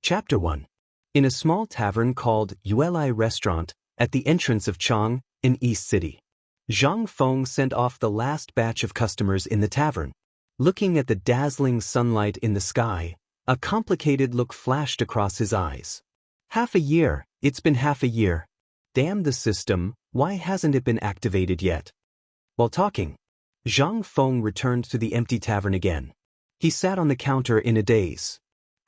Chapter 1. In a small tavern called Yuelai Restaurant, at the entrance of Chang'an, in East City, Zhang Feng sent off the last batch of customers in the tavern. Looking at the dazzling sunlight in the sky, a complicated look flashed across his eyes. Half a year, it's been half a year. Damn the system, why hasn't it been activated yet? While talking, Zhang Feng returned to the empty tavern again. He sat on the counter in a daze.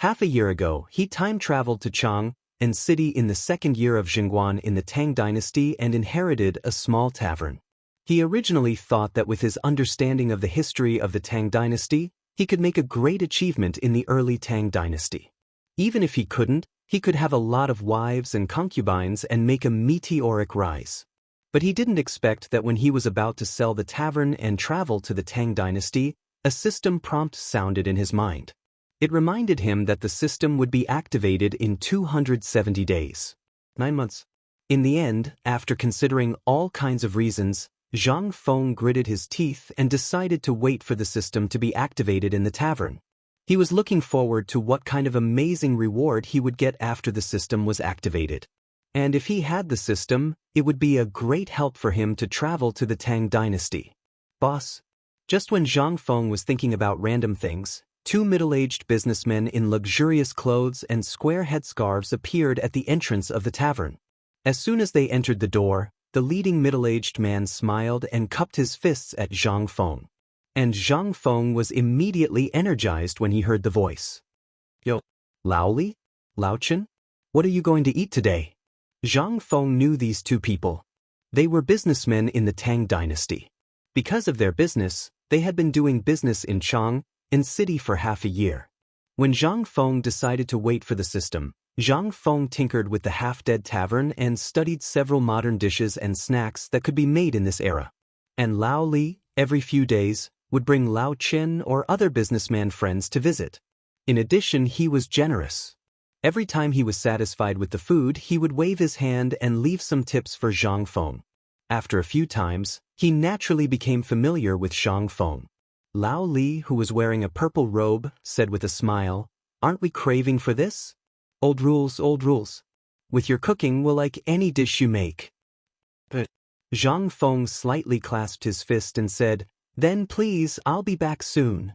Half a year ago, he time-traveled to Chang'an city in the second year of Chang'an in the Tang dynasty and inherited a small tavern. He originally thought that with his understanding of the history of the Tang dynasty, he could make a great achievement in the early Tang dynasty. Even if he couldn't, he could have a lot of wives and concubines and make a meteoric rise. But he didn't expect that when he was about to sell the tavern and travel to the Tang dynasty, a system prompt sounded in his mind. It reminded him that the system would be activated in 270 days. 9 months. In the end, after considering all kinds of reasons, Zhang Feng gritted his teeth and decided to wait for the system to be activated in the tavern. He was looking forward to what kind of amazing reward he would get after the system was activated. And if he had the system, it would be a great help for him to travel to the Tang dynasty. Boss. Just when Zhang Feng was thinking about random things, 2 middle-aged businessmen in luxurious clothes and square headscarves appeared at the entrance of the tavern. As soon as they entered the door, the leading middle-aged man smiled and cupped his fists at Zhang Feng. And Zhang Feng was immediately energized when he heard the voice. Yo, Lao Li? Lao Chen? What are you going to eat today? Zhang Feng knew these 2 people. They were businessmen in the Tang dynasty. Because of their business, they had been doing business in Chang'an city for half a year. When Zhang Feng decided to wait for the system, Zhang Feng tinkered with the half-dead tavern and studied several modern dishes and snacks that could be made in this era. And Lao Li, every few days, would bring Lao Chen or other businessman friends to visit. In addition, he was generous. Every time he was satisfied with the food, he would wave his hand and leave some tips for Zhang Feng. After a few times, he naturally became familiar with Zhang Feng. Lao Li, who was wearing a purple robe, said with a smile, "Aren't we craving for this? Old rules, old rules. With your cooking, we'll like any dish you make." But Zhang Feng slightly clasped his fist and said, "Then please, I'll be back soon."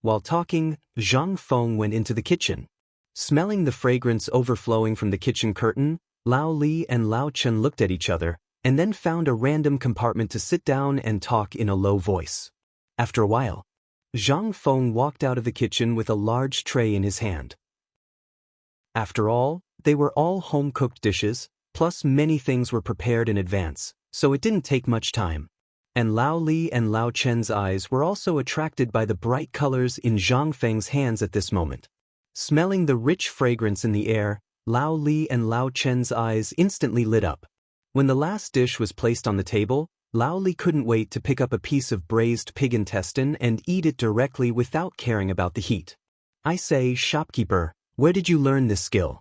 While talking, Zhang Feng went into the kitchen. Smelling the fragrance overflowing from the kitchen curtain, Lao Li and Lao Chen looked at each other, and then found a random compartment to sit down and talk in a low voice. After a while, Zhang Feng walked out of the kitchen with a large tray in his hand. After all, they were all home-cooked dishes, plus many things were prepared in advance, so it didn't take much time. And Lao Li and Lao Chen's eyes were also attracted by the bright colors in Zhang Feng's hands at this moment. Smelling the rich fragrance in the air, Lao Li and Lao Chen's eyes instantly lit up. When the last dish was placed on the table, Lao Li couldn't wait to pick up a piece of braised pig intestine and eat it directly without caring about the heat. "I say, shopkeeper, where did you learn this skill?"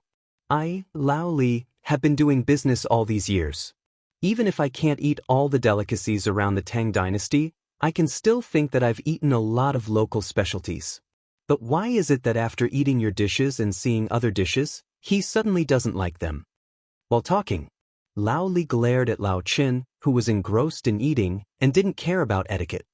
"I, Lao Li, have been doing business all these years. Even if I can't eat all the delicacies around the Tang dynasty, I can still think that I've eaten a lot of local specialties. But why is it that after eating your dishes and seeing other dishes, he suddenly doesn't like them?" While talking, Lao Li glared at Lao Chen, who was engrossed in eating and didn't care about etiquette.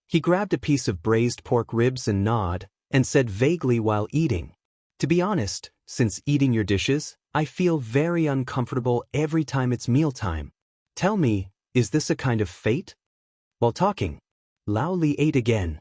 He grabbed a piece of braised pork ribs and gnawed, and said vaguely while eating, "To be honest, since eating your dishes, I feel very uncomfortable every time it's mealtime. Tell me, is this a kind of fate?" While talking, Lao Li ate again.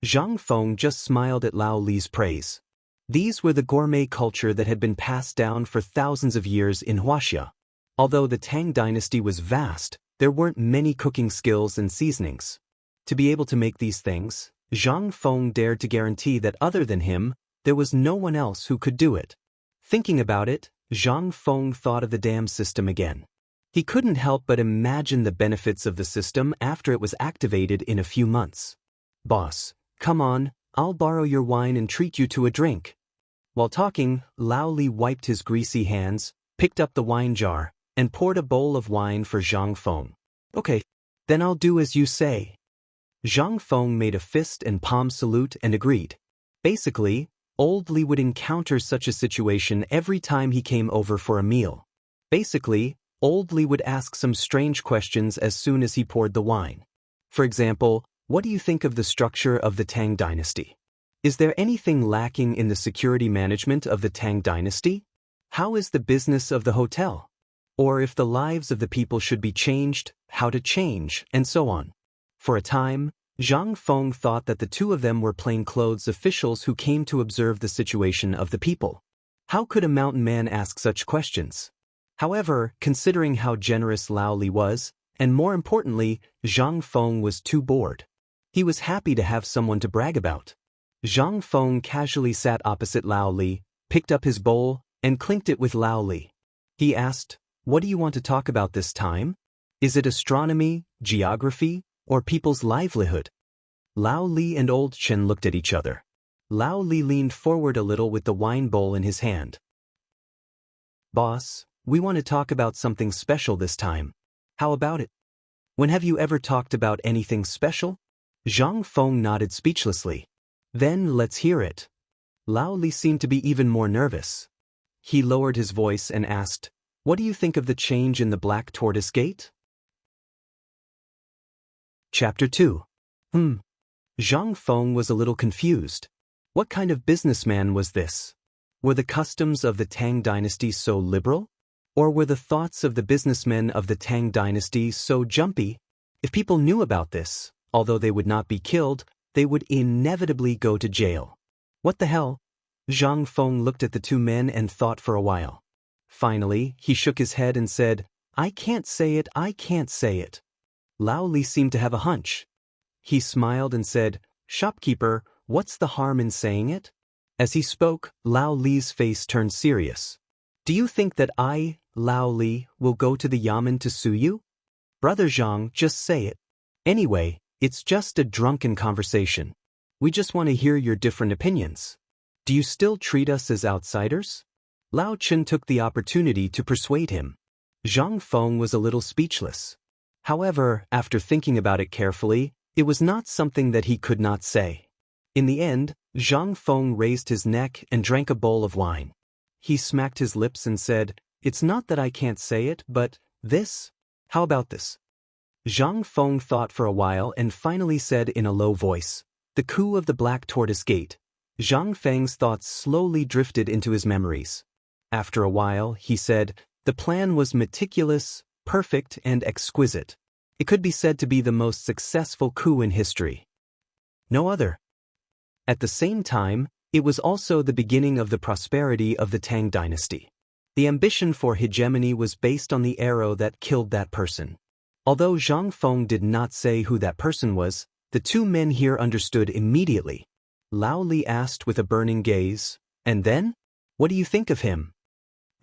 Zhang Feng just smiled at Lao Li's praise. These were the gourmet culture that had been passed down for thousands of years in Wuxia. Although the Tang dynasty was vast, there weren't many cooking skills and seasonings. To be able to make these things, Zhang Feng dared to guarantee that other than him, there was no one else who could do it. Thinking about it, Zhang Feng thought of the damn system again. He couldn't help but imagine the benefits of the system after it was activated in a few months. "Boss, come on, I'll borrow your wine and treat you to a drink." While talking, Lao Li wiped his greasy hands, picked up the wine jar, and poured a bowl of wine for Zhang Feng. "Okay, then I'll do as you say." Zhang Feng made a fist and palm salute and agreed. Basically, Old Li would encounter such a situation every time he came over for a meal. Basically, Old Li would ask some strange questions as soon as he poured the wine. For example, what do you think of the structure of the Tang dynasty? Is there anything lacking in the security management of the Tang dynasty? How is the business of the hotel? Or if the lives of the people should be changed, how to change, and so on. For a time, Zhang Feng thought that the two of them were plainclothes officials who came to observe the situation of the people. How could a mountain man ask such questions? However, considering how generous Lao Li was, and more importantly, Zhang Feng was too bored. He was happy to have someone to brag about. Zhang Feng casually sat opposite Lao Li, picked up his bowl, and clinked it with Lao Li. He asked, "What do you want to talk about this time? Is it astronomy, geography, or people's livelihood?" Lao Li and Old Chen looked at each other. Lao Li leaned forward a little with the wine bowl in his hand. "Boss, we want to talk about something special this time. How about it? When have you ever talked about anything special?" Zhang Feng nodded speechlessly. "Then let's hear it." Lao Li seemed to be even more nervous. He lowered his voice and asked, "What do you think of the change in the Black Tortoise Gate?" Chapter 2. Zhang Feng was a little confused. What kind of businessman was this? Were the customs of the Tang dynasty so liberal? Or were the thoughts of the businessmen of the Tang dynasty so jumpy? If people knew about this, although they would not be killed, they would inevitably go to jail. What the hell? Zhang Feng looked at the two men and thought for a while. Finally, he shook his head and said, I can't say it. Lao Li seemed to have a hunch. He smiled and said, "Shopkeeper, what's the harm in saying it?" As he spoke, Lao Li's face turned serious. "Do you think that I, Lao Li, will go to the Yamen to sue you?" "Brother Zhang, just say it. Anyway, it's just a drunken conversation. We just want to hear your different opinions. Do you still treat us as outsiders?" Lao Chen took the opportunity to persuade him. Zhang Feng was a little speechless. However, after thinking about it carefully, it was not something that he could not say. In the end, Zhang Feng raised his neck and drank a bowl of wine. He smacked his lips and said, "It's not that I can't say it, but this? How about this?" Zhang Feng thought for a while and finally said in a low voice, "The coup of the Black Tortoise Gate." Zhang Feng's thoughts slowly drifted into his memories. After a while, he said, "The plan was meticulous, perfect, and exquisite. It could be said to be the most successful coup in history. No other." At the same time, it was also the beginning of the prosperity of the Tang dynasty. The ambition for hegemony was based on the arrow that killed that person. Although Zhang Feng did not say who that person was, the two men here understood immediately. Lao Li asked with a burning gaze, "And then? What do you think of him?"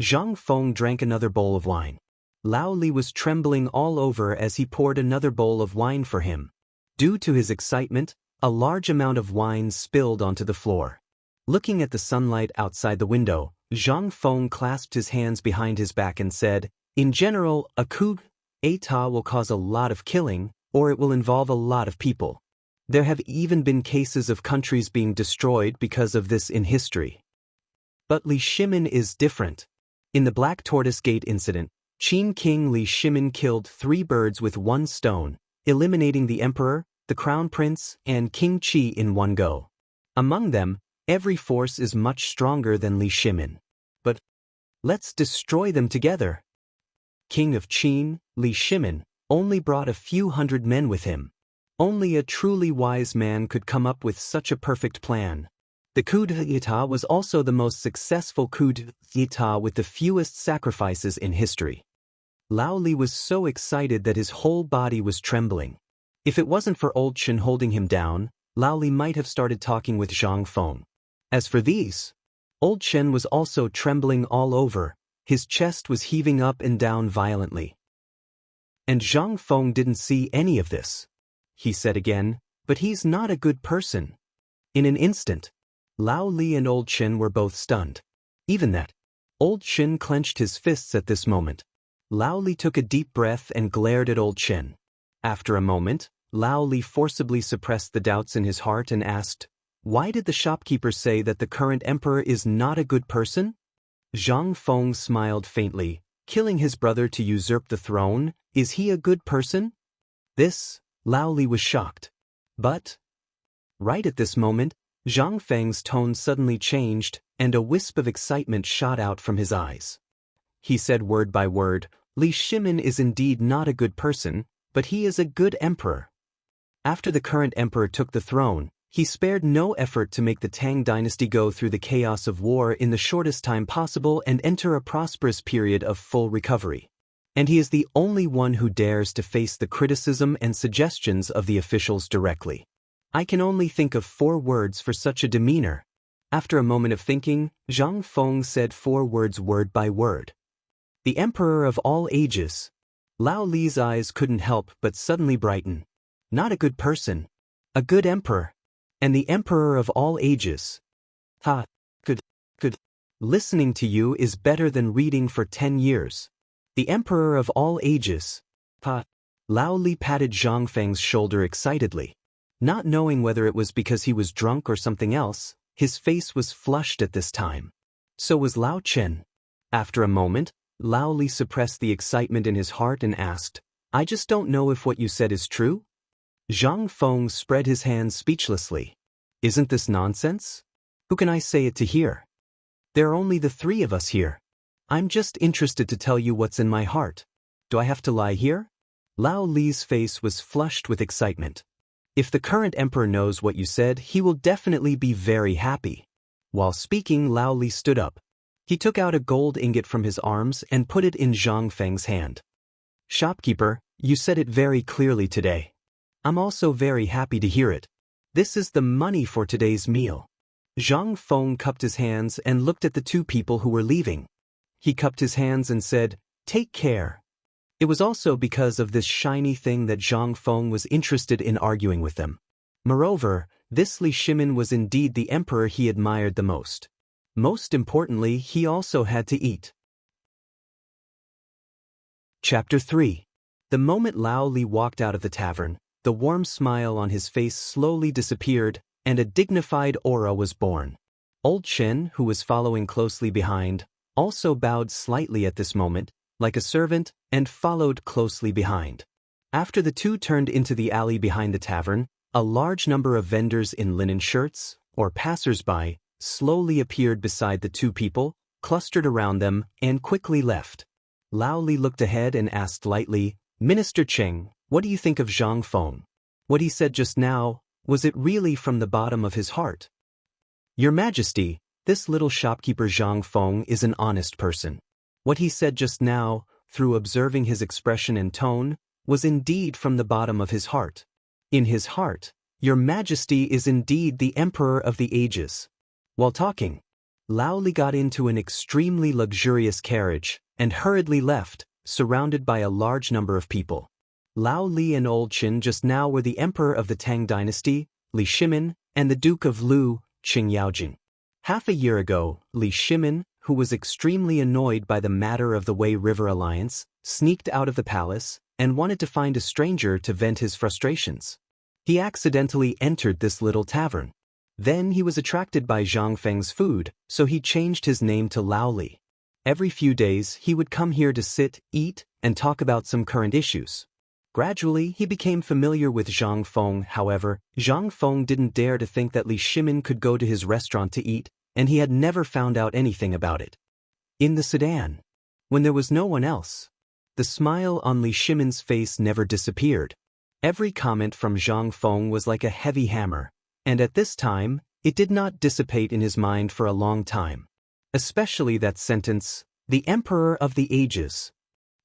Zhang Feng drank another bowl of wine. Lao Li was trembling all over as he poured another bowl of wine for him. Due to his excitement, a large amount of wine spilled onto the floor. Looking at the sunlight outside the window, Zhang Feng clasped his hands behind his back and said, "In general, a coup d'état will cause a lot of killing, or it will involve a lot of people. There have even been cases of countries being destroyed because of this in history. But Li Shimin is different. In the Black Tortoise Gate incident, Qin King Li Shimin killed 3 birds with 1 stone, eliminating the emperor, the crown prince, and King Qi in one go. Among them, every force is much stronger than Li Shimin. But let's destroy them together." King of Qin, Li Shimin, only brought a few hundred men with him. Only a truly wise man could come up with such a perfect plan. The coup d'état was also the most successful coup d'état with the fewest sacrifices in history. Lao Li was so excited that his whole body was trembling. If it wasn't for Old Chen holding him down, Lao Li might have started talking with Zhang Feng. As for these, Old Chen was also trembling all over. His chest was heaving up and down violently. And Zhang Feng didn't see any of this. He said again, "But he's not a good person." In an instant, Lao Li and Old Chen were both stunned. Even that, Old Chen clenched his fists at this moment. Lao Li took a deep breath and glared at Old Chen. After a moment, Lao Li forcibly suppressed the doubts in his heart and asked, Why did the shopkeeper say that the current emperor is not a good person? Zhang Feng smiled faintly. Killing his brother to usurp the throne, is he a good person? This, Lao Li was shocked. But right at this moment, Zhang Feng's tone suddenly changed, and a wisp of excitement shot out from his eyes. He said word by word, Li Shimin is indeed not a good person, but he is a good emperor. After the current emperor took the throne, he spared no effort to make the Tang dynasty go through the chaos of war in the shortest time possible and enter a prosperous period of full recovery. And he is the only one who dares to face the criticism and suggestions of the officials directly. I can only think of 4 words for such a demeanor. After a moment of thinking, Zhang Feng said 4 words word by word. The emperor of all ages. Lao Li's eyes couldn't help but suddenly brighten. Not a good person. A good emperor. And the emperor of all ages. Ha, good. Listening to you is better than reading for 10 years. The emperor of all ages. Ha. Lao Li patted Zhang Feng's shoulder excitedly. Not knowing whether it was because he was drunk or something else, his face was flushed at this time. So was Lao Chen. After a moment, Lao Li suppressed the excitement in his heart and asked, I just don't know if what you said is true? Zhang Feng spread his hands speechlessly. Isn't this nonsense? Who can I say it to here? There are only the 3 of us here. I'm just interested to tell you what's in my heart. Do I have to lie here? Lao Li's face was flushed with excitement. If the current emperor knows what you said, he will definitely be very happy. While speaking, Lao Li stood up. He took out a gold ingot from his arms and put it in Zhang Feng's hand. Shopkeeper, you said it very clearly today. I'm also very happy to hear it. This is the money for today's meal. Zhang Feng cupped his hands and looked at the 2 people who were leaving. He cupped his hands and said, Take care. It was also because of this shiny thing that Zhang Feng was interested in arguing with them. Moreover, this Li Shimin was indeed the emperor he admired the most. Most importantly, he also had to eat. Chapter 3. The moment Lao Li walked out of the tavern, the warm smile on his face slowly disappeared, and a dignified aura was born. Old Chen, who was following closely behind, also bowed slightly at this moment, like a servant, and followed closely behind. After the 2 turned into the alley behind the tavern, a large number of vendors in linen shirts, or passers-by, slowly appeared beside the 2 people, clustered around them, and quickly left. Lao Li looked ahead and asked lightly, Minister Cheng, what do you think of Zhang Feng? What he said just now, was it really from the bottom of his heart? Your Majesty, this little shopkeeper Zhang Feng is an honest person. What he said just now, through observing his expression and tone, was indeed from the bottom of his heart. In his heart, Your Majesty is indeed the Emperor of the Ages. While talking, Lao Li got into an extremely luxurious carriage and hurriedly left, surrounded by a large number of people. Lao Li and Old Qin just now were the Emperor of the Tang Dynasty, Li Shimin, and the Duke of Lu, Qing Yaojing. Half a year ago, Li Shimin, who was extremely annoyed by the matter of the Wei River Alliance, sneaked out of the palace and wanted to find a stranger to vent his frustrations. He accidentally entered this little tavern. Then he was attracted by Zhang Feng's food, so he changed his name to Lao Li. Every few days, he would come here to sit, eat, and talk about some current issues. Gradually, he became familiar with Zhang Feng. However, Zhang Feng didn't dare to think that Li Shimin could go to his restaurant to eat, and he had never found out anything about it. In the sedan, when there was no one else, the smile on Li Shimin's face never disappeared. Every comment from Zhang Feng was like a heavy hammer, and at this time, it did not dissipate in his mind for a long time. Especially that sentence, the Emperor of the Ages.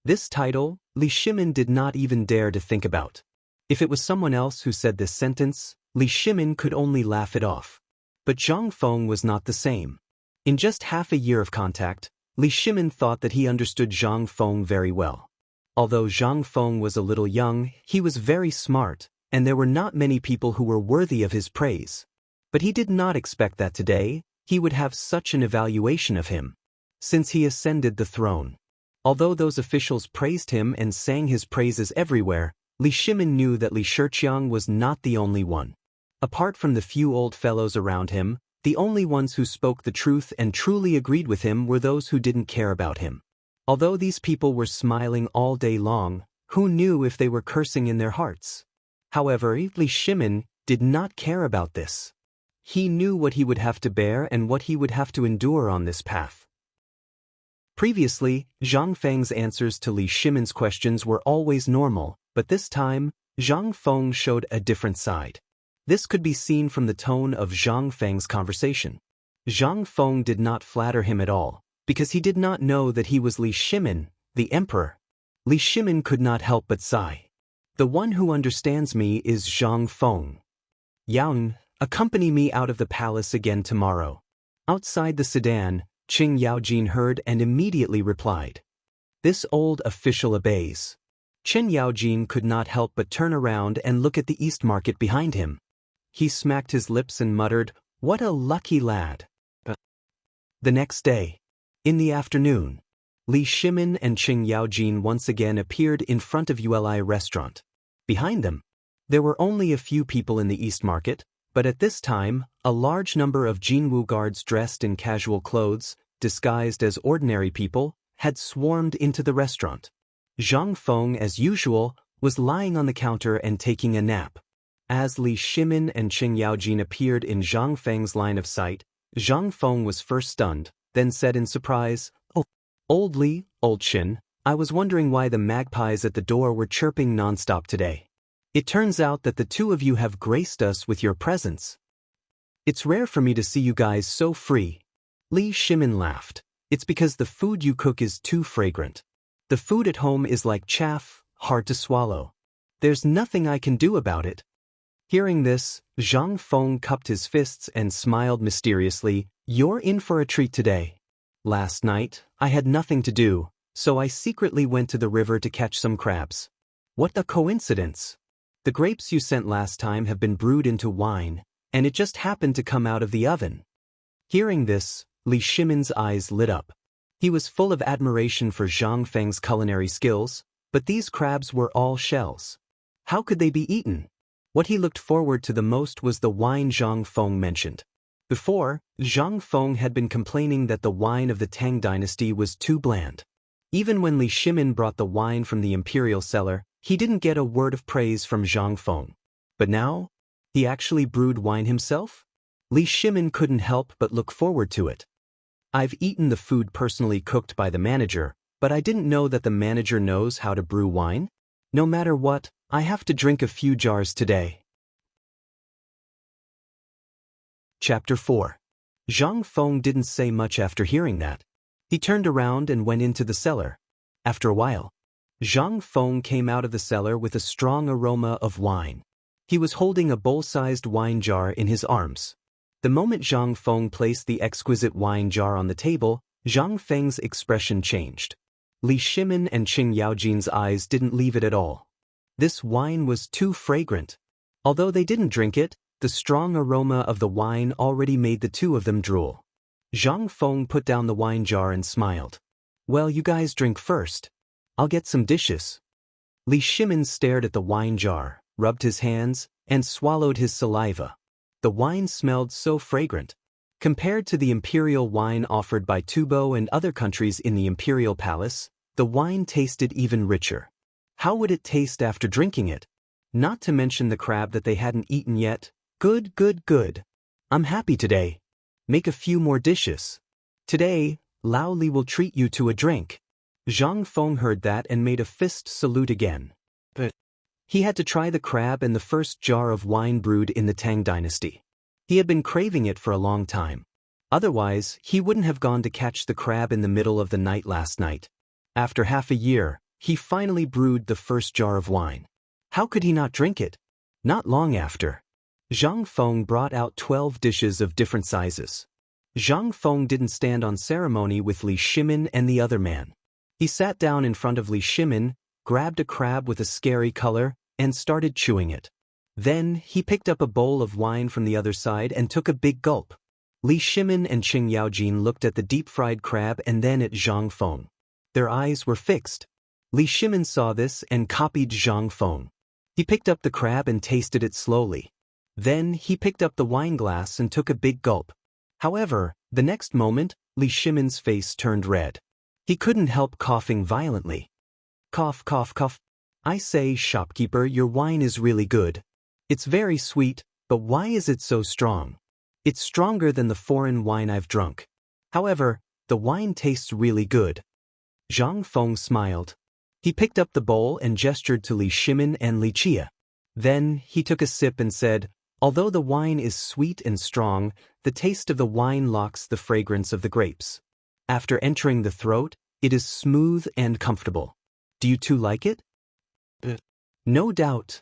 This title, Li Shimin did not even dare to think about. If it was someone else who said this sentence, Li Shimin could only laugh it off. But Zhang Feng was not the same. In just half a year of contact, Li Shimin thought that he understood Zhang Feng very well. Although Zhang Feng was a little young, he was very smart, and there were not many people who were worthy of his praise. But he did not expect that today, he would have such an evaluation of him. Since he ascended the throne. Although those officials praised him and sang his praises everywhere, Li Shimin knew that Li Shiqiang was not the only one. Apart from the few old fellows around him, the only ones who spoke the truth and truly agreed with him were those who didn't care about him. Although these people were smiling all day long, who knew if they were cursing in their hearts? However, Li Shimin did not care about this. He knew what he would have to bear and what he would have to endure on this path. Previously, Zhang Feng's answers to Li Shimin's questions were always normal, but this time, Zhang Feng showed a different side. This could be seen from the tone of Zhang Feng's conversation. Zhang Feng did not flatter him at all, because he did not know that he was Li Shimin, the emperor. Li Shimin could not help but sigh. The one who understands me is Zhang Feng. Yang, accompany me out of the palace again tomorrow. Outside the sedan, Qing Yaojin heard and immediately replied. This old official obeys. Qin Yaojin could not help but turn around and look at the East Market behind him. He smacked his lips and muttered, "What a lucky lad." The next day, in the afternoon, Li Shimin and Qing Yaojin once again appeared in front of Uli restaurant. Behind them, there were only a few people in the East Market, but at this time, a large number of Jinwu guards dressed in casual clothes, disguised as ordinary people, had swarmed into the restaurant. Zhang Feng, as usual, was lying on the counter and taking a nap. As Li Shimin and Qing Yaojin appeared in Zhang Feng's line of sight, Zhang Feng was first stunned, then said in surprise, "Oh, old Li, old Qin, I was wondering why the magpies at the door were chirping nonstop today. It turns out that the two of you have graced us with your presence. It's rare for me to see you guys so free." Li Shimin laughed. "It's because the food you cook is too fragrant. The food at home is like chaff, hard to swallow. There's nothing I can do about it." Hearing this, Zhang Feng cupped his fists and smiled mysteriously. "You're in for a treat today. Last night, I had nothing to do, so I secretly went to the river to catch some crabs. What a coincidence! The grapes you sent last time have been brewed into wine, and it just happened to come out of the oven." Hearing this, Li Shimin's eyes lit up. He was full of admiration for Zhang Feng's culinary skills, but these crabs were all shells. How could they be eaten? What he looked forward to the most was the wine Zhang Feng mentioned. Before, Zhang Feng had been complaining that the wine of the Tang dynasty was too bland. Even when Li Shimin brought the wine from the imperial cellar, he didn't get a word of praise from Zhang Feng. But now, he actually brewed wine himself? Li Shimin couldn't help but look forward to it. "I've eaten the food personally cooked by the manager, but I didn't know that the manager knows how to brew wine. No matter what, I have to drink a few jars today." Chapter 4. Zhang Feng didn't say much after hearing that. He turned around and went into the cellar. After a while, Zhang Feng came out of the cellar with a strong aroma of wine. He was holding a bowl-sized wine jar in his arms. The moment Zhang Feng placed the exquisite wine jar on the table, Zhang Feng's expression changed. Li Shimin and Qing Yaojin's eyes didn't leave it at all. This wine was too fragrant. Although they didn't drink it, the strong aroma of the wine already made the two of them drool. Zhang Feng put down the wine jar and smiled. "Well, you guys drink first. I'll get some dishes." Li Shimin stared at the wine jar, rubbed his hands, and swallowed his saliva. The wine smelled so fragrant. Compared to the imperial wine offered by Tubo and other countries in the imperial palace, the wine tasted even richer. How would it taste after drinking it? Not to mention the crab that they hadn't eaten yet. Good, good, good. I'm happy today. Make a few more dishes. Today, Lao Li will treat you to a drink. Zhang Feng heard that and made a fist salute again. But he had to try the crab and the first jar of wine brewed in the Tang dynasty. He had been craving it for a long time. Otherwise, he wouldn't have gone to catch the crab in the middle of the night last night. After half a year, he finally brewed the first jar of wine. How could he not drink it? Not long after, Zhang Feng brought out 12 dishes of different sizes. Zhang Feng didn't stand on ceremony with Li Shimin and the other man. He sat down in front of Li Shimin, grabbed a crab with a scary color, and started chewing it. Then, he picked up a bowl of wine from the other side and took a big gulp. Li Shimin and Qing Yaojin looked at the deep-fried crab and then at Zhang Feng. Their eyes were fixed. Li Shimin saw this and copied Zhang Feng. He picked up the crab and tasted it slowly. Then he picked up the wine glass and took a big gulp. However, the next moment, Li Shimin's face turned red. He couldn't help coughing violently. Cough, cough, cough. I say, shopkeeper, your wine is really good. It's very sweet, but why is it so strong? It's stronger than the foreign wine I've drunk. However, the wine tastes really good. Zhang Feng smiled. He picked up the bowl and gestured to Li Shimin and Li Chia. Then he took a sip and said, although the wine is sweet and strong, the taste of the wine locks the fragrance of the grapes. After entering the throat, it is smooth and comfortable. Do you two like it? No doubt.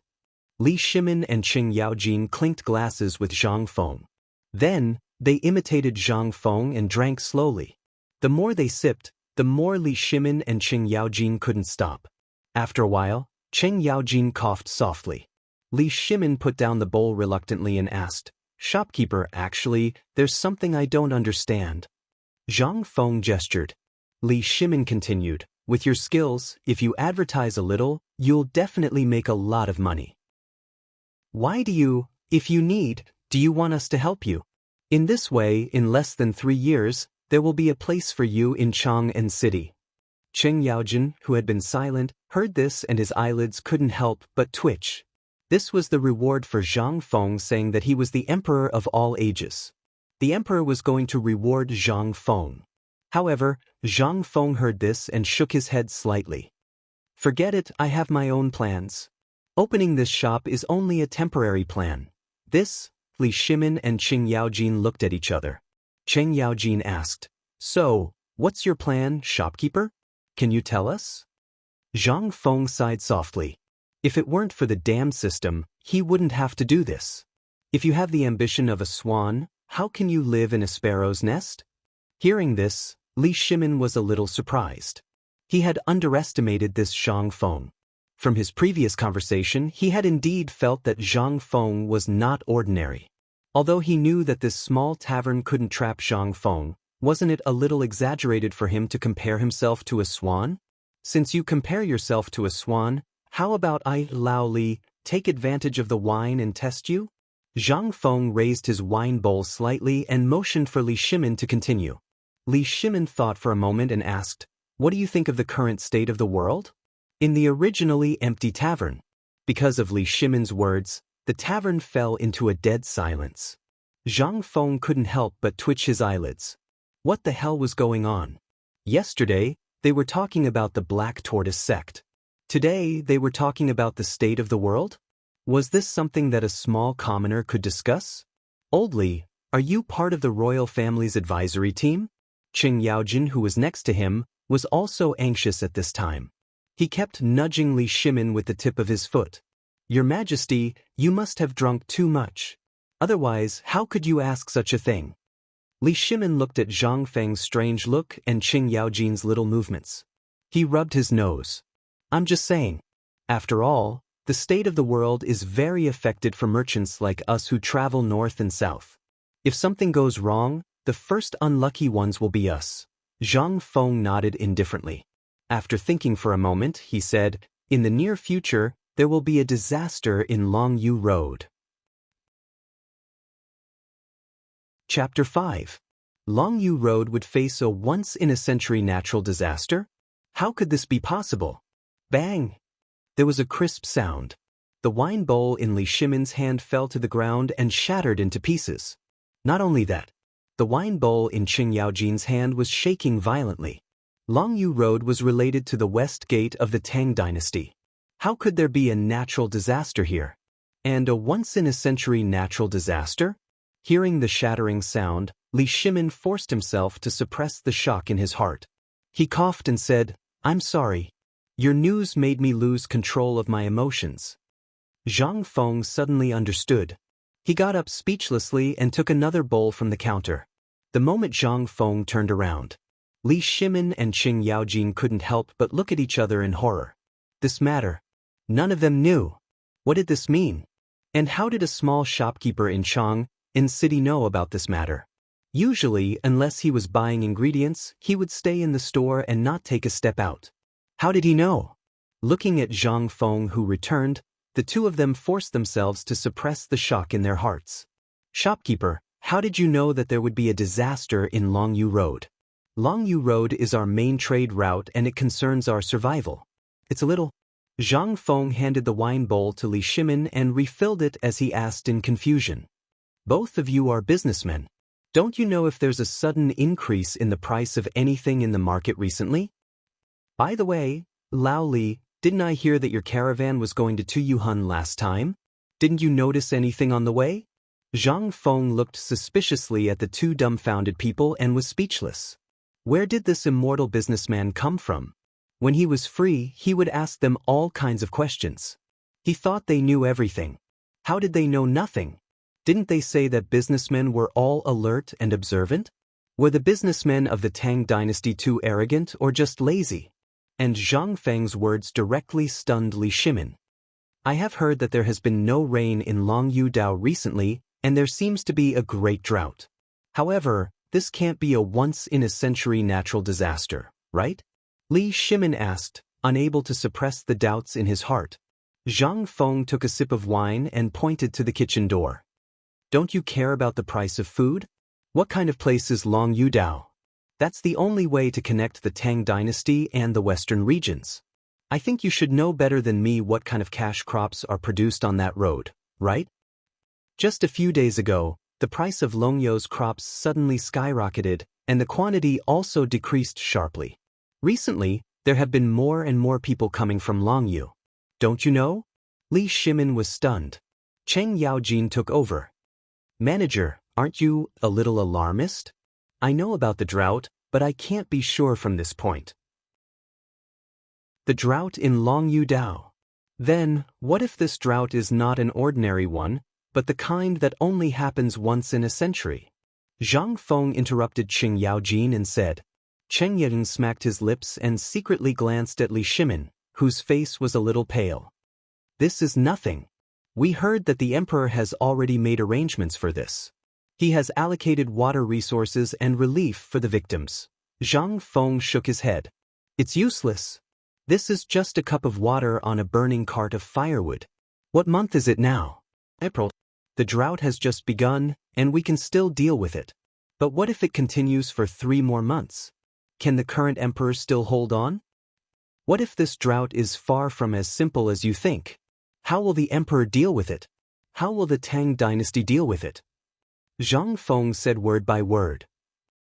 Li Shimin and Qing Yaojin clinked glasses with Zhang Feng. Then, they imitated Zhang Feng and drank slowly. The more they sipped, the more Li Shimin and Qing Yaojin couldn't stop. After a while, Qing Yaojin coughed softly. Li Shimin put down the bowl reluctantly and asked, shopkeeper, actually, there's something I don't understand. Zhang Feng gestured. Li Shimin continued, with your skills, if you advertise a little, you'll definitely make a lot of money. Why do you, if you need, do you want us to help you? In this way, in less than 3 years, there will be a place for you in Chang'an City. Qing Yaojin, who had been silent, heard this and his eyelids couldn't help but twitch. This was the reward for Zhang Feng saying that he was the emperor of all ages. The emperor was going to reward Zhang Feng. However, Zhang Feng heard this and shook his head slightly. Forget it, I have my own plans. Opening this shop is only a temporary plan. This, Li Shimin and Qing Yaojin looked at each other. Qing Yaojin asked, so, what's your plan, shopkeeper? Can you tell us? Zhang Feng sighed softly. If it weren't for the dam system, he wouldn't have to do this. If you have the ambition of a swan, how can you live in a sparrow's nest? Hearing this, Li Shimin was a little surprised. He had underestimated this Zhang Feng. From his previous conversation, he had indeed felt that Zhang Feng was not ordinary. Although he knew that this small tavern couldn't trap Zhang Feng, wasn't it a little exaggerated for him to compare himself to a swan? Since you compare yourself to a swan, how about I, Lao Li, take advantage of the wine and test you? Zhang Feng raised his wine bowl slightly and motioned for Li Shimin to continue. Li Shimin thought for a moment and asked, what do you think of the current state of the world? In the originally empty tavern. Because of Li Shimin's words, the tavern fell into a dead silence. Zhang Feng couldn't help but twitch his eyelids. What the hell was going on? Yesterday, they were talking about the Black Tortoise sect. Today, they were talking about the state of the world? Was this something that a small commoner could discuss? Old Li, are you part of the royal family's advisory team? Qing Yaojin, who was next to him, was also anxious at this time. He kept nudging Li Shimin with the tip of his foot. Your Majesty, you must have drunk too much. Otherwise, how could you ask such a thing? Li Shimin looked at Zhang Feng's strange look and Qing Yaojin's little movements. He rubbed his nose. I'm just saying. After all, the state of the world is very affected for merchants like us who travel north and south. If something goes wrong, the first unlucky ones will be us. Zhang Feng nodded indifferently. After thinking for a moment, he said, in the near future, there will be a disaster in Longyu Road. Chapter 5. Longyu Road would face a once-in-a-century natural disaster? How could this be possible? Bang! There was a crisp sound. The wine bowl in Li Shimin's hand fell to the ground and shattered into pieces. Not only that, the wine bowl in Qing Yaojin's hand was shaking violently. Longyu Road was related to the west gate of the Tang dynasty. How could there be a natural disaster here? And a once-in-a-century natural disaster? Hearing the shattering sound, Li Shimin forced himself to suppress the shock in his heart. He coughed and said, I'm sorry. Your news made me lose control of my emotions. Zhang Feng suddenly understood. He got up speechlessly and took another bowl from the counter. The moment Zhang Feng turned around, Li Shimin and Qing Yaojin couldn't help but look at each other in horror. This matter. None of them knew. What did this mean? And how did a small shopkeeper in Chang'an City know about this matter? Usually, unless he was buying ingredients, he would stay in the store and not take a step out. How did he know? Looking at Zhang Feng, who returned, The two of them forced themselves to suppress the shock in their hearts. Shopkeeper, how did you know that there would be a disaster in Longyu Road? Longyu Road is our main trade route and it concerns our survival. It's a little. Zhang Feng handed the wine bowl to Li Shimin and refilled it as he asked in confusion. Both of you are businessmen. Don't you know if there's a sudden increase in the price of anything in the market recently? By the way, Lao Li, didn't I hear that your caravan was going to Tuyuhun last time? Didn't you notice anything on the way? Zhang Feng looked suspiciously at the two dumbfounded people and was speechless. Where did this immortal businessman come from? When he was free, he would ask them all kinds of questions. He thought they knew everything. How did they know nothing? Didn't they say that businessmen were all alert and observant? Were the businessmen of the Tang dynasty too arrogant or just lazy? And Zhang Feng's words directly stunned Li Shimin. I have heard that there has been no rain in Longyu Dao recently, and there seems to be a great drought. However, this can't be a once-in-a-century natural disaster, right? Li Shimin asked, unable to suppress the doubts in his heart. Zhang Feng took a sip of wine and pointed to the kitchen door. Don't you care about the price of food? What kind of place is Longyu Dao? That's the only way to connect the Tang dynasty and the western regions. I think you should know better than me what kind of cash crops are produced on that road, right? Just a few days ago, the price of Longyu's crops suddenly skyrocketed, and the quantity also decreased sharply. Recently, there have been more and more people coming from Longyu. Don't you know? Li Shimin was stunned. Cheng Yaojin took over. Manager, aren't you a little alarmist? I know about the drought, but I can't be sure from this point. The drought in Longyu Dao. Then, what if this drought is not an ordinary one, but the kind that only happens once in a century? Zhang Feng interrupted Cheng Yaojin and said. Cheng Yaojin smacked his lips and secretly glanced at Li Shimin, whose face was a little pale. This is nothing. We heard that the emperor has already made arrangements for this. He has allocated water resources and relief for the victims. Zhang Feng shook his head. It's useless. This is just a cup of water on a burning cart of firewood. What month is it now? April. The drought has just begun, and we can still deal with it. But what if it continues for 3 more months? Can the current emperor still hold on? What if this drought is far from as simple as you think? How will the emperor deal with it? How will the Tang dynasty deal with it? Zhang Feng said word by word.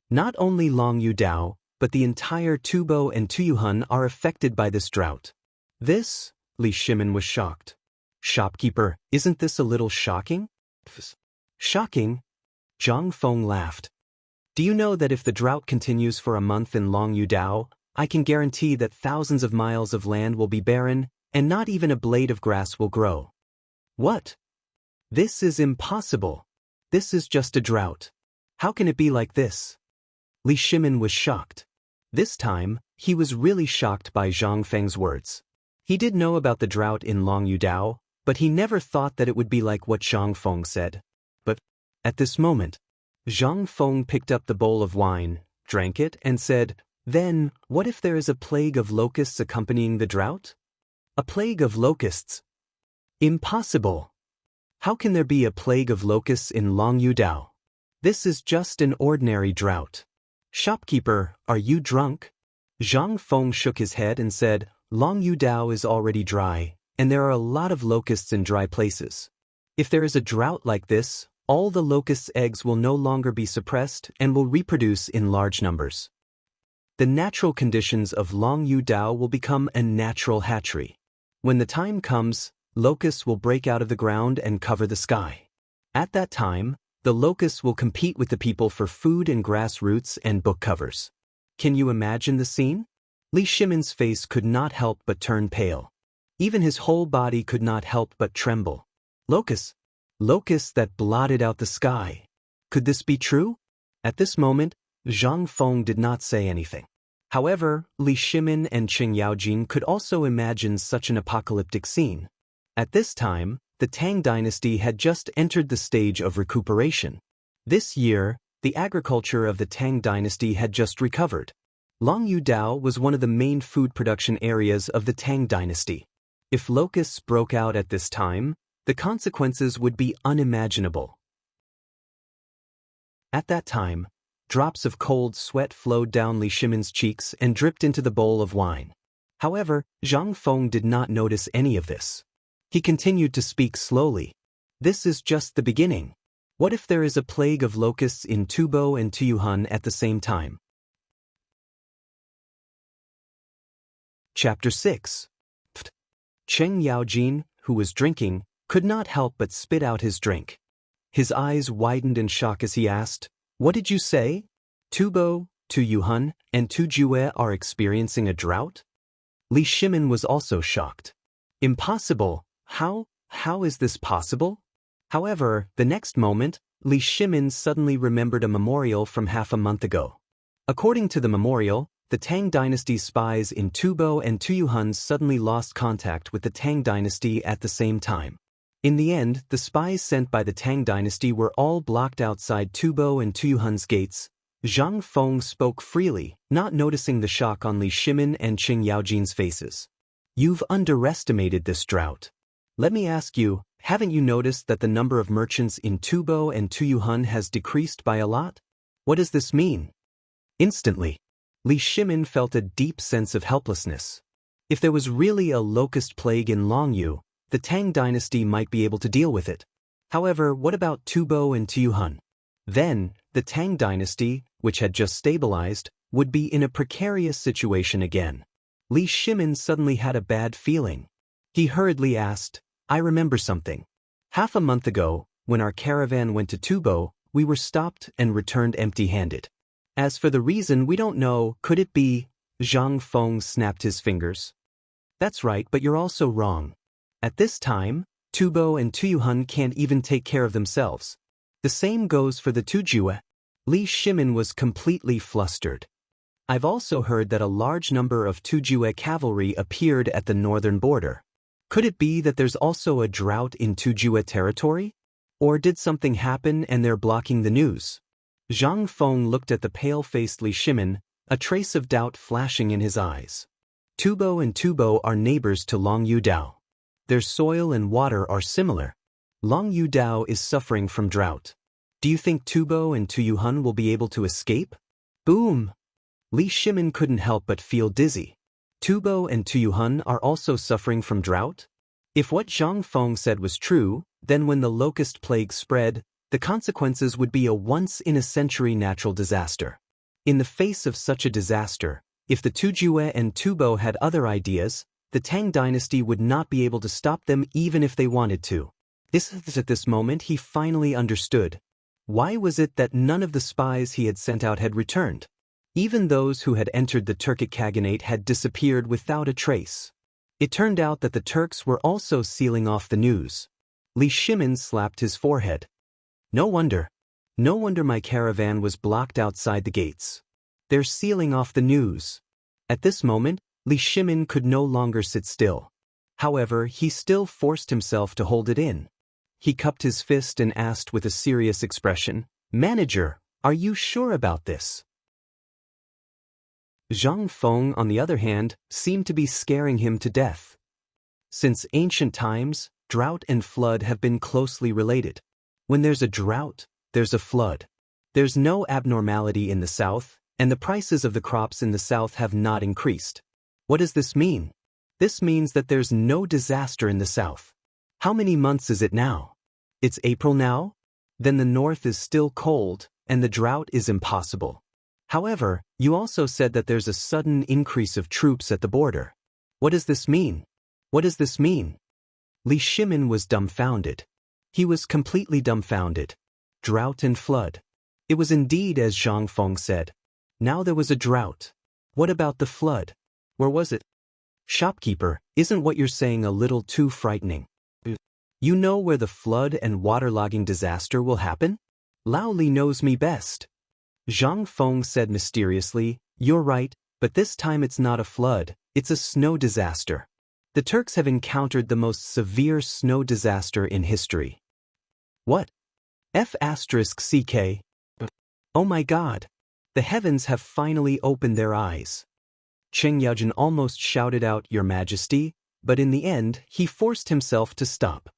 Not only Longyu Dao, but the entire Tubo and Tuyuhun are affected by this drought. This? Li Shimin was shocked. Shopkeeper, isn't this a little shocking? Shocking? Zhang Feng laughed. Do you know that if the drought continues for a month in Longyu Dao, I can guarantee that thousands of miles of land will be barren, and not even a blade of grass will grow? What? This is impossible. This is just a drought. How can it be like this? Li Shimin was shocked. This time, he was really shocked by Zhang Feng's words. He did know about the drought in Longyu Dao, but he never thought that it would be like what Zhang Feng said. But, at this moment, Zhang Feng picked up the bowl of wine, drank it, and said, Then, what if there is a plague of locusts accompanying the drought? A plague of locusts? Impossible! How can there be a plague of locusts in Longyu Dao? This is just an ordinary drought. Shopkeeper, are you drunk? Zhang Feng shook his head and said, Longyu Dao is already dry, and there are a lot of locusts in dry places. If there is a drought like this, all the locusts' eggs will no longer be suppressed and will reproduce in large numbers. The natural conditions of Longyu Dao will become a natural hatchery. When the time comes, locusts will break out of the ground and cover the sky. At that time, the locusts will compete with the people for food and grass roots and book covers. Can you imagine the scene? Li Shimin's face could not help but turn pale. Even his whole body could not help but tremble. Locusts. Locusts that blotted out the sky. Could this be true? At this moment, Zhang Feng did not say anything. However, Li Shimin and Cheng Yaojin could also imagine such an apocalyptic scene. At this time, the Tang dynasty had just entered the stage of recuperation. This year, the agriculture of the Tang dynasty had just recovered. Longyu Dao was one of the main food production areas of the Tang dynasty. If locusts broke out at this time, the consequences would be unimaginable. At that time, drops of cold sweat flowed down Li Shimin's cheeks and dripped into the bowl of wine. However, Zhang Feng did not notice any of this. He continued to speak slowly. This is just the beginning. What if there is a plague of locusts in Tubo and Tuyuhan at the same time? Chapter 6. Cheng Yaojin, who was drinking, could not help but spit out his drink. His eyes widened in shock as he asked, "What did you say? Tubo, Tuyuhan, and Tujue are experiencing a drought?" Li Shimin was also shocked. Impossible. How is this possible? However, the next moment, Li Shimin suddenly remembered a memorial from half a month ago. According to the memorial, the Tang dynasty's spies in Tubo and Tuyuhan suddenly lost contact with the Tang dynasty at the same time. In the end, the spies sent by the Tang dynasty were all blocked outside Tubo and Tuyuhan's gates. Zhang Feng spoke freely, not noticing the shock on Li Shimin and Cheng Yaojin's faces. "You've underestimated this drought. Let me ask you, haven't you noticed that the number of merchants in Tubo and Tuyuhan has decreased by a lot? What does this mean?" Instantly, Li Shimin felt a deep sense of helplessness. If there was really a locust plague in Longyu, the Tang dynasty might be able to deal with it. However, what about Tubo and Tuyuhan? Then, the Tang dynasty, which had just stabilized, would be in a precarious situation again. Li Shimin suddenly had a bad feeling. He hurriedly asked, "I remember something. Half a month ago, when our caravan went to Tubo, we were stopped and returned empty-handed. As for the reason, we don't know. Could it be?" Zhang Feng snapped his fingers. "That's right, but you're also wrong. At this time, Tubo and Tuyuhan can't even take care of themselves. The same goes for the Tujue." Li Shimin was completely flustered. "I've also heard that a large number of Tujue cavalry appeared at the northern border. Could it be that there's also a drought in Tujue territory? Or did something happen and they're blocking the news?" Zhang Feng looked at the pale-faced Li Shimin, a trace of doubt flashing in his eyes. "Tubo and Tubo are neighbors to Longyu Dao. Their soil and water are similar. Longyu Dao is suffering from drought. Do you think Tubo and Tuyuhan will be able to escape?" Boom! Li Shimin couldn't help but feel dizzy. Tubo and Tuyuhan are also suffering from drought? If what Zhang Feng said was true, then when the locust plague spread, the consequences would be a once-in-a-century natural disaster. In the face of such a disaster, if the Tujue and Tubo had other ideas, the Tang dynasty would not be able to stop them even if they wanted to. At this moment he finally understood. Why was it that none of the spies he had sent out had returned? Even those who had entered the Turkic Khaganate had disappeared without a trace. It turned out that the Turks were also sealing off the news. Li Shimin slapped his forehead. No wonder my caravan was blocked outside the gates. They're sealing off the news." At this moment, Li Shimin could no longer sit still. However, he still forced himself to hold it in. He cupped his fist and asked with a serious expression, "Manager, are you sure about this?" Zhang Feng, on the other hand, seemed to be scaring him to death. Since ancient times, drought and flood have been closely related. When there's a drought, there's a flood. There's no abnormality in the south, and the prices of the crops in the south have not increased. What does this mean? This means that there's no disaster in the south. How many months is it now? It's April now? Then the north is still cold, and the drought is impossible. However, you also said that there's a sudden increase of troops at the border. What does this mean? What does this mean? Li Shimin was dumbfounded. He was completely dumbfounded. Drought and flood. It was indeed as Zhang Feng said. Now there was a drought. What about the flood? Where was it? Shopkeeper, isn't what you're saying a little too frightening? You know where the flood and waterlogging disaster will happen? Lao Li knows me best. Zhang Feng said mysteriously, "You're right, but this time it's not a flood, it's a snow disaster. The Turks have encountered the most severe snow disaster in history." What? F***CK. Oh my God. The heavens have finally opened their eyes. Cheng Yaojin almost shouted out, "Your Majesty," but in the end, he forced himself to stop.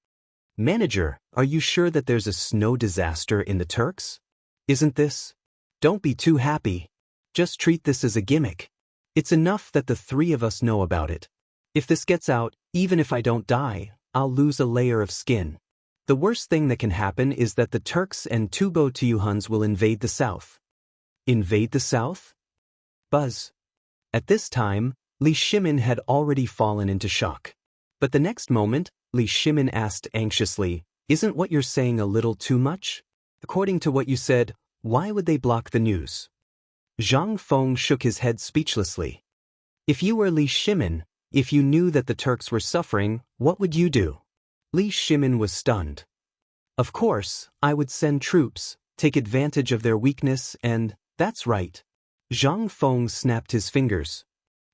"Manager, are you sure that there's a snow disaster in the Turks? Isn't this? Don't be too happy. Just treat this as a gimmick. It's enough that the three of us know about it. If this gets out, even if I don't die, I'll lose a layer of skin. The worst thing that can happen is that the Turks and Tubo Tuyuhuns will invade the south." Invade the south? Buzz. At this time, Li Shimin had already fallen into shock. But the next moment, Li Shimin asked anxiously, "Isn't what you're saying a little too much? According to what you said, why would they block the news?" Zhang Feng shook his head speechlessly. "If you were Li Shimin, if you knew that the Turks were suffering, what would you do?" Li Shimin was stunned. "Of course, I would send troops, take advantage of their weakness and, that's right." Zhang Feng snapped his fingers.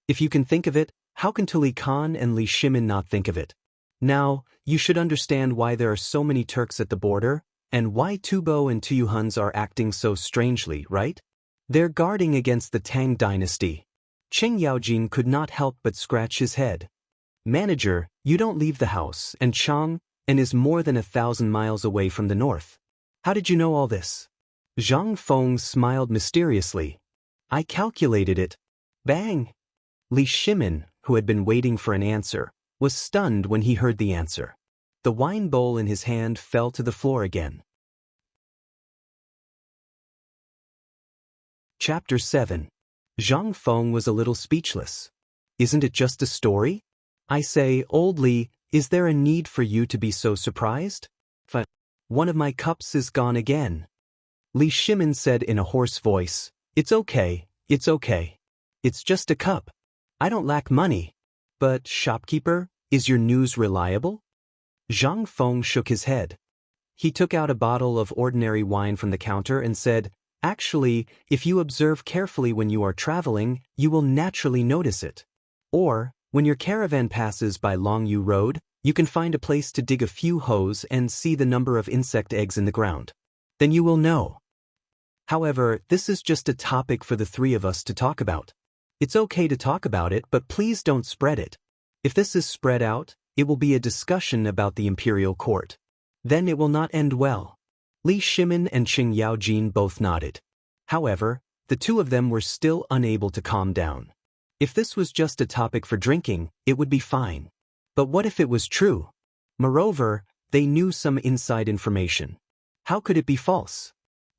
"If you can think of it, how can Tuli Khan and Li Shimin not think of it? Now, you should understand why there are so many Turks at the border, and why Tubo and Tuyuhuns are acting so strangely, right? They're guarding against the Tang dynasty." Qing Yaojin could not help but scratch his head. "Manager, you don't leave the house, and Chang'an is more than 1,000 miles away from the north. How did you know all this?" Zhang Feng smiled mysteriously. "I calculated it." Bang! Li Shimin, who had been waiting for an answer, was stunned when he heard the answer. The wine bowl in his hand fell to the floor again. Chapter 7. Zhang Feng was a little speechless. "Isn't it just a story? I say, old Li, is there a need for you to be so surprised? One of my cups is gone again." Li Shimin said in a hoarse voice, "It's okay, it's okay. It's just a cup. I don't lack money. But, shopkeeper, is your news reliable?" Zhang Feng shook his head. He took out a bottle of ordinary wine from the counter and said, "Actually, if you observe carefully when you are traveling, you will naturally notice it. Or, when your caravan passes by Longyu Road, you can find a place to dig a few holes and see the number of insect eggs in the ground. Then you will know. However, this is just a topic for the three of us to talk about. It's okay to talk about it, but please don't spread it. If this is spread out, it will be a discussion about the imperial court. Then it will not end well." Li Shimin and Qing Yaojin both nodded. However, the two of them were still unable to calm down. If this was just a topic for drinking, it would be fine. But what if it was true? Moreover, they knew some inside information. How could it be false?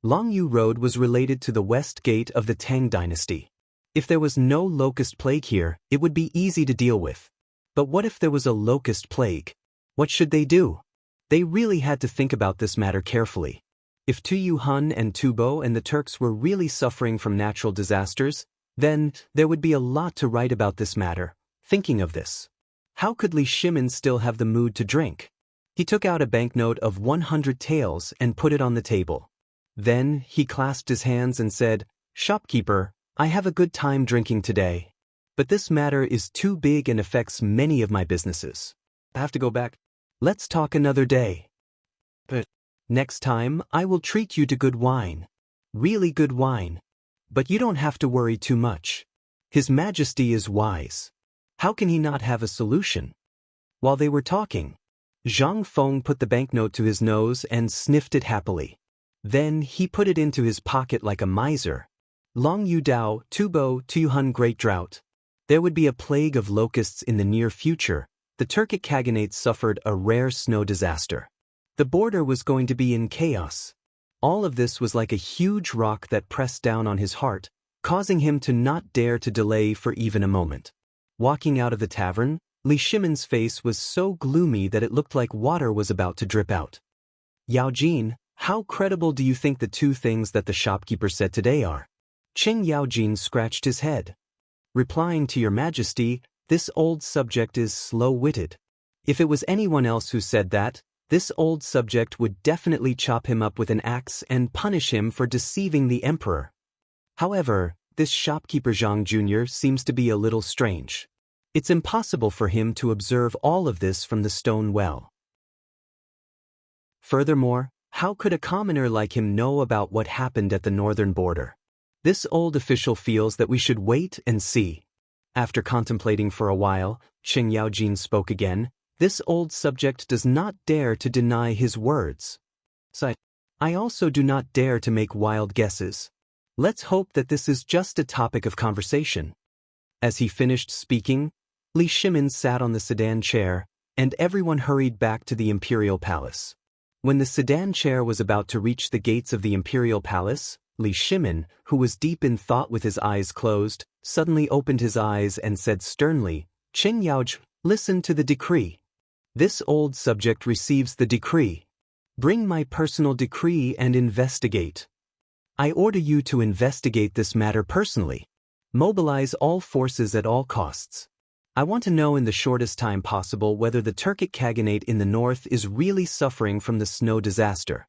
Longyu Road was related to the west gate of the Tang dynasty. If there was no locust plague here, it would be easy to deal with. But what if there was a locust plague? What should they do? They really had to think about this matter carefully. If Tuyuhun and Tubo and the Turks were really suffering from natural disasters, then there would be a lot to write about this matter. Thinking of this, how could Li Shimin still have the mood to drink? He took out a banknote of 100 taels and put it on the table. Then he clasped his hands and said, "Shopkeeper, I have a good time drinking today. But this matter is too big and affects many of my businesses. I have to go back. Let's talk another day. But next time, I will treat you to good wine. Really good wine. But you don't have to worry too much. His Majesty is wise. How can he not have a solution?" While they were talking, Zhang Feng put the banknote to his nose and sniffed it happily. Then he put it into his pocket like a miser. Longyu Dao, Tubo, Tuyuhun Great Drought. There would be a plague of locusts in the near future. The Turkic Khaganate suffered a rare snow disaster. The border was going to be in chaos. All of this was like a huge rock that pressed down on his heart, causing him to not dare to delay for even a moment. Walking out of the tavern, Li Shimin's face was so gloomy that it looked like water was about to drip out. "Yaojin, how credible do you think the two things that the shopkeeper said today are?" Qing Yaojin scratched his head. "Replying to your Majesty, this old subject is slow-witted. If it was anyone else who said that, this old subject would definitely chop him up with an axe and punish him for deceiving the emperor. However, this shopkeeper Zhang Jr. seems to be a little strange. It's impossible for him to observe all of this from the stone well. Furthermore, how could a commoner like him know about what happened at the northern border? This old official feels that we should wait and see. After contemplating for a while, Qing Yaojin spoke again. This old subject does not dare to deny his words. So I also do not dare to make wild guesses. Let's hope that this is just a topic of conversation. As he finished speaking, Li Shimin sat on the sedan chair, and everyone hurried back to the imperial palace. When the sedan chair was about to reach the gates of the imperial palace, Li Shimin, who was deep in thought with his eyes closed, suddenly opened his eyes and said sternly, "Qing Yaoj, listen to the decree. This old subject receives the decree. Bring my personal decree and investigate. I order you to investigate this matter personally. Mobilize all forces at all costs. I want to know in the shortest time possible whether the Turkic Khaganate in the north is really suffering from the snow disaster.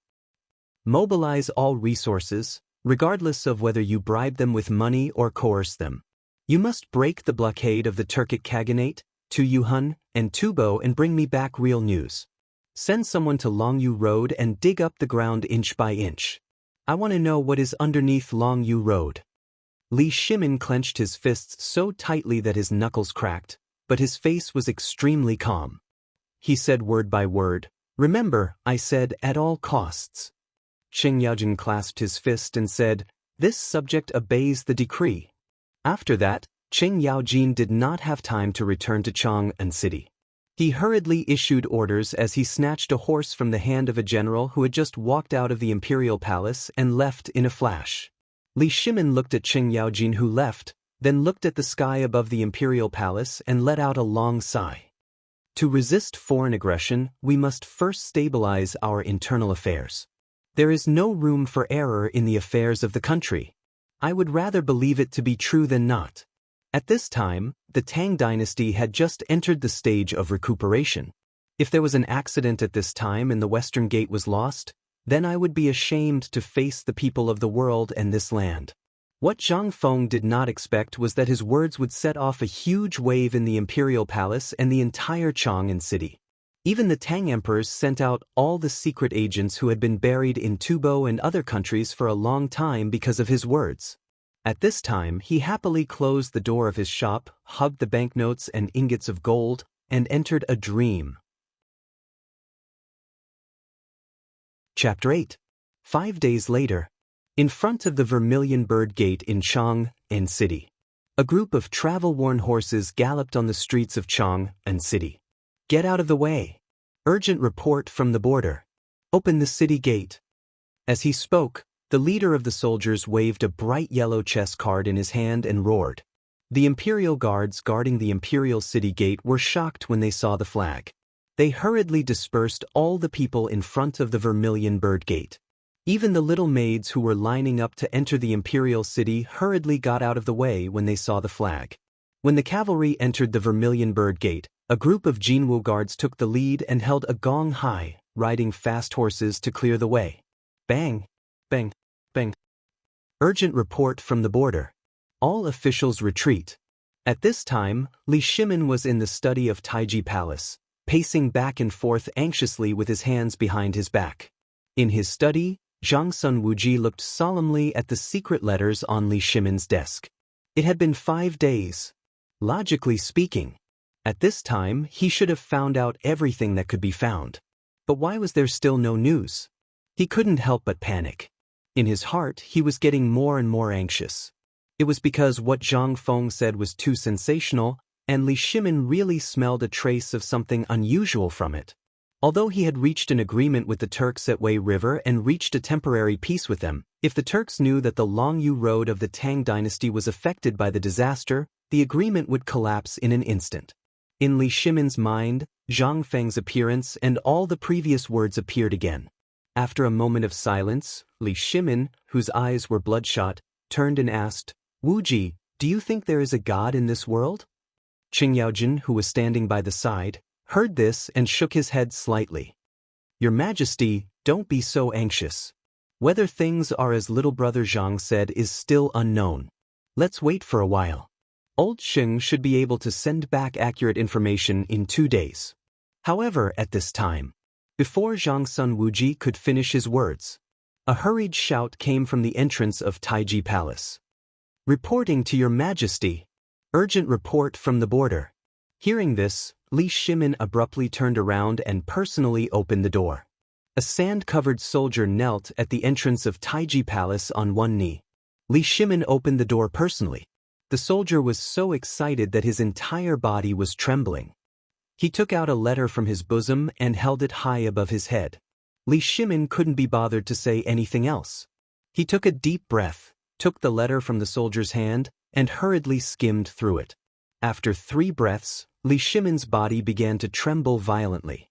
Mobilize all resources, regardless of whether you bribe them with money or coerce them. You must break the blockade of the Turkic Khaganate to Yuhun and Tubo and bring me back real news. Send someone to Longyu Road and dig up the ground inch by inch. I want to know what is underneath Longyu Road." Li Shimin clenched his fists so tightly that his knuckles cracked, but his face was extremely calm. He said word by word, "Remember, I said at all costs." Qing Yaojin clasped his fist and said, "This subject obeys the decree." After that, Qing Yaojin did not have time to return to Chang'an city. He hurriedly issued orders as he snatched a horse from the hand of a general who had just walked out of the imperial palace and left in a flash. Li Shimin looked at Qing Yaojin who left, then looked at the sky above the imperial palace and let out a long sigh. To resist foreign aggression, we must first stabilize our internal affairs. There is no room for error in the affairs of the country. I would rather believe it to be true than not. At this time, the Tang dynasty had just entered the stage of recuperation. If there was an accident at this time and the Western Gate was lost, then I would be ashamed to face the people of the world and this land. What Zhang Feng did not expect was that his words would set off a huge wave in the imperial palace and the entire Chang'an city. Even the Tang emperors sent out all the secret agents who had been buried in Tubo and other countries for a long time because of his words. At this time, he happily closed the door of his shop, hugged the banknotes and ingots of gold, and entered a dream. Chapter 8. 5 days later. In front of the Vermilion Bird Gate in Chang'an City, a group of travel-worn horses galloped on the streets of Chang'an City. "Get out of the way! Urgent report from the border! Open the city gate!" As he spoke, the leader of the soldiers waved a bright yellow chess card in his hand and roared. The imperial guards guarding the imperial city gate were shocked when they saw the flag. They hurriedly dispersed all the people in front of the Vermilion Bird Gate. Even the little maids who were lining up to enter the imperial city hurriedly got out of the way when they saw the flag. When the cavalry entered the Vermilion Bird Gate, a group of Jinwu guards took the lead and held a gong high, riding fast horses to clear the way. Bang! Bang! Bang! Urgent report from the border. All officials retreat. At this time, Li Shimin was in the study of Taiji Palace, pacing back and forth anxiously with his hands behind his back. In his study, Zhang Sun Wuji looked solemnly at the secret letters on Li Shimin's desk. It had been 5 days. Logically speaking, at this time he should have found out everything that could be found. But why was there still no news? He couldn't help but panic. In his heart, he was getting more and more anxious. It was because what Zhang Feng said was too sensational, and Li Shimin really smelled a trace of something unusual from it. Although he had reached an agreement with the Turks at Wei River and reached a temporary peace with them, if the Turks knew that the Longyu Road of the Tang dynasty was affected by the disaster, the agreement would collapse in an instant. In Li Shimin's mind, Zhang Feng's appearance and all the previous words appeared again. After a moment of silence, Li Shimin, whose eyes were bloodshot, turned and asked, "Wuji, do you think there is a god in this world?" Qing Yaojin, who was standing by the side, heard this and shook his head slightly. "Your Majesty, don't be so anxious. Whether things are as little brother Zhang said is still unknown. Let's wait for a while. Old Xing should be able to send back accurate information in 2 days." However, at this time, before Zhang Sun Wuji could finish his words, a hurried shout came from the entrance of Taiji Palace. "Reporting to your Majesty." Urgent report from the border. Hearing this, Li Shimin abruptly turned around and personally opened the door. A sand-covered soldier knelt at the entrance of Taiji Palace on one knee. Li Shimin opened the door personally. The soldier was so excited that his entire body was trembling. He took out a letter from his bosom and held it high above his head. Li Shimin couldn't be bothered to say anything else. He took a deep breath, took the letter from the soldier's hand, and hurriedly skimmed through it. After 3 breaths, Li Shimin's body began to tremble violently.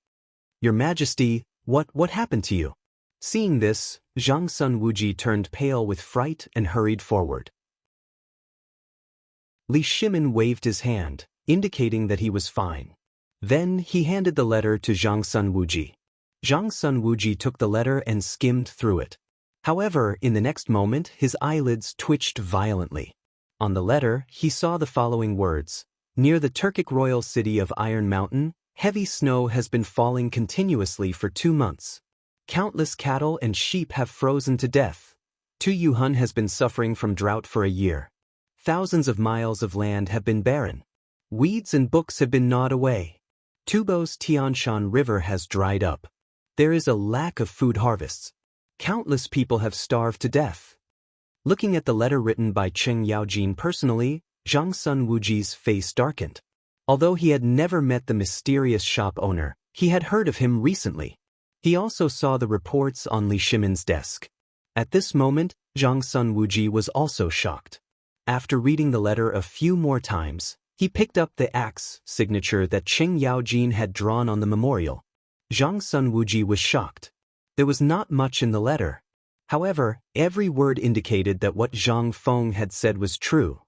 "Your Majesty, what happened to you?" Seeing this, Zhang Sun Wuji turned pale with fright and hurried forward. Li Shimin waved his hand, indicating that he was fine. Then he handed the letter to Zhang Sun Wuji. Zhang Sun Wuji took the letter and skimmed through it. However, in the next moment, his eyelids twitched violently. On the letter, he saw the following words: "Near the Turkic royal city of Iron Mountain, heavy snow has been falling continuously for 2 months. Countless cattle and sheep have frozen to death. Tuyuhun has been suffering from drought for a year. Thousands of miles of land have been barren. Weeds and books have been gnawed away. Tubo's Tianshan River has dried up. There is a lack of food harvests. Countless people have starved to death." Looking at the letter written by Cheng Yaojin personally, Zhang Sun Wuji's face darkened. Although he had never met the mysterious shop owner, he had heard of him recently. He also saw the reports on Li Shimin's desk. At this moment, Zhang Sun Wuji was also shocked. After reading the letter a few more times, he picked up the axe signature that Cheng Yaojin had drawn on the memorial. Zhang Sun Wuji was shocked. There was not much in the letter. However, every word indicated that what Zhang Feng had said was true.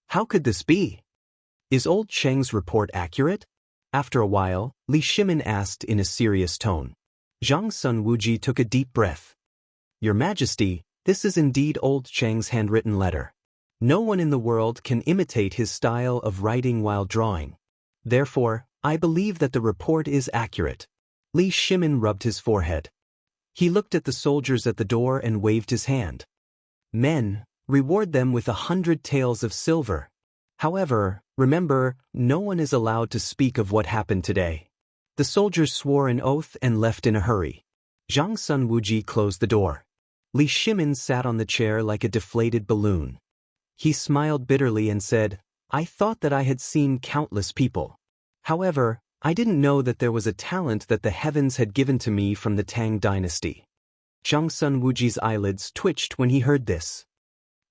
How could this be? Is old Cheng's report accurate? After a while, Li Shimin asked in a serious tone. Zhang Sun Wuji took a deep breath. "Your Majesty, this is indeed old Cheng's handwritten letter. No one in the world can imitate his style of writing while drawing. Therefore, I believe that the report is accurate." Li Shimin rubbed his forehead. He looked at the soldiers at the door and waved his hand. "Men, reward them with 100 taels of silver. However, remember, no one is allowed to speak of what happened today." The soldiers swore an oath and left in a hurry. Zhang Sun Wuji closed the door. Li Shimin sat on the chair like a deflated balloon. He smiled bitterly and said, "I thought that I had seen countless people. However, I didn't know that there was a talent that the heavens had given to me from the Tang dynasty." Zhang Sun Wuji's eyelids twitched when he heard this.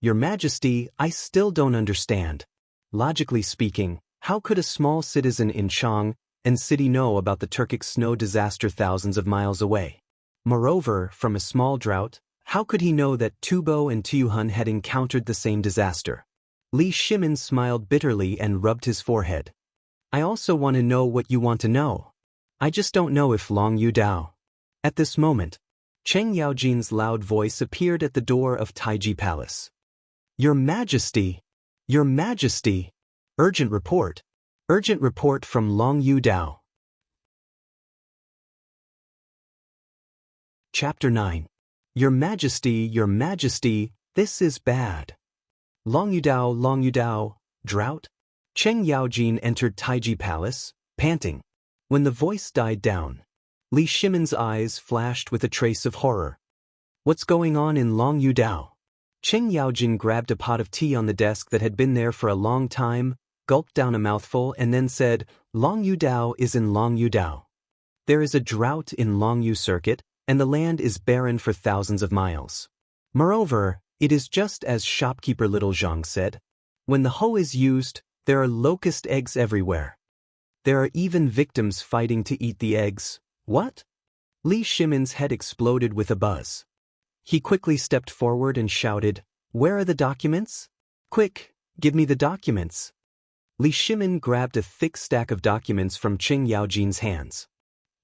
"Your Majesty, I still don't understand. Logically speaking, how could a small citizen in Chang'an city know about the Turkic snow disaster thousands of miles away? Moreover, from a small drought, how could he know that Tubo and Tuyuhun had encountered the same disaster?" Li Shimin smiled bitterly and rubbed his forehead. "I also want to know what you want to know. I just don't know if Long Yu Dao." At this moment, Cheng Yaojin's loud voice appeared at the door of Taiji Palace. "Your Majesty! Your Majesty! Urgent report! Urgent report from Long Yu Dao." Chapter 9. "Your Majesty, this is bad. Long Yu Dao, drought?" Cheng Yaojin entered Taiji Palace, panting. When the voice died down, Li Shimin's eyes flashed with a trace of horror. "What's going on in Long Yu Dao?" Cheng Yaojin grabbed a pot of tea on the desk that had been there for a long time, gulped down a mouthful and then said, "Long Yu Dao is in Long Yu Dao. There is a drought in Long Yu Circuit, and the land is barren for thousands of miles. Moreover, it is just as shopkeeper Little Zhang said. When the hoe is used, there are locust eggs everywhere. There are even victims fighting to eat the eggs." "What?" Li Shimin's head exploded with a buzz. He quickly stepped forward and shouted, "Where are the documents? Quick, give me the documents." Li Shimin grabbed a thick stack of documents from Cheng Yaojin's hands.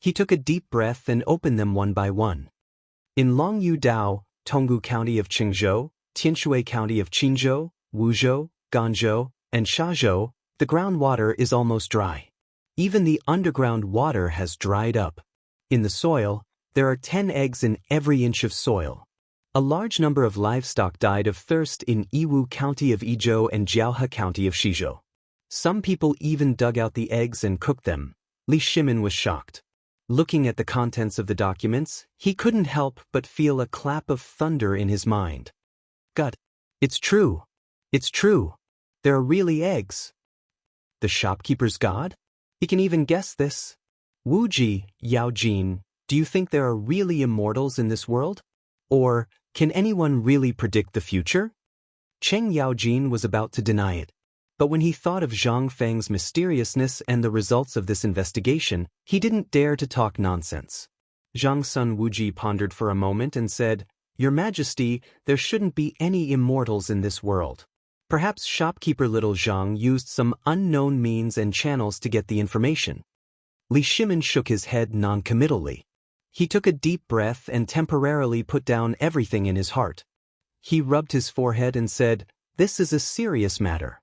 He took a deep breath and opened them one by one. In Long Yu Dao, Tonggu County of Qingzhou, Tianshui County of Qinzhou, Wuzhou, Ganzhou, and Shazhou, the groundwater is almost dry. Even the underground water has dried up. In the soil, there are 10 eggs in every inch of soil. A large number of livestock died of thirst in Yiwu County of Yizhou and Jiaohe County of Shizhou. Some people even dug out the eggs and cooked them. Li Shimin was shocked. Looking at the contents of the documents, he couldn't help but feel a clap of thunder in his mind. God, it's true. It's true. There are really eggs. The shopkeeper's god? He can even guess this. Wuji, Yaojin, do you think there are really immortals in this world? Or, can anyone really predict the future? Cheng Yaojin was about to deny it. But when he thought of Zhang Feng's mysteriousness and the results of this investigation, he didn't dare to talk nonsense. Zhang Sun Wuji pondered for a moment and said, Your Majesty, there shouldn't be any immortals in this world. Perhaps shopkeeper little Zhang used some unknown means and channels to get the information. Li Shimin shook his head non-committally. He took a deep breath and temporarily put down everything in his heart. He rubbed his forehead and said, This is a serious matter.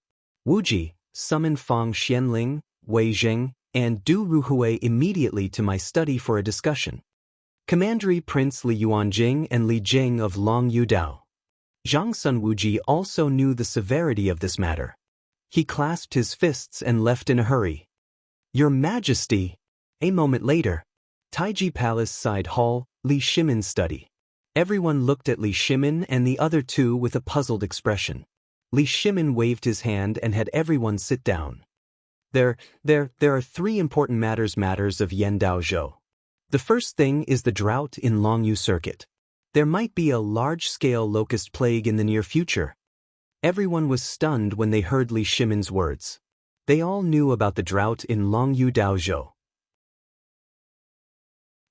Wuji, summon Fang Xianling, Wei Zheng, and Du Ruhui immediately to my study for a discussion. Commandery Prince Li Yuanjing and Li Jing of Long Yudao. Zhang Sun Wuji also knew the severity of this matter. He clasped his fists and left in a hurry. Your Majesty! A moment later, Taiji Palace side hall, Li Shimin's study. Everyone looked at Li Shimin and the other two with a puzzled expression. Li Shimin waved his hand and had everyone sit down. There are three important matters of Yendao Zhou. The first thing is the drought in Longyu Circuit. There might be a large-scale locust plague in the near future. Everyone was stunned when they heard Li Shimin's words. They all knew about the drought in Longyu Daozhou.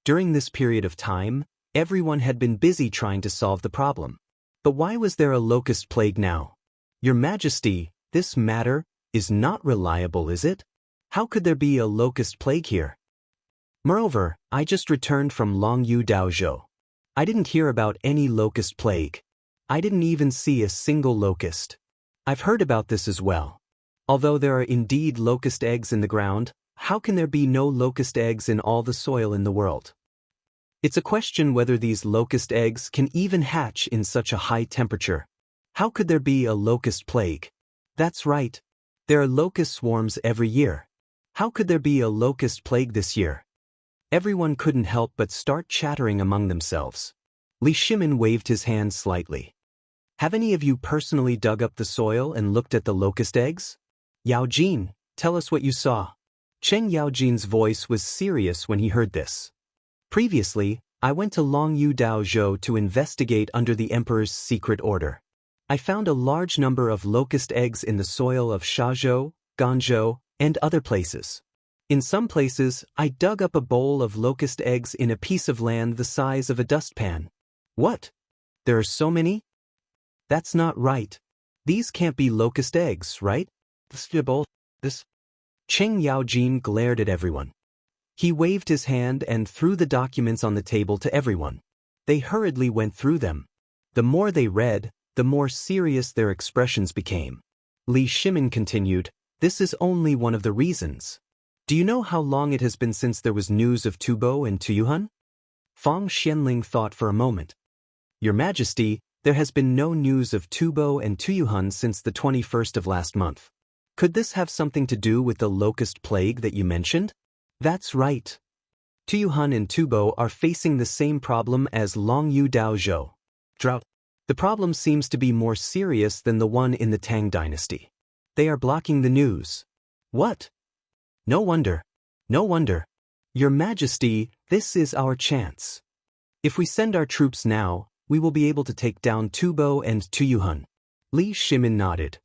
During this period of time, everyone had been busy trying to solve the problem. But why was there a locust plague now? Your Majesty, this matter is not reliable, is it? How could there be a locust plague here? Moreover, I just returned from Longyu Daozhou. I didn't hear about any locust plague. I didn't even see a single locust. I've heard about this as well. Although there are indeed locust eggs in the ground, how can there be no locust eggs in all the soil in the world? It's a question whether these locust eggs can even hatch in such a high temperature. How could there be a locust plague? That's right. There are locust swarms every year. How could there be a locust plague this year? Everyone couldn't help but start chattering among themselves. Li Shimin waved his hand slightly. Have any of you personally dug up the soil and looked at the locust eggs? Yao Jin, tell us what you saw. Cheng Yaojin's voice was serious when he heard this. Previously, I went to Longyu Daozhou to investigate under the Emperor's secret order. I found a large number of locust eggs in the soil of Shazhou, Ganzhou, and other places. In some places, I dug up a bowl of locust eggs in a piece of land the size of a dustpan. What? There are so many? That's not right. These can't be locust eggs, right? This. Cheng Yaojin glared at everyone. He waved his hand and threw the documents on the table to everyone. They hurriedly went through them. The more they read, the more serious their expressions became. Li Shimin continued, This is only one of the reasons. Do you know how long it has been since there was news of Tubo and Tuyuhan? Fang Xianling thought for a moment. Your Majesty, there has been no news of Tubo and Tuyuhan since the 21st of last month. Could this have something to do with the locust plague that you mentioned? That's right. Tuyuhan and Tubo are facing the same problem as Longyu Daozhou. Drought. The problem seems to be more serious than the one in the Tang dynasty. They are blocking the news. What? No wonder. No wonder. Your Majesty, this is our chance. If we send our troops now, we will be able to take down Tubo and Tuyuhan. Li Shimin nodded.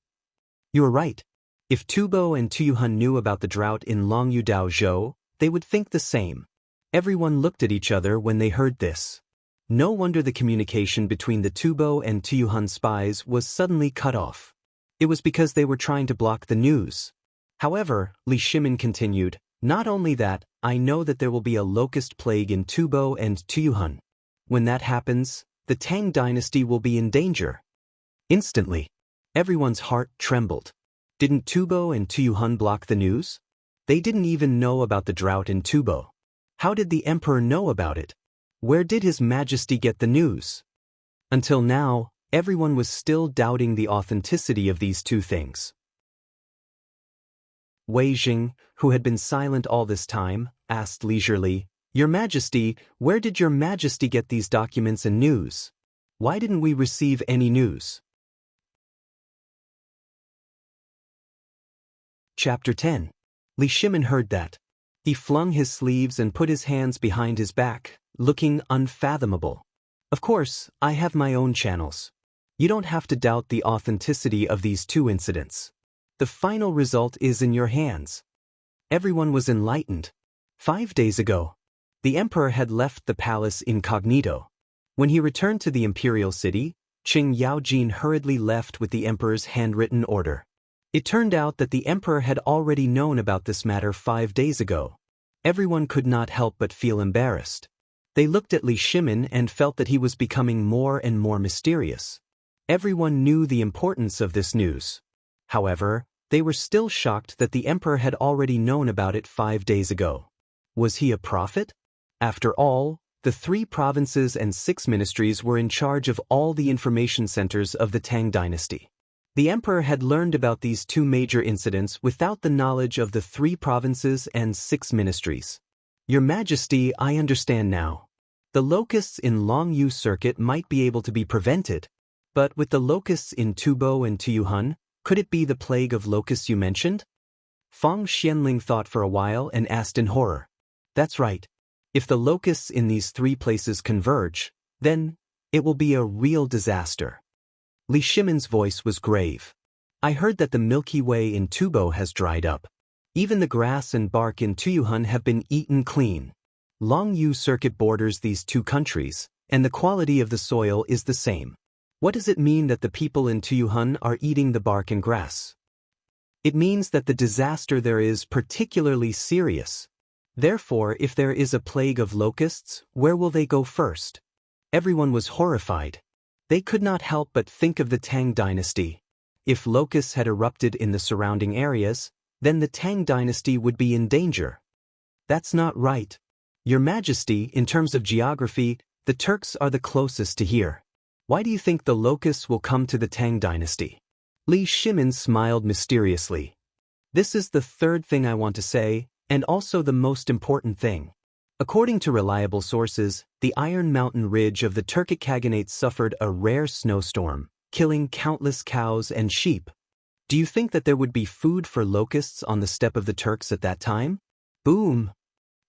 You are right. If Tubo and Tuyuhan knew about the drought in Longyu Daozhou, they would think the same. Everyone looked at each other when they heard this. No wonder the communication between the Tubo and Tuyuhan spies was suddenly cut off. It was because they were trying to block the news. However, Li Shimin continued, not only that, I know that there will be a locust plague in Tubo and Tuyuhan. When that happens, the Tang dynasty will be in danger. Instantly, everyone's heart trembled. Didn't Tubo and Tuyuhan block the news? They didn't even know about the drought in Tubo. How did the emperor know about it? Where did His Majesty get the news? Until now, everyone was still doubting the authenticity of these two things. Wei Jing, who had been silent all this time, asked leisurely, "Your Majesty, where did Your Majesty get these documents and news? Why didn't we receive any news?" Chapter 10. Li Shimin heard that. He flung his sleeves and put his hands behind his back, looking unfathomable. "Of course, I have my own channels. You don't have to doubt the authenticity of these two incidents. The final result is in your hands." Everyone was enlightened. 5 days ago, the emperor had left the palace incognito. When he returned to the imperial city, Qing Yaojin hurriedly left with the emperor's handwritten order. It turned out that the emperor had already known about this matter 5 days ago. Everyone could not help but feel embarrassed. They looked at Li Shimin and felt that he was becoming more and more mysterious. Everyone knew the importance of this news. However, they were still shocked that the emperor had already known about it 5 days ago. Was he a prophet? After all, the 3 provinces and 6 ministries were in charge of all the information centers of the Tang dynasty. The emperor had learned about these 2 major incidents without the knowledge of the 3 provinces and 6 ministries. "Your Majesty, I understand now. The locusts in Longyu Circuit might be able to be prevented, but with the locusts in Tubo and Tuyuhun, could it be the plague of locusts you mentioned?" Fang Xianling thought for a while and asked in horror. "That's right. If the locusts in these 3 places converge, then it will be a real disaster." Li Shimin's voice was grave. "I heard that the Milky Way in Tubo has dried up. Even the grass and bark in Tuyuhun have been eaten clean. Longyu Circuit borders these 2 countries, and the quality of the soil is the same. What does it mean that the people in Tuyuhun are eating the bark and grass? It means that the disaster there is particularly serious. Therefore, if there is a plague of locusts, where will they go first?" Everyone was horrified. They could not help but think of the Tang dynasty. If locusts had erupted in the surrounding areas, then the Tang dynasty would be in danger. "That's not right. Your Majesty, in terms of geography, the Turks are the closest to here. Why do you think the locusts will come to the Tang dynasty?" Li Shimin smiled mysteriously. "This is the 3rd thing I want to say, and also the most important thing. According to reliable sources, the Iron Mountain Ridge of the Turkic Khaganate suffered a rare snowstorm, killing countless cows and sheep. Do you think that there would be food for locusts on the steppe of the Turks at that time?" Boom!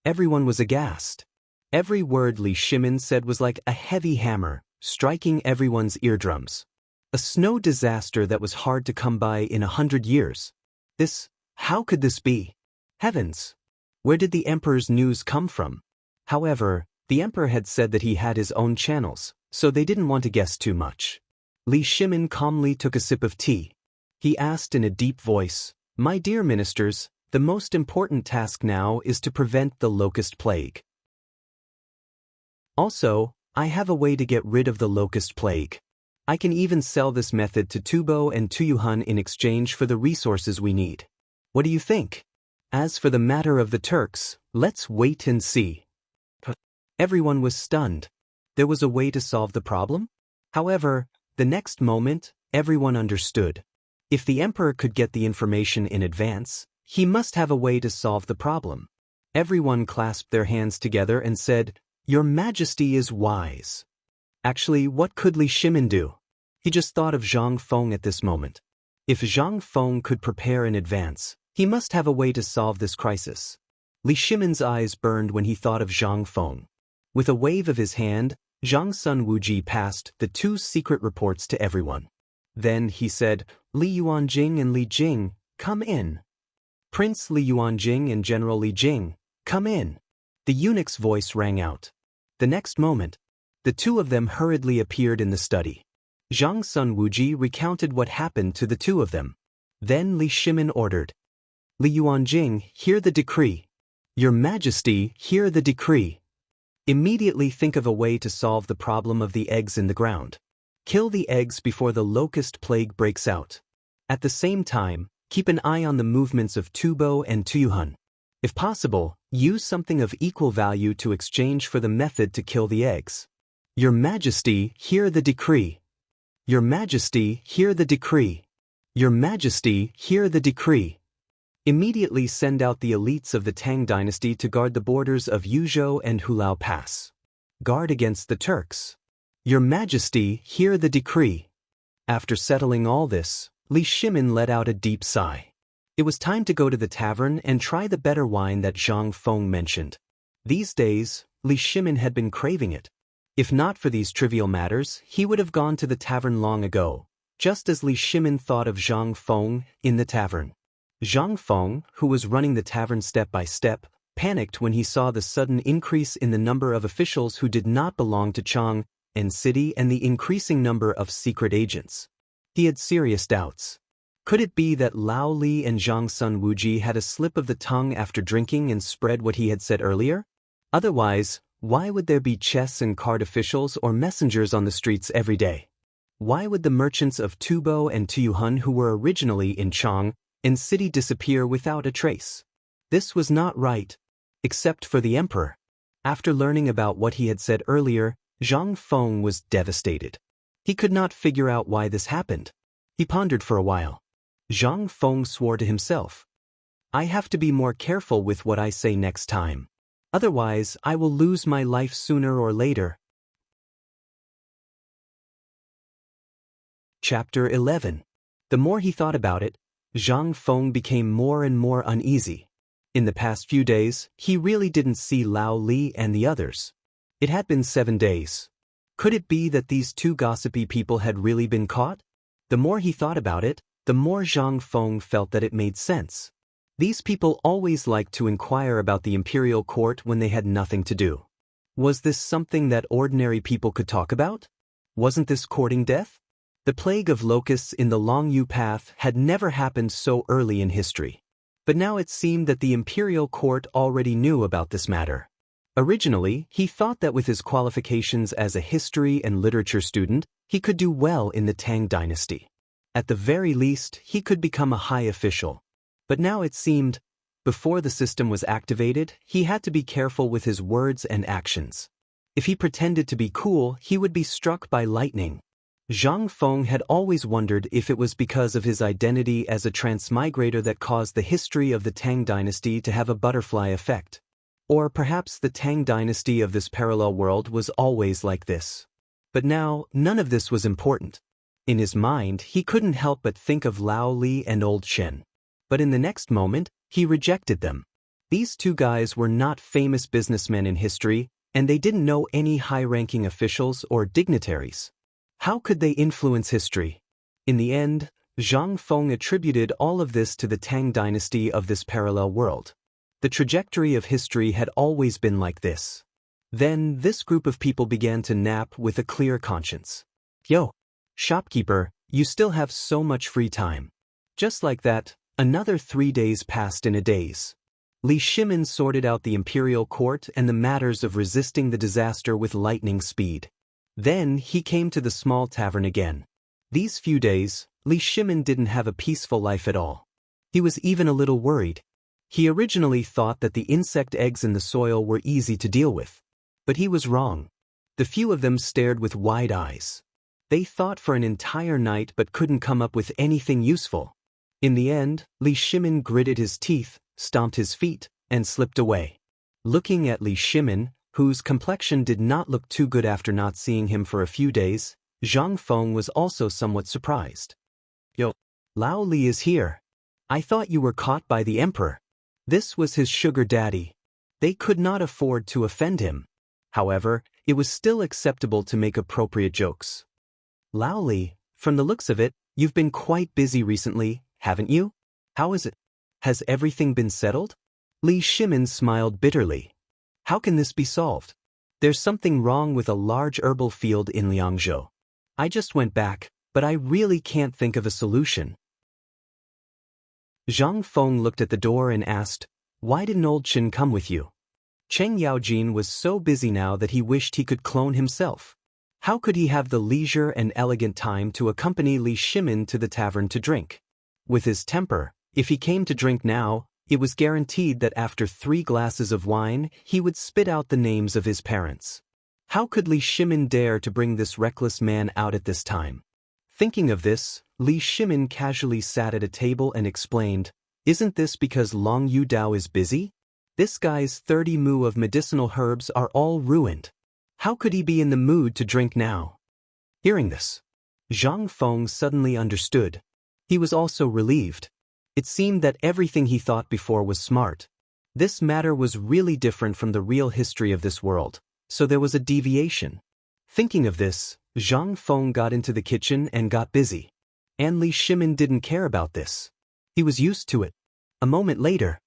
Everyone was aghast. Every word Li Shimin said was like a heavy hammer, striking everyone's eardrums. A snow disaster that was hard to come by in 100 years. How could this be? Heavens! Where did the emperor's news come from? However, the emperor had said that he had his own channels, so they didn't want to guess too much. Li Shimin calmly took a sip of tea. He asked in a deep voice, "My dear ministers, the most important task now is to prevent the locust plague. Also, I have a way to get rid of the locust plague. I can even sell this method to Tubo and Tuyuhun in exchange for the resources we need. What do you think? As for the matter of the Turks, let's wait and see." Everyone was stunned. There was a way to solve the problem? However, the next moment, everyone understood. If the emperor could get the information in advance, he must have a way to solve the problem. Everyone clasped their hands together and said, "Your Majesty is wise." Actually, what could Li Shimin do? He just thought of Zhang Feng at this moment. If Zhang Feng could prepare in advance, he must have a way to solve this crisis. Li Shimin's eyes burned when he thought of Zhang Feng. With a wave of his hand, Zhang Sun Wuji passed the 2 secret reports to everyone. Then he said, "Li Yuanjing and Li Jing, come in. Prince Li Yuanjing and General Li Jing, come in." The eunuch's voice rang out. The next moment, the 2 of them hurriedly appeared in the study. Zhang Sun Wuji recounted what happened to the 2 of them. Then Li Shimin ordered, "Li Yuanjing, hear the decree. Your Majesty, hear the decree. Immediately think of a way to solve the problem of the eggs in the ground. Kill the eggs before the locust plague breaks out. At the same time, keep an eye on the movements of Tubo and Tuyuhun. If possible, use something of equal value to exchange for the method to kill the eggs. Your Majesty, hear the decree. Your Majesty, hear the decree. Your Majesty, hear the decree." Immediately send out the elites of the Tang dynasty to guard the borders of Yuzhou and Hulao Pass. Guard against the Turks. Your Majesty, hear the decree. After settling all this, Li Shimin let out a deep sigh. It was time to go to the tavern and try the better wine that Zhang Feng mentioned. These days, Li Shimin had been craving it. If not for these trivial matters, he would have gone to the tavern long ago, just as Li Shimin thought of Zhang Feng in the tavern. Zhang Feng, who was running the tavern step by step, panicked when he saw the sudden increase in the number of officials who did not belong to Chang'an city and the increasing number of secret agents. He had serious doubts. Could it be that Lao Li and Zhang Sun Wuji had a slip of the tongue after drinking and spread what he had said earlier? Otherwise, why would there be chess and card officials or messengers on the streets every day? Why would the merchants of Tubo and Tuyuhun who were originally in Chang'an city disappear without a trace? This was not right. Except for the emperor. After learning about what he had said earlier, Zhang Feng was devastated. He could not figure out why this happened. He pondered for a while. Zhang Feng swore to himself. I have to be more careful with what I say next time. Otherwise, I will lose my life sooner or later. Chapter 11. The more he thought about it, Zhang Feng became more and more uneasy. In the past few days, he really didn't see Lao Li and the others. It had been 7 days. Could it be that these two gossipy people had really been caught? The more he thought about it, the more Zhang Feng felt that it made sense. These people always liked to inquire about the imperial court when they had nothing to do. Was this something that ordinary people could talk about? Wasn't this courting death? The plague of locusts in the Longyu Path had never happened so early in history. But now it seemed that the imperial court already knew about this matter. Originally, he thought that with his qualifications as a history and literature student, he could do well in the Tang dynasty. At the very least, he could become a high official. But now it seemed, before the system was activated, he had to be careful with his words and actions. If he pretended to be cool, he would be struck by lightning. Zhang Feng had always wondered if it was because of his identity as a transmigrator that caused the history of the Tang dynasty to have a butterfly effect. Or perhaps the Tang dynasty of this parallel world was always like this. But now, none of this was important. In his mind, he couldn't help but think of Lao Li and Old Shen. But in the next moment, he rejected them. These two guys were not famous businessmen in history, and they didn't know any high-ranking officials or dignitaries. How could they influence history? In the end, Zhang Feng attributed all of this to the Tang dynasty of this parallel world. The trajectory of history had always been like this. Then, this group of people began to nap with a clear conscience. Yo, shopkeeper, you still have so much free time. Just like that, another 3 days passed in a daze. Li Shimin sorted out the imperial court and the matters of resisting the disaster with lightning speed. Then he came to the small tavern again. These few days, Li Shimin didn't have a peaceful life at all. He was even a little worried. He originally thought that the insect eggs in the soil were easy to deal with. But he was wrong. The few of them stared with wide eyes. They thought for an entire night but couldn't come up with anything useful. In the end, Li Shimin gritted his teeth, stomped his feet, and slipped away. Looking at Li Shimin, whose complexion did not look too good after not seeing him for a few days, Zhang Feng was also somewhat surprised. Yo, Lao Li is here. I thought you were caught by the emperor. This was his sugar daddy. They could not afford to offend him. However, it was still acceptable to make appropriate jokes. Lao Li, from the looks of it, you've been quite busy recently, haven't you? How is it? Has everything been settled? Li Shimin smiled bitterly. How can this be solved? There's something wrong with a large herbal field in Liangzhou. I just went back, but I really can't think of a solution. Zhang Feng looked at the door and asked, why didn't Old Shen come with you? Cheng Yaojin was so busy now that he wished he could clone himself. How could he have the leisure and elegant time to accompany Li Shimin to the tavern to drink? With his temper, if he came to drink now, it was guaranteed that after 3 glasses of wine, he would spit out the names of his parents. How could Li Shimin dare to bring this reckless man out at this time? Thinking of this, Li Shimin casually sat at a table and explained, Isn't this because Long Yu Dao is busy? This guy's 30 mu of medicinal herbs are all ruined. How could he be in the mood to drink now? Hearing this, Zhang Feng suddenly understood. He was also relieved. It seemed that everything he thought before was smart. This matter was really different from the real history of this world, so there was a deviation. Thinking of this, Zhang Feng got into the kitchen and got busy. And Li Shimin didn't care about this. He was used to it. A moment later,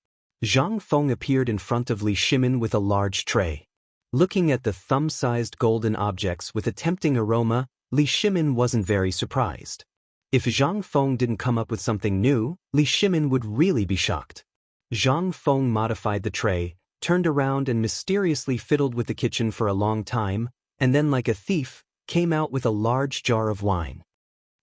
Zhang Feng appeared in front of Li Shimin with a large tray. Looking at the thumb-sized golden objects with a tempting aroma, Li Shimin wasn't very surprised. If Zhang Feng didn't come up with something new, Li Shimin would really be shocked. Zhang Feng modified the tray, turned around and mysteriously fiddled with the kitchen for a long time, and then like a thief, came out with a large jar of wine.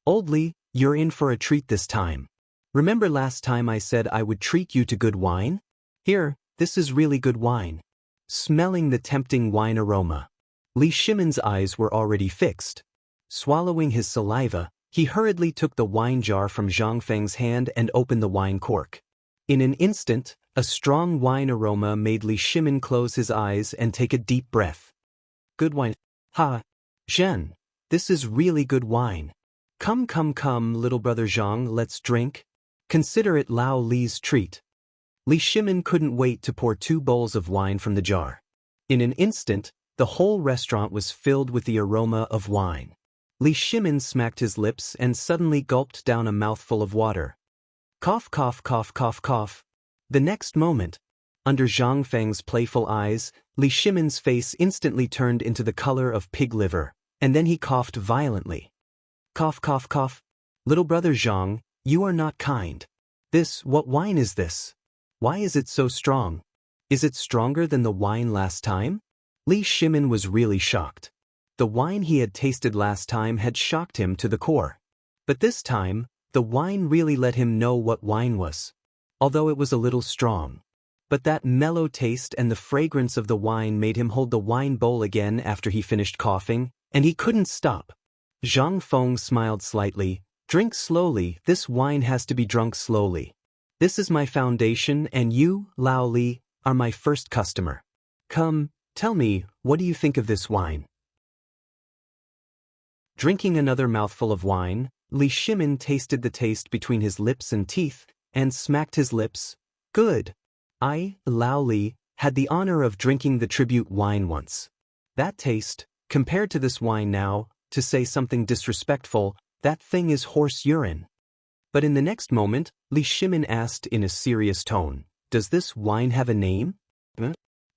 Old Li, you're in for a treat this time. Remember last time I said I would treat you to good wine? Here, this is really good wine. Smelling the tempting wine aroma, Li Shimin's eyes were already fixed. Swallowing his saliva, he hurriedly took the wine jar from Zhang Feng's hand and opened the wine cork. In an instant, a strong wine aroma made Li Shimin close his eyes and take a deep breath. Good wine. Ha! Zhen, this is really good wine. Come, little brother Zhang, let's drink. Consider it Lao Li's treat. Li Shimin couldn't wait to pour 2 bowls of wine from the jar. In an instant, the whole restaurant was filled with the aroma of wine. Li Shimin smacked his lips and suddenly gulped down a mouthful of water. Cough, cough, cough, cough, cough. The next moment, under Zhang Feng's playful eyes, Li Shimin's face instantly turned into the color of pig liver, and then he coughed violently. Cough, cough, cough. Little brother Zhang, you are not kind. What wine is this? Why is it so strong? Is it stronger than the wine last time? Li Shimin was really shocked. The wine he had tasted last time had shocked him to the core. But this time, the wine really let him know what wine was. Although it was a little strong. But that mellow taste and the fragrance of the wine made him hold the wine bowl again after he finished coughing, and he couldn't stop. Zhang Feng smiled slightly. Drink slowly, this wine has to be drunk slowly. This is my foundation and you, Lao Li, are my first customer. Come, tell me, what do you think of this wine? Drinking another mouthful of wine, Li Shimin tasted the taste between his lips and teeth, and smacked his lips. Good. I, Lao Li, had the honor of drinking the tribute wine once. That taste, compared to this wine now, to say something disrespectful, that thing is horse urine. But in the next moment, Li Shimin asked in a serious tone, does this wine have a name?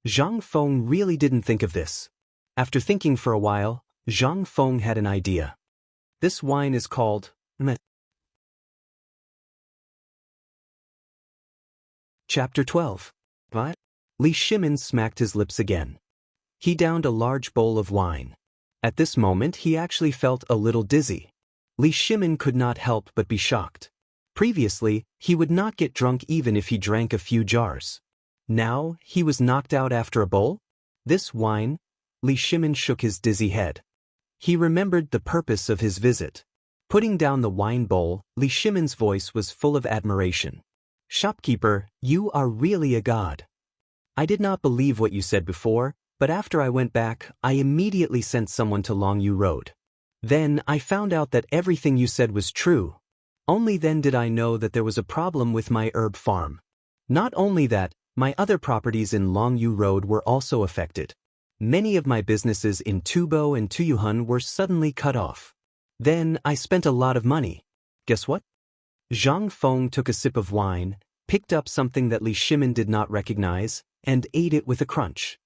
Zhang Feng really didn't think of this. After thinking for a while, Zhang Feng had an idea. This wine is called Chapter 12. What? Li Shimin smacked his lips again. He downed a large bowl of wine. At this moment he actually felt a little dizzy. Li Shimin could not help but be shocked. Previously, he would not get drunk even if he drank a few jars. Now, he was knocked out after a bowl? This wine? Li Shimin shook his dizzy head. He remembered the purpose of his visit. Putting down the wine bowl, Li Shimin's voice was full of admiration. Shopkeeper, you are really a god. I did not believe what you said before, but after I went back, I immediately sent someone to Longyu Road. Then I found out that everything you said was true. Only then did I know that there was a problem with my herb farm. Not only that, my other properties in Longyu Road were also affected. Many of my businesses in Tubo and Tuyuhun were suddenly cut off. Then I spent a lot of money. Guess what? Zhang Feng took a sip of wine, picked up something that Li Shimin did not recognize, and ate it with a crunch.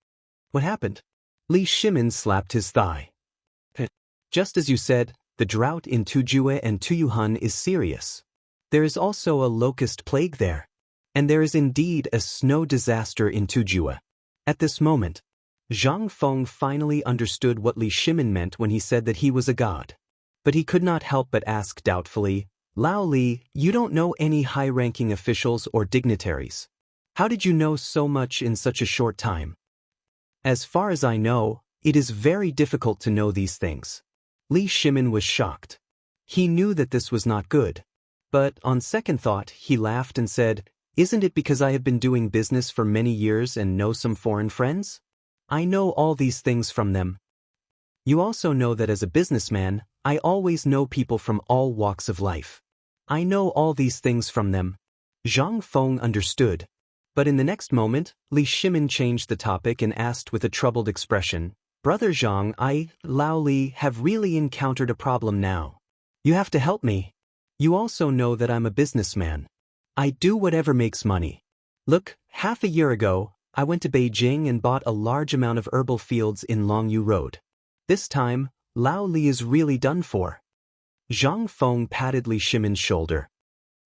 What happened? Li Shimin slapped his thigh. Just as you said, the drought in Tujue and Tuyuhun is serious. There is also a locust plague there. And there is indeed a snow disaster in Tujue. At this moment, Zhang Feng finally understood what Li Shimin meant when he said that he was a god. But he could not help but ask doubtfully, Lao Li, you don't know any high-ranking officials or dignitaries. How did you know so much in such a short time? As far as I know, it is very difficult to know these things. Li Shimin was shocked. He knew that this was not good. But on second thought, he laughed and said, Isn't it because I have been doing business for many years and know some foreign friends? I know all these things from them. You also know that as a businessman, I always know people from all walks of life. I know all these things from them. Zhang Feng understood. But in the next moment, Li Shimin changed the topic and asked with a troubled expression, Brother Zhang, Lao Li, have really encountered a problem now. You have to help me. You also know that I'm a businessman. I do whatever makes money. Look, half a year ago, I went to Beijing and bought a large amount of herbal fields in Longyu Road. This time, Lao Li is really done for. Zhang Feng patted Li Shimin's shoulder.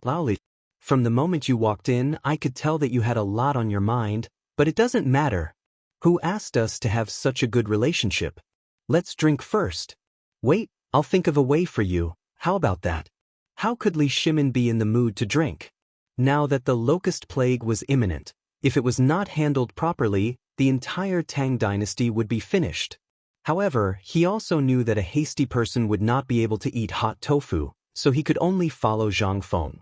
Lao Li, from the moment you walked in, I could tell that you had a lot on your mind, but it doesn't matter. Who asked us to have such a good relationship? Let's drink first. Wait, I'll think of a way for you. How about that? How could Li Shimin be in the mood to drink? Now that the locust plague was imminent, if it was not handled properly, the entire Tang dynasty would be finished. However, he also knew that a hasty person would not be able to eat hot tofu, so he could only follow Zhang Feng.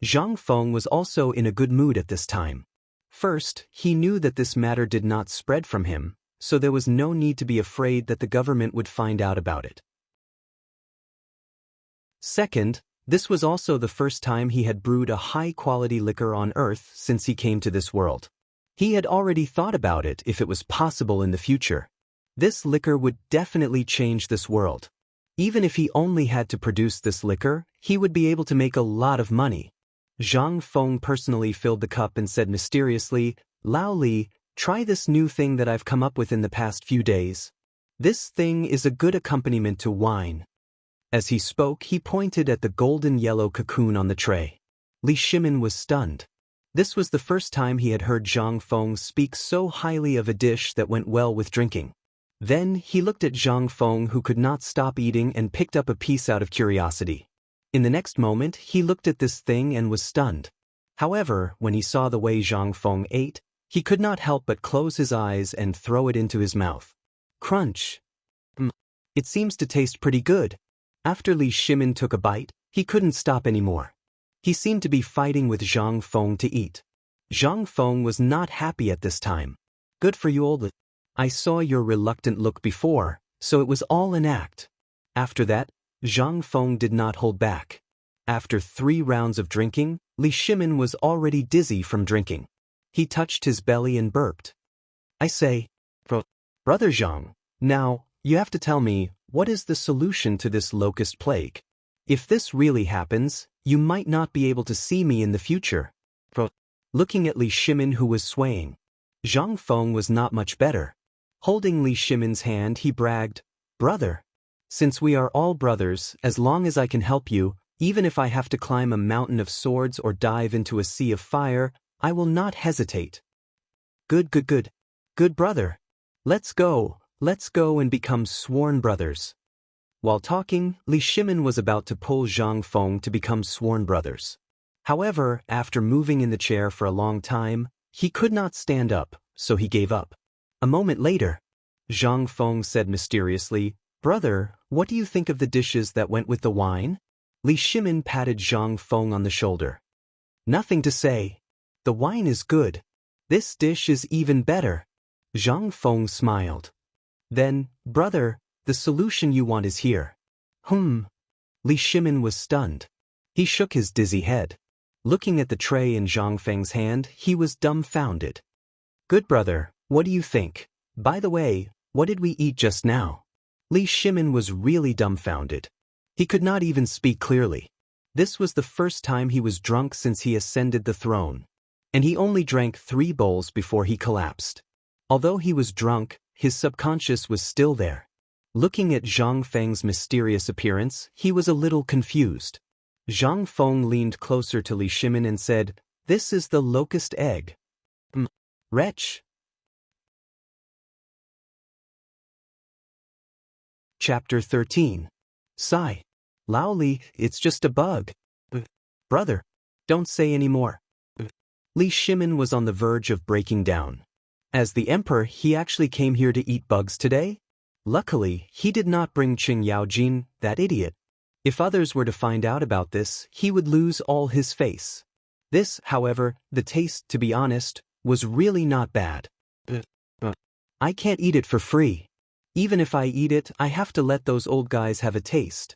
Zhang Feng was also in a good mood at this time. First, he knew that this matter did not spread from him, so there was no need to be afraid that the government would find out about it. Second, this was also the first time he had brewed a high-quality liquor on Earth since he came to this world. He had already thought about it if it was possible in the future. This liquor would definitely change this world. Even if he only had to produce this liquor, he would be able to make a lot of money. Zhang Feng personally filled the cup and said mysteriously, Lao Li, try this new thing that I've come up with in the past few days. This thing is a good accompaniment to wine. As he spoke, he pointed at the golden yellow cocoon on the tray. Li Shimin was stunned. This was the first time he had heard Zhang Feng speak so highly of a dish that went well with drinking. Then he looked at Zhang Feng, who could not stop eating, and picked up a piece out of curiosity. In the next moment, he looked at this thing and was stunned. However, when he saw the way Zhang Feng ate, he could not help but close his eyes and throw it into his mouth. Crunch! It seems to taste pretty good. After Li Shimin took a bite, he couldn't stop anymore. He seemed to be fighting with Zhang Feng to eat. Zhang Feng was not happy at this time. Good for you, old. I saw your reluctant look before, so it was all an act. After that, Zhang Feng did not hold back. After 3 rounds of drinking, Li Shimin was already dizzy from drinking. He touched his belly and burped. I say, Brother Zhang, now, you have to tell me, what is the solution to this locust plague? If this really happens, you might not be able to see me in the future. Looking at Li Shimin, who was swaying, Zhang Feng was not much better. Holding Li Shimin's hand, he bragged, Brother, since we are all brothers, as long as I can help you, even if I have to climb a mountain of swords or dive into a sea of fire, I will not hesitate. Good brother. Let's go and become sworn brothers. While talking, Li Shimin was about to pull Zhang Feng to become sworn brothers. However, after moving in the chair for a long time, he could not stand up, so he gave up. A moment later, Zhang Feng said mysteriously, Brother, what do you think of the dishes that went with the wine? Li Shimin patted Zhang Feng on the shoulder. Nothing to say. The wine is good. This dish is even better. Zhang Feng smiled. Then, brother, the solution you want is here. Li Shimin was stunned. He shook his dizzy head. Looking at the tray in Zhang Feng's hand, he was dumbfounded. Good brother, what do you think? By the way, what did we eat just now? Li Shimin was really dumbfounded. He could not even speak clearly. This was the first time he was drunk since he ascended the throne. And he only drank 3 bowls before he collapsed. Although he was drunk, his subconscious was still there. Looking at Zhang Feng's mysterious appearance, he was a little confused. Zhang Feng leaned closer to Li Shimin and said, This is the locust egg. Wretch. Chapter 13. Sigh. Lao Li, it's just a bug. Brother, don't say any more. Li Shimin was on the verge of breaking down. As the emperor, he actually came here to eat bugs today? Luckily, he did not bring Qing Yaojin, that idiot. If others were to find out about this, he would lose all his face. This, however, the taste, to be honest, was really not bad. I can't eat it for free. Even if I eat it, I have to let those old guys have a taste.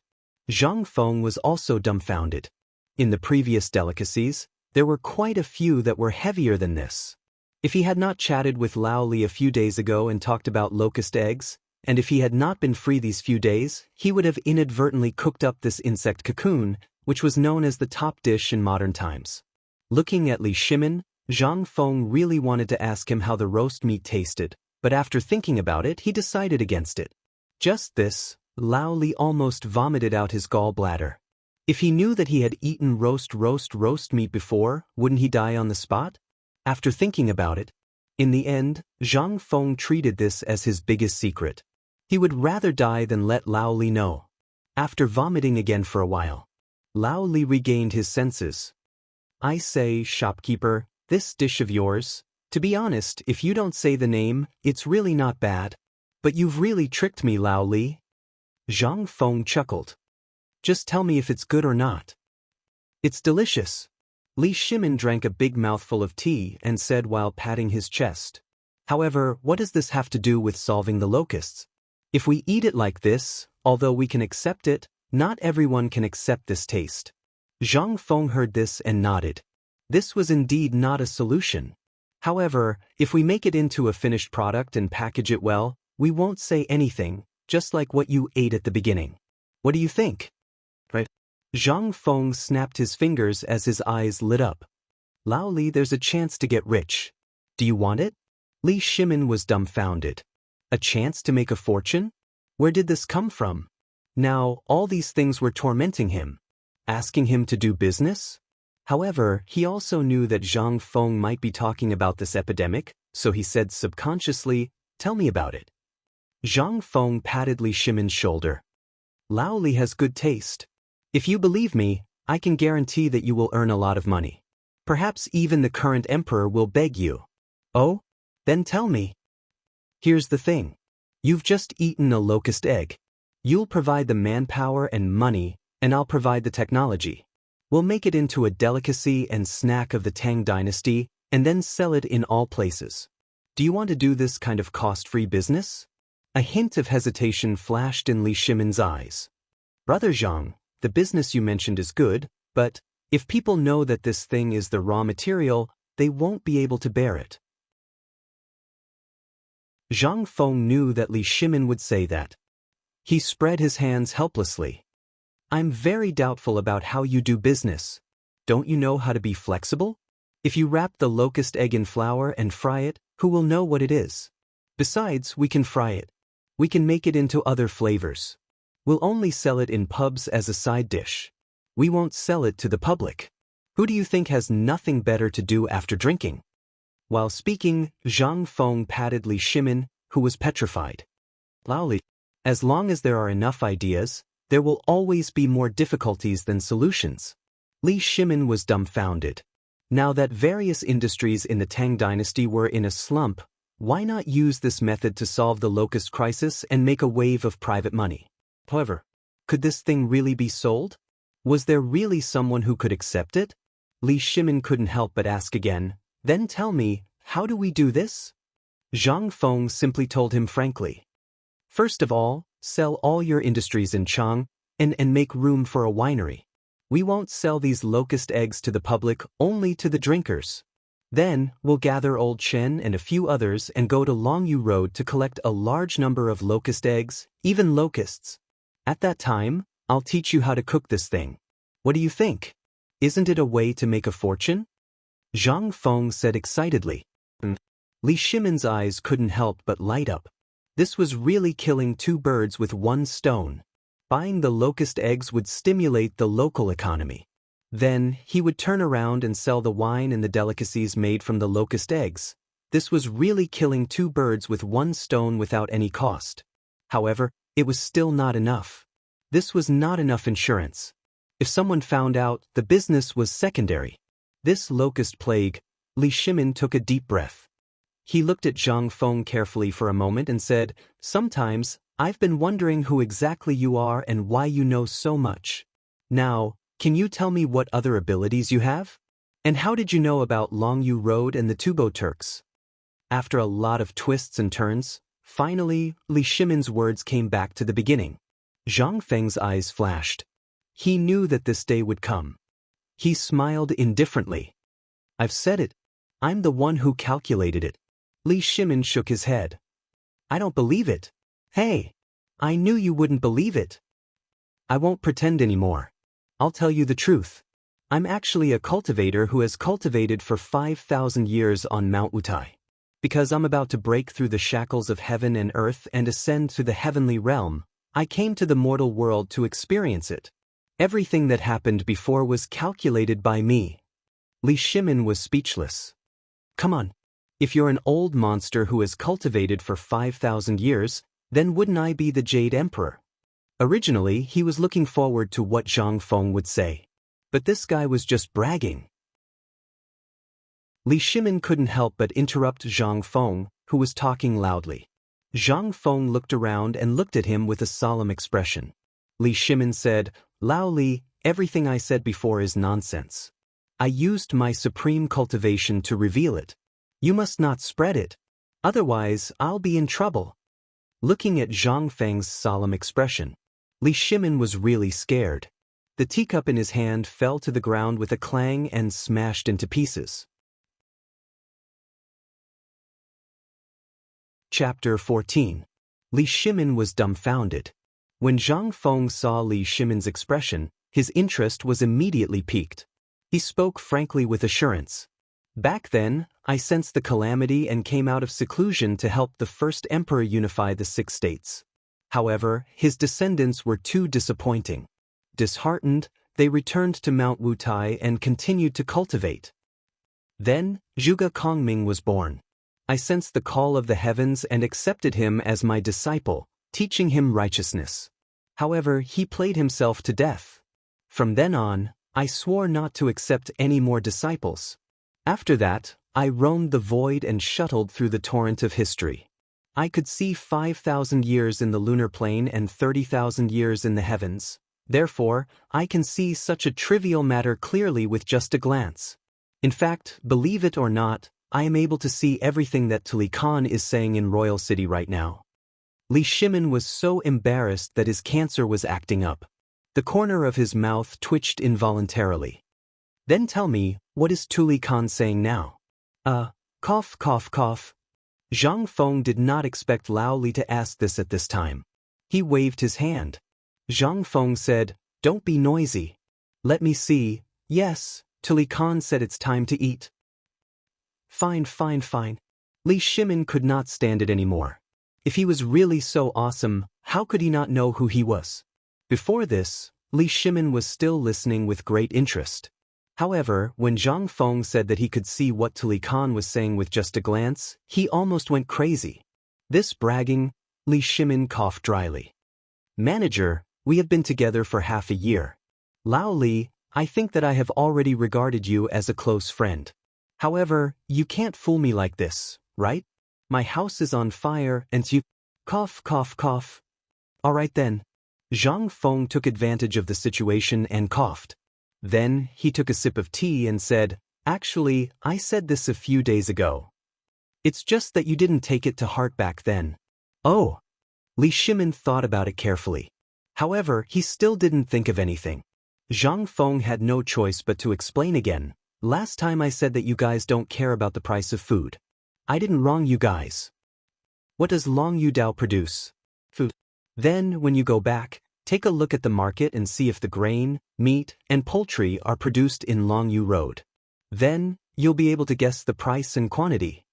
Zhang Feng was also dumbfounded. In the previous delicacies, there were quite a few that were heavier than this. If he had not chatted with Lao Li a few days ago and talked about locust eggs, and if he had not been free these few days, he would have inadvertently cooked up this insect cocoon, which was known as the top dish in modern times. Looking at Li Shimin, Zhang Feng really wanted to ask him how the roast meat tasted, but after thinking about it, he decided against it. Just this, Lao Li almost vomited out his gallbladder. If he knew that he had eaten roast meat before, wouldn't he die on the spot? After thinking about it, in the end, Zhang Feng treated this as his biggest secret. He would rather die than let Lao Li know. After vomiting again for a while, Lao Li regained his senses. I say, shopkeeper, this dish of yours, to be honest, if you don't say the name, it's really not bad. But you've really tricked me, Lao Li. Zhang Feng chuckled. Just tell me if it's good or not. It's delicious. Li Shimin drank a big mouthful of tea and said while patting his chest. However, what does this have to do with solving the locusts? If we eat it like this, although we can accept it, not everyone can accept this taste. Zhang Feng heard this and nodded. This was indeed not a solution. However, if we make it into a finished product and package it well, we won't say anything, just like what you ate at the beginning. What do you think? Right? Zhang Feng snapped his fingers as his eyes lit up. Lao Li, there's a chance to get rich. Do you want it? Li Shimin was dumbfounded. A chance to make a fortune? Where did this come from? Now, all these things were tormenting him. Asking him to do business? However, he also knew that Zhang Feng might be talking about this epidemic, so he said subconsciously, tell me about it. Zhang Feng patted Li Shimin's shoulder. Lao Li has good taste. If you believe me, I can guarantee that you will earn a lot of money. Perhaps even the current emperor will beg you. Oh? Then tell me. Here's the thing. You've just eaten a locust egg. You'll provide the manpower and money, and I'll provide the technology. We'll make it into a delicacy and snack of the Tang dynasty, and then sell it in all places. Do you want to do this kind of cost-free business? A hint of hesitation flashed in Li Shimin's eyes. Brother Zhang, the business you mentioned is good, but if people know that this thing is the raw material, they won't be able to bear it. Zhang Feng knew that Li Shimin would say that. He spread his hands helplessly. I'm very doubtful about how you do business. Don't you know how to be flexible? If you wrap the locust egg in flour and fry it, who will know what it is? Besides, we can fry it. We can make it into other flavors. We'll only sell it in pubs as a side dish. We won't sell it to the public. Who do you think has nothing better to do after drinking? While speaking, Zhang Feng patted Li Shimin, who was petrified. Lao Li, as long as there are enough ideas, there will always be more difficulties than solutions. Li Shimin was dumbfounded. Now that various industries in the Tang dynasty were in a slump, why not use this method to solve the locust crisis and make a wave of private money? However, could this thing really be sold? Was there really someone who could accept it? Li Shimin couldn't help but ask again, then tell me, how do we do this? Zhang Feng simply told him frankly. First of all, sell all your industries in Chang'an and make room for a winery. We won't sell these locust eggs to the public, only to the drinkers. Then, we'll gather Old Chen and a few others and go to Longyu Road to collect a large number of locust eggs, even locusts. At that time, I'll teach you how to cook this thing. What do you think? Isn't it a way to make a fortune? Zhang Feng said excitedly. Li Shimin's eyes couldn't help but light up. This was really killing two birds with one stone. Buying the locust eggs would stimulate the local economy. Then, he would turn around and sell the wine and the delicacies made from the locust eggs. This was really killing two birds with one stone without any cost. However, it was still not enough. This was not enough insurance. If someone found out, the business was secondary. This locust plague, Li Shimin took a deep breath. He looked at Zhang Feng carefully for a moment and said, sometimes, I've been wondering who exactly you are and why you know so much. Now, can you tell me what other abilities you have? And how did you know about Longyu Road and the Tubo Turks? After a lot of twists and turns, finally, Li Shimin's words came back to the beginning. Zhang Feng's eyes flashed. He knew that this day would come. He smiled indifferently. I've said it. I'm the one who calculated it. Li Shimin shook his head. I don't believe it. Hey, I knew you wouldn't believe it. I won't pretend anymore. I'll tell you the truth. I'm actually a cultivator who has cultivated for 5,000 years on Mount Wutai. Because I'm about to break through the shackles of heaven and earth and ascend to the heavenly realm, I came to the mortal world to experience it. Everything that happened before was calculated by me. Li Shimin was speechless. Come on. If you're an old monster who has cultivated for 5,000 years, then wouldn't I be the Jade Emperor? Originally, he was looking forward to what Zhang Feng would say. But this guy was just bragging. Li Shimin couldn't help but interrupt Zhang Feng, who was talking loudly. Zhang Feng looked around and looked at him with a solemn expression. Li Shimin said, Lao Li, everything I said before is nonsense. I used my supreme cultivation to reveal it. You must not spread it. Otherwise, I'll be in trouble. Looking at Zhang Feng's solemn expression, Li Shimin was really scared. The teacup in his hand fell to the ground with a clang and smashed into pieces. Chapter 14. Li Shimin was dumbfounded. When Zhang Feng saw Li Shimin's expression, his interest was immediately piqued. He spoke frankly with assurance. Back then, I sensed the calamity and came out of seclusion to help the first emperor unify the 6 states. However, his descendants were too disappointing. Disheartened, they returned to Mount Wutai and continued to cultivate. Then, Zhuge Kongming was born. I sensed the call of the heavens and accepted him as my disciple, teaching him righteousness. However, he played himself to death. From then on, I swore not to accept any more disciples. After that, I roamed the void and shuttled through the torrent of history. I could see 5,000 years in the lunar plane and 30,000 years in the heavens. Therefore, I can see such a trivial matter clearly with just a glance. In fact, believe it or not, I am able to see everything that Tuli Khan is saying in Royal City right now. Li Shimin was so embarrassed that his cancer was acting up. The corner of his mouth twitched involuntarily. Then tell me, what is Tuli Khan saying now? Cough, cough, cough. Zhang Feng did not expect Lao Li to ask this at this time. He waved his hand. Zhang Feng said, Don't be noisy. Let me see. Yes, Tuli Khan said it's time to eat. Fine, fine, fine. Li Shimin could not stand it anymore. If he was really so awesome, how could he not know who he was? Before this, Li Shimin was still listening with great interest. However, when Zhang Feng said that he could see what Tuli Khan was saying with just a glance, he almost went crazy. This bragging, Li Shimin coughed dryly. Manager, we have been together for half a year. Lao Li, I think that I have already regarded you as a close friend. However, you can't fool me like this, right? My house is on fire and you... Cough, cough, cough. All right then. Zhang Feng took advantage of the situation and coughed. Then, he took a sip of tea and said, Actually, I said this a few days ago. It's just that you didn't take it to heart back then. Oh. Li Shimin thought about it carefully. However, he still didn't think of anything. Zhang Feng had no choice but to explain again. Last time I said that you guys don't care about the price of food. I didn't wrong you guys. What does Longyu Dao produce? Food. Then, when you go back, take a look at the market and see if the grain, meat, and poultry are produced in Longyu Road. Then, you'll be able to guess the price and quantity.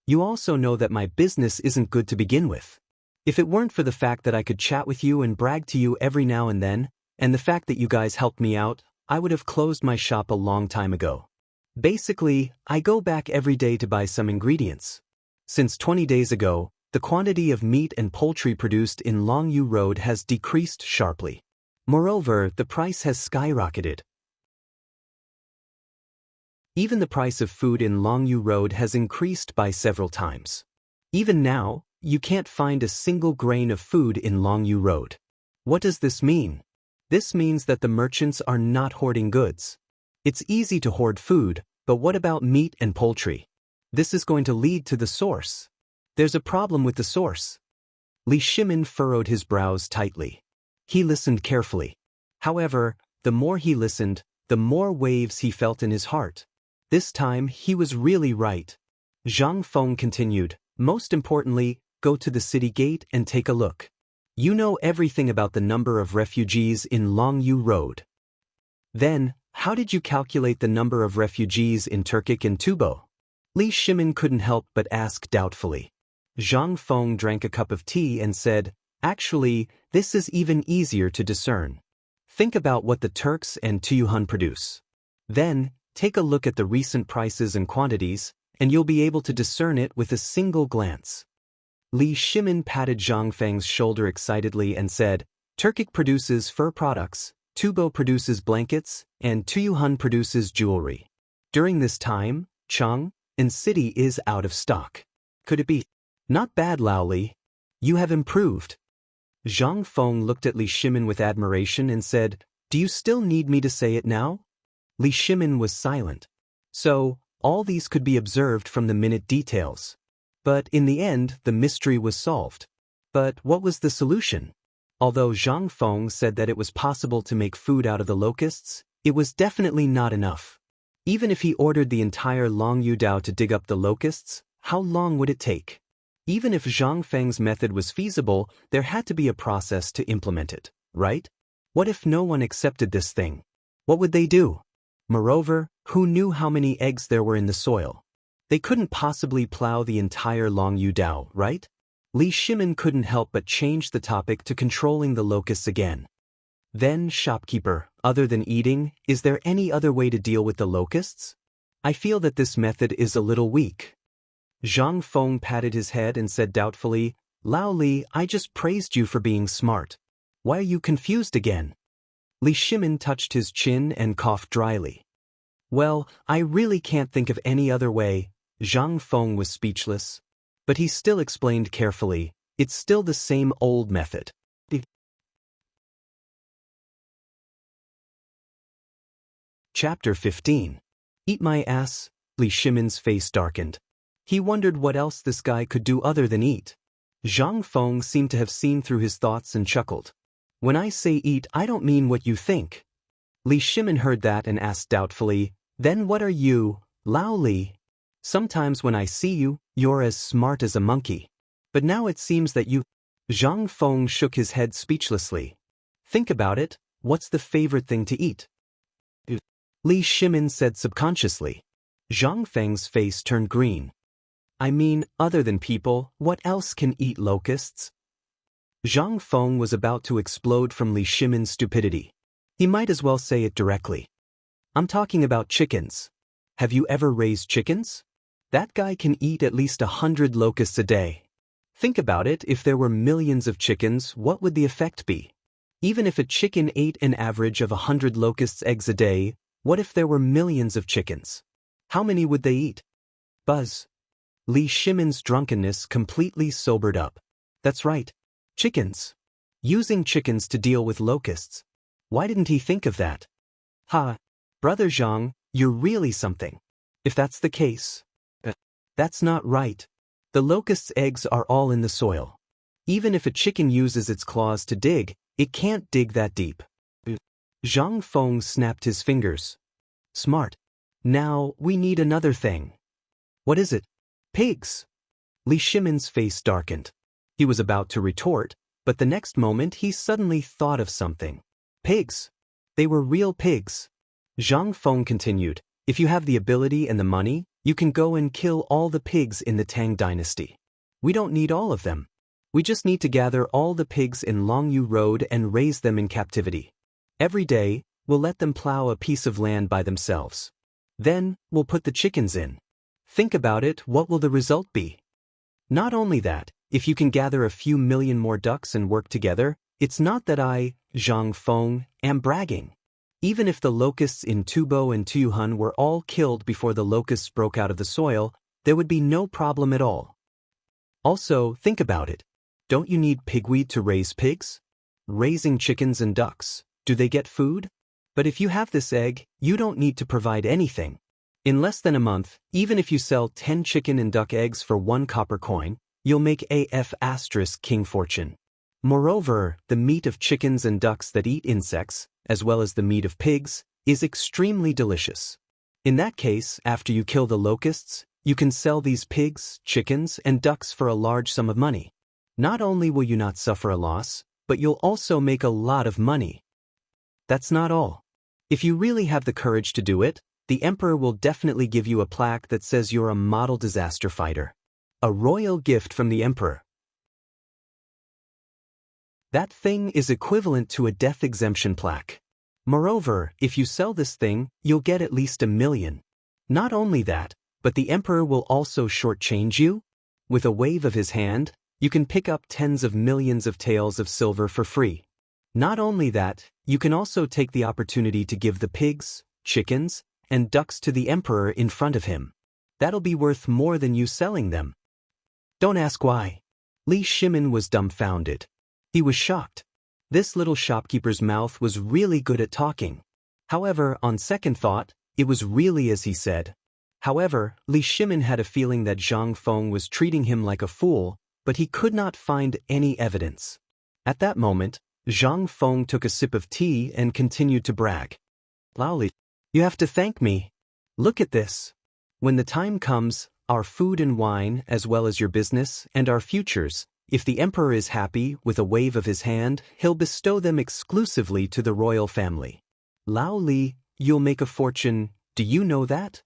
You also know that my business isn't good to begin with. If it weren't for the fact that I could chat with you and brag to you every now and then, and the fact that you guys helped me out, I would have closed my shop a long time ago. Basically, I go back every day to buy some ingredients. Since 20 days ago, the quantity of meat and poultry produced in Longyu Road has decreased sharply. Moreover, the price has skyrocketed. Even the price of food in Longyu Road has increased by several times. Even now, you can't find a single grain of food in Longyu Road. What does this mean? This means that the merchants are not hoarding goods. It's easy to hoard food, but what about meat and poultry? This is going to lead to the source. There's a problem with the source. Li Shimin furrowed his brows tightly. He listened carefully. However, the more he listened, the more waves he felt in his heart. This time he was really right. Zhang Feng continued, most importantly, go to the city gate and take a look. You know everything about the number of refugees in Longyu Road. Then, how did you calculate the number of refugees in Turkic and Tubo? Li Shimin couldn't help but ask doubtfully. Zhang Feng drank a cup of tea and said, actually, this is even easier to discern. Think about what the Turks and Tuyuhun produce. Then, take a look at the recent prices and quantities, and you'll be able to discern it with a single glance. Li Shimin patted Zhang Feng's shoulder excitedly and said, Turkic produces fur products, Tubo produces blankets, and Tuyuhun produces jewelry. During this time, Chang'an city is out of stock. Could it be? Not bad, Lao Li. You have improved. Zhang Feng looked at Li Shimin with admiration and said, do you still need me to say it now? Li Shimin was silent. So, all these could be observed from the minute details. But in the end, the mystery was solved. But what was the solution? Although Zhang Feng said that it was possible to make food out of the locusts, it was definitely not enough. Even if he ordered the entire Longyu Dao to dig up the locusts, how long would it take? Even if Zhang Feng's method was feasible, there had to be a process to implement it, right? What if no one accepted this thing? What would they do? Moreover, who knew how many eggs there were in the soil? They couldn't possibly plow the entire Longyu Dao, right? Li Shimin couldn't help but change the topic to controlling the locusts again. Then, shopkeeper, other than eating, is there any other way to deal with the locusts? I feel that this method is a little weak. Zhang Feng patted his head and said doubtfully, Lao Li, I just praised you for being smart. Why are you confused again? Li Shimin touched his chin and coughed dryly. Well, I really can't think of any other way. Zhang Feng was speechless. But he still explained carefully, it's still the same old method. Chapter 15. Eat my ass. Li Shimin's face darkened. He wondered what else this guy could do other than eat. Zhang Feng seemed to have seen through his thoughts and chuckled. When I say eat, I don't mean what you think. Li Shimin heard that and asked doubtfully, then what are you, Lao Li? Sometimes when I see you, you're as smart as a monkey. But now it seems that you... Zhang Feng shook his head speechlessly. Think about it, what's the favorite thing to eat? Li Shimin said subconsciously. Zhang Feng's face turned green. I mean, other than people, what else can eat locusts? Zhang Feng was about to explode from Li Shimin's stupidity. He might as well say it directly. I'm talking about chickens. Have you ever raised chickens? That guy can eat at least 100 locusts a day. Think about it, if there were millions of chickens, what would the effect be? Even if a chicken ate an average of 100 locusts' eggs a day, what if there were millions of chickens? How many would they eat? Buzz. Li Shimin's drunkenness completely sobered up. That's right. Chickens. Using chickens to deal with locusts. Why didn't he think of that? Ha. Brother Zhang, you're really something. If that's the case. That's not right. The locust's eggs are all in the soil. Even if a chicken uses its claws to dig, it can't dig that deep. Zhang Feng snapped his fingers. Smart. Now, we need another thing. What is it? Pigs. Li Shimin's face darkened. He was about to retort, but the next moment he suddenly thought of something. Pigs. They were real pigs. Zhang Feng continued, if you have the ability and the money, you can go and kill all the pigs in the Tang dynasty. We don't need all of them. We just need to gather all the pigs in Longyu Road and raise them in captivity. Every day, we'll let them plow a piece of land by themselves. Then, we'll put the chickens in. Think about it, what will the result be? Not only that, if you can gather a few million more ducks and work together, it's not that I, Zhang Feng, am bragging. Even if the locusts in Tubo and Tuyuhun were all killed before the locusts broke out of the soil, there would be no problem at all. Also, think about it. Don't you need pigweed to raise pigs? Raising chickens and ducks, do they get food? But if you have this egg, you don't need to provide anything. In less than a month, even if you sell 10 chicken and duck eggs for 1 copper coin, you'll make AF * king fortune. Moreover, the meat of chickens and ducks that eat insects, as well as the meat of pigs, is extremely delicious. In that case, after you kill the locusts, you can sell these pigs, chickens, and ducks for a large sum of money. Not only will you not suffer a loss, but you'll also make a lot of money. That's not all. If you really have the courage to do it, the emperor will definitely give you a plaque that says you're a model disaster fighter. A royal gift from the emperor. That thing is equivalent to a death exemption plaque. Moreover, if you sell this thing, you'll get at least $1 million. Not only that, but the emperor will also shortchange you. With a wave of his hand, you can pick up tens of millions of taels of silver for free. Not only that, you can also take the opportunity to give the pigs, chickens, and ducks to the emperor in front of him. That'll be worth more than you selling them. Don't ask why. Li Shimin was dumbfounded. He was shocked. This little shopkeeper's mouth was really good at talking. However, on second thought, it was really as he said. However, Li Shimin had a feeling that Zhang Feng was treating him like a fool, but he could not find any evidence. At that moment, Zhang Feng took a sip of tea and continued to brag. Lao Li, you have to thank me. Look at this. When the time comes, our food and wine, as well as your business, and our futures, if the emperor is happy, with a wave of his hand, he'll bestow them exclusively to the royal family. Lao Li, you'll make a fortune, do you know that?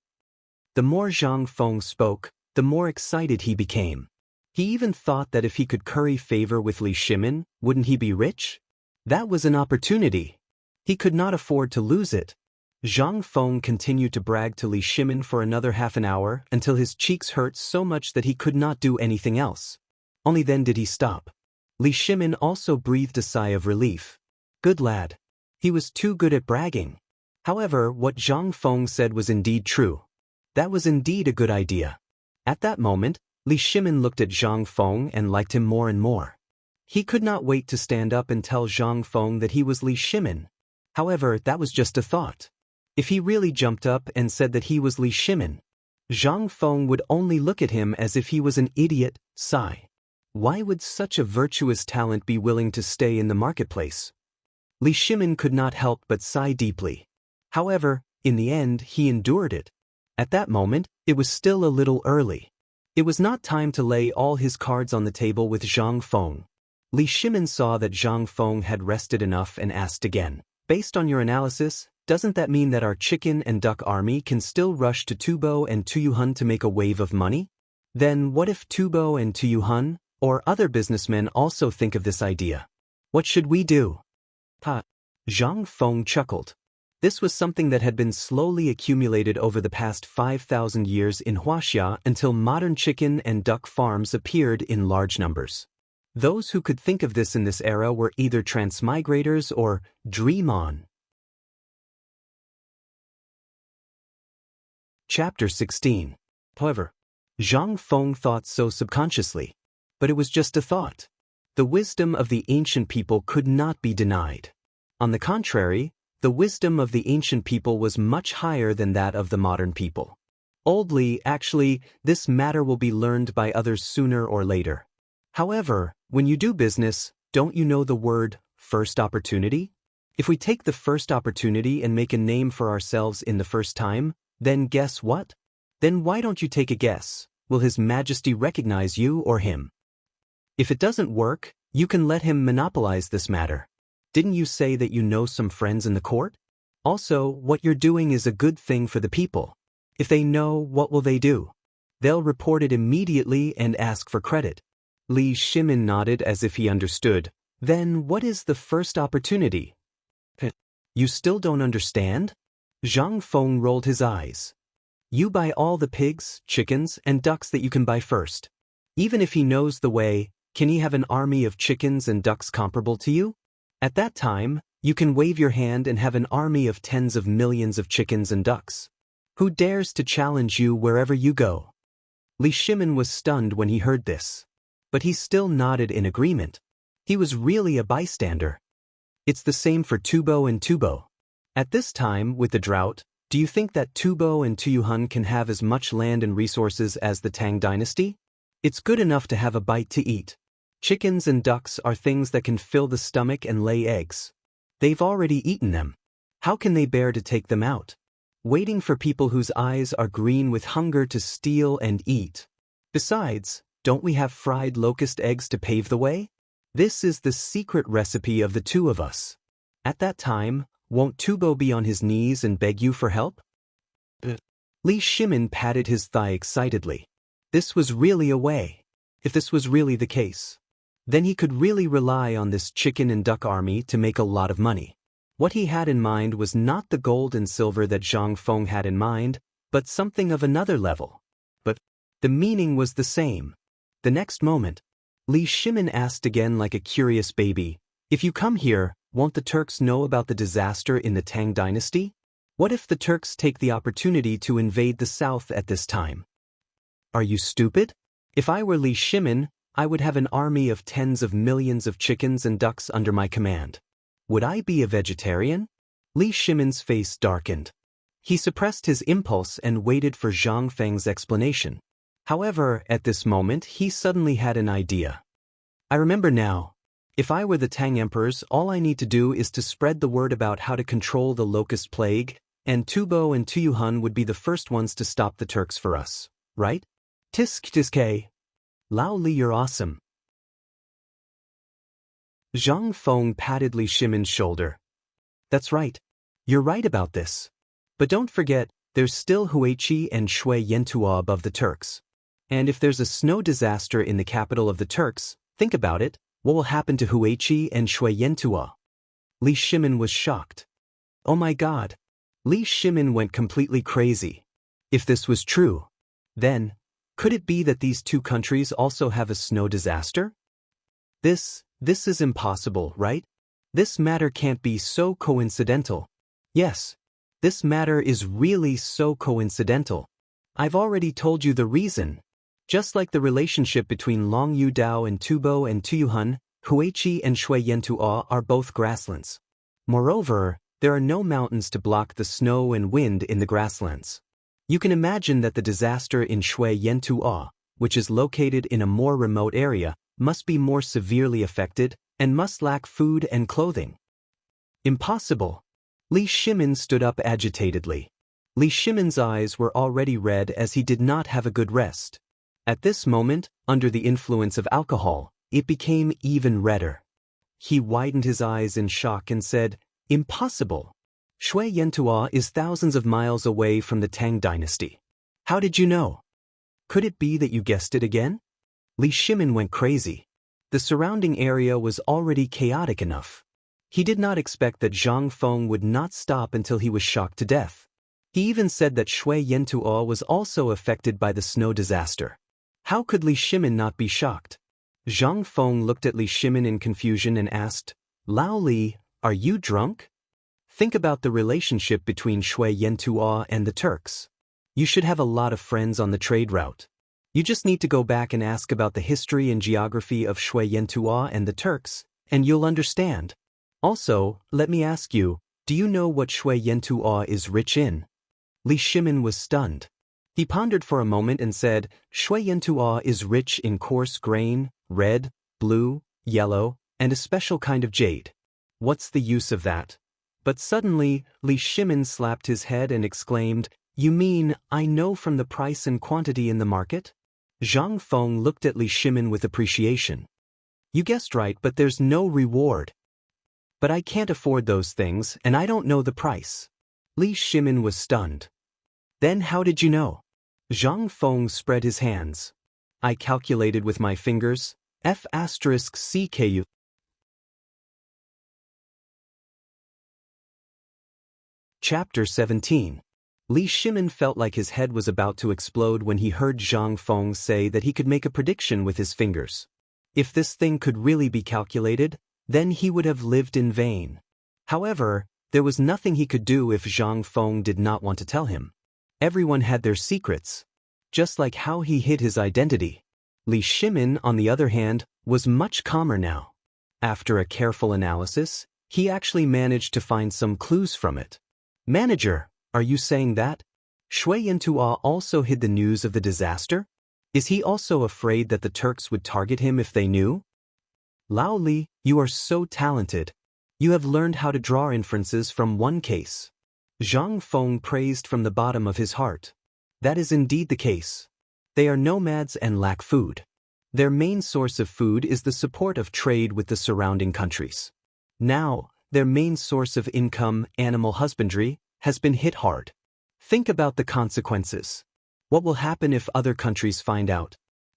The more Zhang Feng spoke, the more excited he became. He even thought that if he could curry favor with Li Shimin, wouldn't he be rich? That was an opportunity. He could not afford to lose it. Zhang Feng continued to brag to Li Shimin for another half an hour until his cheeks hurt so much that he could not do anything else. Only then did he stop. Li Shimin also breathed a sigh of relief. Good lad. He was too good at bragging. However, what Zhang Feng said was indeed true. That was indeed a good idea. At that moment, Li Shimin looked at Zhang Feng and liked him more and more. He could not wait to stand up and tell Zhang Feng that he was Li Shimin. However, that was just a thought. If he really jumped up and said that he was Li Shimin, Zhang Feng would only look at him as if he was an idiot. Sigh. Why would such a virtuous talent be willing to stay in the marketplace? Li Shimin could not help but sigh deeply. However, in the end, he endured it. At that moment, it was still a little early. It was not time to lay all his cards on the table with Zhang Feng. Li Shimin saw that Zhang Feng had rested enough and asked again. Based on your analysis, doesn't that mean that our chicken and duck army can still rush to Tubo and Tuyuhun to make a wave of money? Then what if Tubo and Tuyuhun, or other businessmen also think of this idea? What should we do? Zhang Feng chuckled. This was something that had been slowly accumulated over the past 5,000 years in Wuxia until modern chicken and duck farms appeared in large numbers. Those who could think of this in this era were either transmigrators or dream on. Chapter 16. However, Zhang Feng thought so subconsciously. But it was just a thought. The wisdom of the ancient people could not be denied. On the contrary, the wisdom of the ancient people was much higher than that of the modern people. Oldly, actually, this matter will be learned by others sooner or later. However, when you do business, don't you know the word, first opportunity? If we take the first opportunity and make a name for ourselves in the first time, then guess what? Then why don't you take a guess? Will His Majesty recognize you or him? If it doesn't work, you can let him monopolize this matter. Didn't you say that you know some friends in the court? Also, what you're doing is a good thing for the people. If they know, what will they do? They'll report it immediately and ask for credit. Li Shimin nodded as if he understood. Then what is the first opportunity? You still don't understand? Zhang Feng rolled his eyes. You buy all the pigs, chickens, and ducks that you can buy first. Even if he knows the way, can he have an army of chickens and ducks comparable to you? At that time, you can wave your hand and have an army of tens of millions of chickens and ducks. Who dares to challenge you wherever you go? Li Shimin was stunned when he heard this. But he still nodded in agreement. He was really a bystander. It's the same for Tubo and Tubo. At this time, with the drought, do you think that Tubo and Tuyuhun can have as much land and resources as the Tang dynasty? It's good enough to have a bite to eat. Chickens and ducks are things that can fill the stomach and lay eggs. They've already eaten them. How can they bear to take them out? Waiting for people whose eyes are green with hunger to steal and eat. Besides, don't we have fried locust eggs to pave the way? This is the secret recipe of the two of us. At that time, won't Tubo be on his knees and beg you for help? Li Shimin patted his thigh excitedly. This was really a way. If this was really the case, then he could really rely on this chicken and duck army to make a lot of money. What he had in mind was not the gold and silver that Zhang Feng had in mind, but something of another level. But the meaning was the same. The next moment, Li Shimin asked again like a curious baby, "If you come here, won't the Turks know about the disaster in the Tang dynasty? What if the Turks take the opportunity to invade the south at this time?" Are you stupid? If I were Li Shimin, I would have an army of tens of millions of chickens and ducks under my command. Would I be a vegetarian? Li Shimin's face darkened. He suppressed his impulse and waited for Zhang Feng's explanation. However, at this moment, he suddenly had an idea. I remember now. If I were the Tang emperors, all I need to do is to spread the word about how to control the locust plague, and Tubo and Tuyuhun would be the first ones to stop the Turks for us, right? Tisk tiske. Lao Li, you're awesome. Zhang Feng patted Li Shimin's shoulder. That's right. You're right about this. But don't forget, there's still Wuxia and Xianxia above the Turks. And if there's a snow disaster in the capital of the Turks, think about it, what will happen to Wuxia and Xianxia? Li Shimin was shocked. Oh my God. Li Shimin went completely crazy. If this was true, then, could it be that these two countries also have a snow disaster? This is impossible, right? This matter can't be so coincidental. Yes, this matter is really so coincidental. I've already told you the reason. Just like the relationship between Long Yu Dao and Tubo and Tuyuhun, Wuxia and Xianxia are both grasslands. Moreover, there are no mountains to block the snow and wind in the grasslands. You can imagine that the disaster in Xianxia, which is located in a more remote area, must be more severely affected and must lack food and clothing. Impossible. Li Shimin stood up agitatedly. Li Shimin's eyes were already red as he did not have a good rest. At this moment, under the influence of alcohol, it became even redder. He widened his eyes in shock and said, "Impossible. Xianxia is thousands of miles away from the Tang dynasty. How did you know? Could it be that you guessed it again?" Li Shimin went crazy. The surrounding area was already chaotic enough. He did not expect that Zhang Feng would not stop until he was shocked to death. He even said that Xianxia was also affected by the snow disaster. How could Li Shimin not be shocked? Zhang Feng looked at Li Shimin in confusion and asked, "Lao Li, are you drunk? Think about the relationship between Xianxia and the Turks. You should have a lot of friends on the trade route. You just need to go back and ask about the history and geography of Xianxia and the Turks, and you'll understand. Also, let me ask you, do you know what Xianxia is rich in?" Li Shimin was stunned. He pondered for a moment and said, "Xianxia is rich in coarse grain, red, blue, yellow, and a special kind of jade. What's the use of that?" But suddenly, Li Shimin slapped his head and exclaimed, "You mean, I know from the price and quantity in the market?" Zhang Feng looked at Li Shimin with appreciation. "You guessed right, but there's no reward." "But I can't afford those things, and I don't know the price." Li Shimin was stunned. "Then how did you know?" Zhang Feng spread his hands. "I calculated with my fingers, F*CKU. Chapter 17. Li Shimin felt like his head was about to explode when he heard Zhang Feng say that he could make a prediction with his fingers. If this thing could really be calculated, then he would have lived in vain. However, there was nothing he could do if Zhang Feng did not want to tell him. Everyone had their secrets, just like how he hid his identity. Li Shimin, on the other hand, was much calmer now. After a careful analysis, he actually managed to find some clues from it. Manager, are you saying that? Shui Yantua also hid the news of the disaster? Is he also afraid that the Turks would target him if they knew? Lao Li, you are so talented. You have learned how to draw inferences from one case. Zhang Feng praised from the bottom of his heart. That is indeed the case. They are nomads and lack food. Their main source of food is the support of trade with the surrounding countries. Now, their main source of income, animal husbandry, has been hit hard. Think about the consequences. What will happen if other countries find out?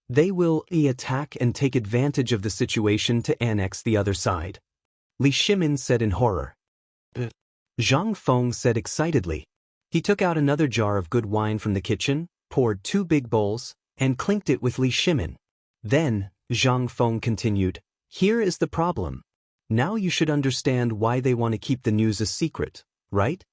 They will attack and take advantage of the situation to annex the other side. Li Shimin said in horror. Zhang Feng said excitedly. He took out another jar of good wine from the kitchen, poured 2 big bowls, and clinked it with Li Shimin. Then, Zhang Feng continued, here is the problem. Now you should understand why they want to keep the news a secret, right?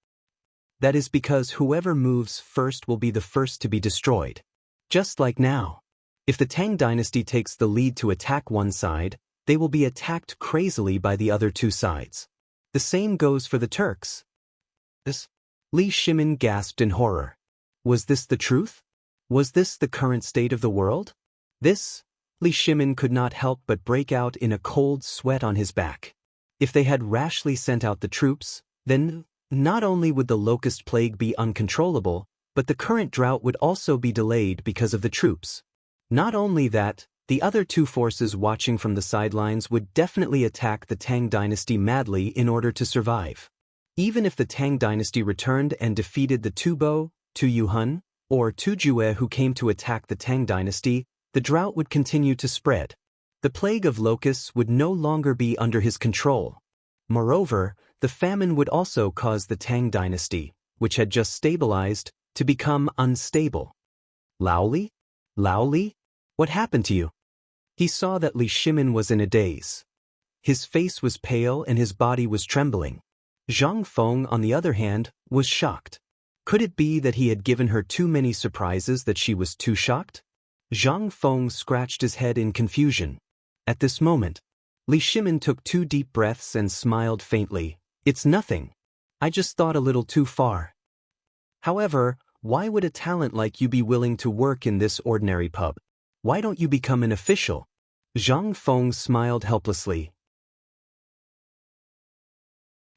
That is because whoever moves first will be the first to be destroyed. Just like now. If the Tang dynasty takes the lead to attack one side, they will be attacked crazily by the other 2 sides. The same goes for the Turks. Li Shimin gasped in horror. Was this the truth? Was this the current state of the world? Li Shimin could not help but break out in a cold sweat on his back. If they had rashly sent out the troops, then not only would the locust plague be uncontrollable, but the current drought would also be delayed because of the troops. Not only that, the other 2 forces watching from the sidelines would definitely attack the Tang dynasty madly in order to survive. Even if the Tang dynasty returned and defeated the Tubo, Tuyuhun, or Tujue who came to attack the Tang dynasty, the drought would continue to spread. The plague of locusts would no longer be under his control. Moreover, the famine would also cause the Tang dynasty, which had just stabilized, to become unstable. Lao Li? Lao Li? What happened to you? He saw that Li Shimin was in a daze. His face was pale and his body was trembling. Zhang Feng, on the other hand, was shocked. Could it be that he had given her too many surprises that she was too shocked? Zhang Feng scratched his head in confusion. At this moment, Li Shimin took 2 deep breaths and smiled faintly. It's nothing. I just thought a little too far. However, why would a talent like you be willing to work in this ordinary pub? Why don't you become an official? Zhang Feng smiled helplessly.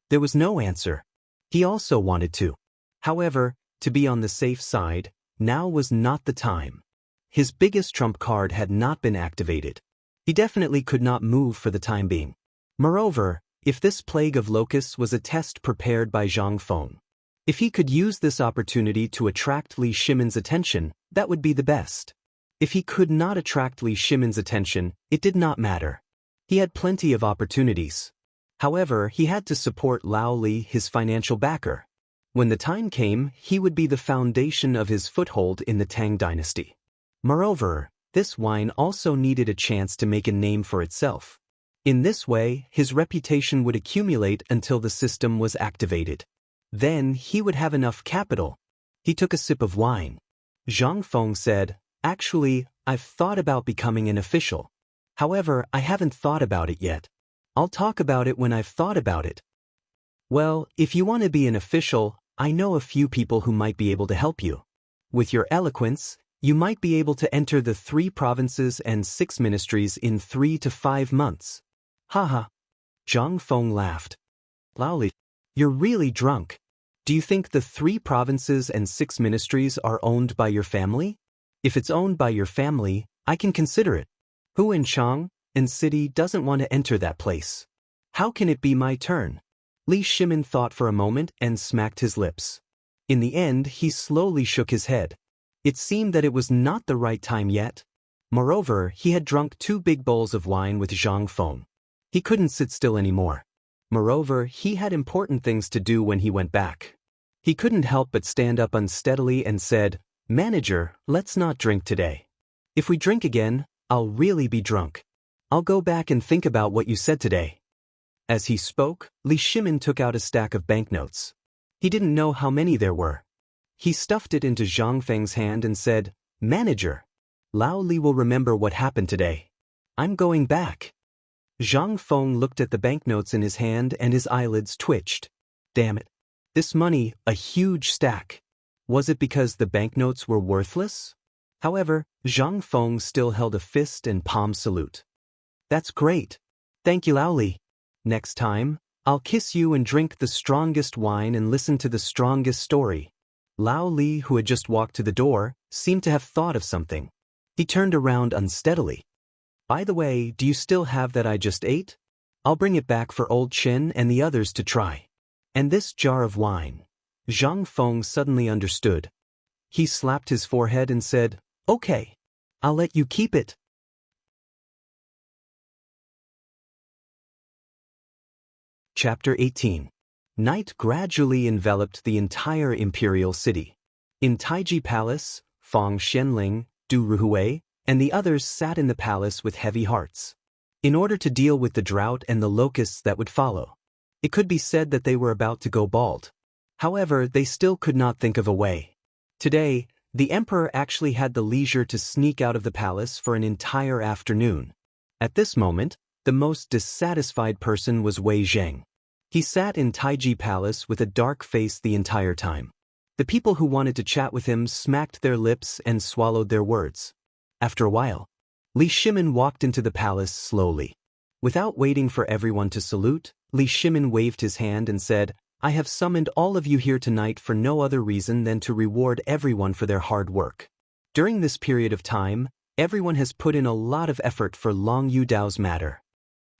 There was no answer. He also wanted to. However, to be on the safe side, now was not the time. His biggest trump card had not been activated. He definitely could not move for the time being. Moreover, if this plague of locusts was a test prepared by Zhang Feng, if he could use this opportunity to attract Li Shimin's attention, that would be the best. If he could not attract Li Shimin's attention, it did not matter. He had plenty of opportunities. However, he had to support Lao Li, his financial backer. When the time came, he would be the foundation of his foothold in the Tang dynasty. Moreover, this wine also needed a chance to make a name for itself. In this way, his reputation would accumulate until the system was activated. Then he would have enough capital. He took a sip of wine. Zhang Feng said, actually, I've thought about becoming an official. However, I haven't thought about it yet. I'll talk about it when I've thought about it. Well, if you want to be an official, I know a few people who might be able to help you. With your eloquence, you might be able to enter the 3 provinces and 6 ministries in 3 to 5 months. Haha. Zhang Feng laughed. Lao Li, you're really drunk. Do you think the 3 provinces and 6 ministries are owned by your family? If it's owned by your family, I can consider it. Who in Chang'an city doesn't want to enter that place? How can it be my turn? Li Shimin thought for a moment and smacked his lips. In the end, he slowly shook his head. It seemed that it was not the right time yet. Moreover, he had drunk 2 big bowls of wine with Zhang Feng. He couldn't sit still anymore. Moreover, he had important things to do when he went back. He couldn't help but stand up unsteadily and said, Manager, let's not drink today. If we drink again, I'll really be drunk. I'll go back and think about what you said today. As he spoke, Li Shimin took out a stack of banknotes. He didn't know how many there were. He stuffed it into Zhang Feng's hand and said, Manager, Lao Li will remember what happened today. I'm going back. Zhang Feng looked at the banknotes in his hand and his eyelids twitched. Damn it. This money, a huge stack. Was it because the banknotes were worthless? However, Zhang Feng still held a fist and palm salute. That's great. Thank you, Lao Li. Next time, I'll kiss you and drink the strongest wine and listen to the strongest story. Lao Li, who had just walked to the door, seemed to have thought of something. He turned around unsteadily. By the way, do you still have that I just ate? I'll bring it back for old Chen and the others to try. And this jar of wine. Zhang Feng suddenly understood. He slapped his forehead and said, Okay, I'll let you keep it. Chapter 18. Night gradually enveloped the entire imperial city. In Taiji Palace, Fang Xianling, Du Ruhui, and the others sat in the palace with heavy hearts. In order to deal with the drought and the locusts that would follow, it could be said that they were about to go bald. However, they still could not think of a way. Today, the emperor actually had the leisure to sneak out of the palace for an entire afternoon. At this moment, the most dissatisfied person was Wei Zheng. He sat in Taiji Palace with a dark face the entire time. The people who wanted to chat with him smacked their lips and swallowed their words. After a while, Li Shimin walked into the palace slowly. Without waiting for everyone to salute, Li Shimin waved his hand and said, I have summoned all of you here tonight for no other reason than to reward everyone for their hard work. During this period of time, everyone has put in a lot of effort for Long Yudao's matter.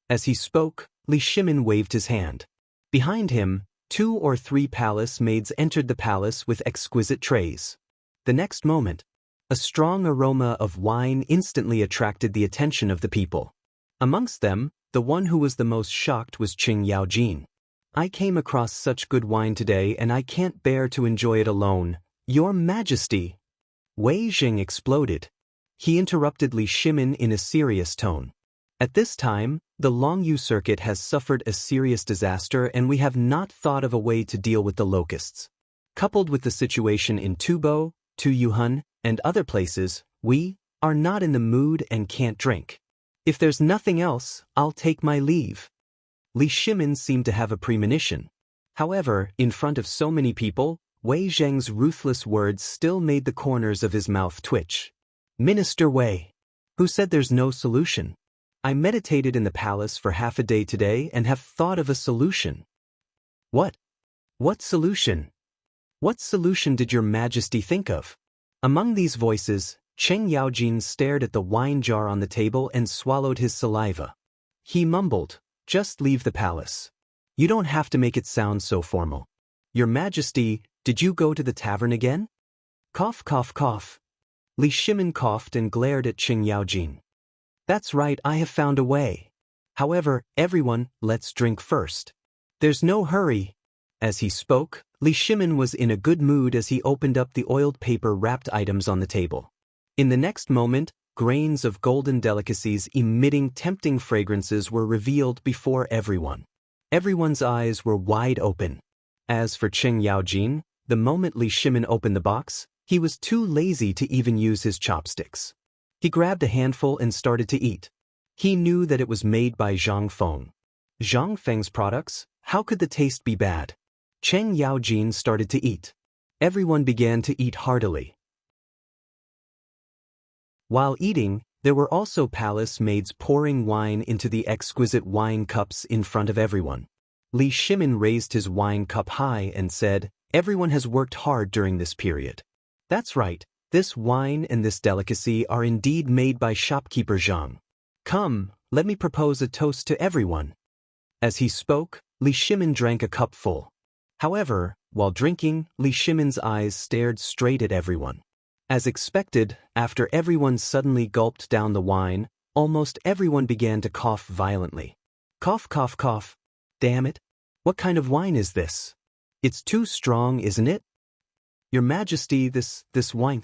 As he spoke, Li Shimin waved his hand. Behind him, 2 or 3 palace maids entered the palace with exquisite trays. The next moment, a strong aroma of wine instantly attracted the attention of the people. Amongst them, the one who was the most shocked was Qing Yaojin. I came across such good wine today and I can't bear to enjoy it alone. Your Majesty! Wei Zheng exploded. He interrupted Li Shimin in a serious tone. At this time, the Longyu circuit has suffered a serious disaster and we have not thought of a way to deal with the locusts. Coupled with the situation in Tubo, Tuyuhun, and other places, we are not in the mood and can't drink. If there's nothing else, I'll take my leave. Li Shimin seemed to have a premonition. However, in front of so many people, Wei Zheng's ruthless words still made the corners of his mouth twitch. Minister Wei, who said there's no solution? I meditated in the palace for half a day today and have thought of a solution. What? What solution? What solution did your Majesty think of? Among these voices, Cheng Yaojin stared at the wine jar on the table and swallowed his saliva. He mumbled, Just leave the palace. You don't have to make it sound so formal. Your Majesty, did you go to the tavern again? Cough, cough, cough. Li Shimin coughed and glared at Cheng Yaojin. That's right, I have found a way. However, everyone, let's drink first. There's no hurry. As he spoke, Li Shimin was in a good mood as he opened up the oiled paper-wrapped items on the table. In the next moment, grains of golden delicacies emitting tempting fragrances were revealed before everyone. Everyone's eyes were wide open. As for Cheng Yaojin, the moment Li Shimin opened the box, he was too lazy to even use his chopsticks. He grabbed a handful and started to eat. He knew that it was made by Zhang Feng. Zhang Feng's products, how could the taste be bad? Cheng Yaojin started to eat. Everyone began to eat heartily. While eating, there were also palace maids pouring wine into the exquisite wine cups in front of everyone. Li Shimin raised his wine cup high and said, Everyone has worked hard during this period. That's right. This wine and this delicacy are indeed made by shopkeeper Zhang. Come, let me propose a toast to everyone. As he spoke, Li Shimin drank a cup full. However, while drinking, Li Shimin's eyes stared straight at everyone. As expected, after everyone suddenly gulped down the wine, almost everyone began to cough violently. Cough, cough, cough. Damn it. What kind of wine is this? It's too strong, isn't it? Your Majesty, this wine.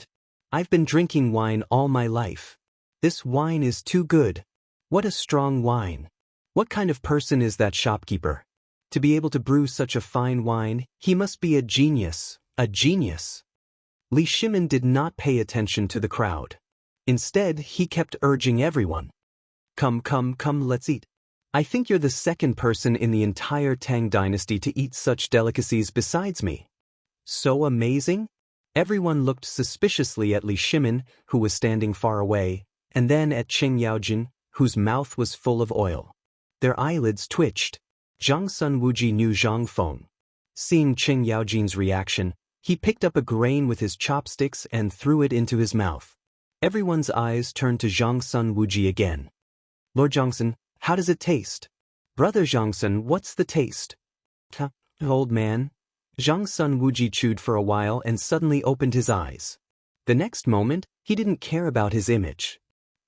I've been drinking wine all my life. This wine is too good. What a strong wine. What kind of person is that shopkeeper? To be able to brew such a fine wine, he must be a genius, a genius. Li Shimin did not pay attention to the crowd. Instead, he kept urging everyone. Come, come, come, let's eat. I think you're the second person in the entire Tang dynasty to eat such delicacies besides me. So amazing? Everyone looked suspiciously at Li Shimin, who was standing far away, and then at Qing Yaojin, whose mouth was full of oil. Their eyelids twitched. Zhang Sun Wuji knew Zhang Feng. Seeing Qing Yaojin's reaction, he picked up a grain with his chopsticks and threw it into his mouth. Everyone's eyes turned to Zhang Sun Wuji again. Lord Zhangsun, how does it taste? Brother Zhangsun, what's the taste? Old man. Zhang Sun Wuji chewed for a while and suddenly opened his eyes. The next moment, he didn't care about his image.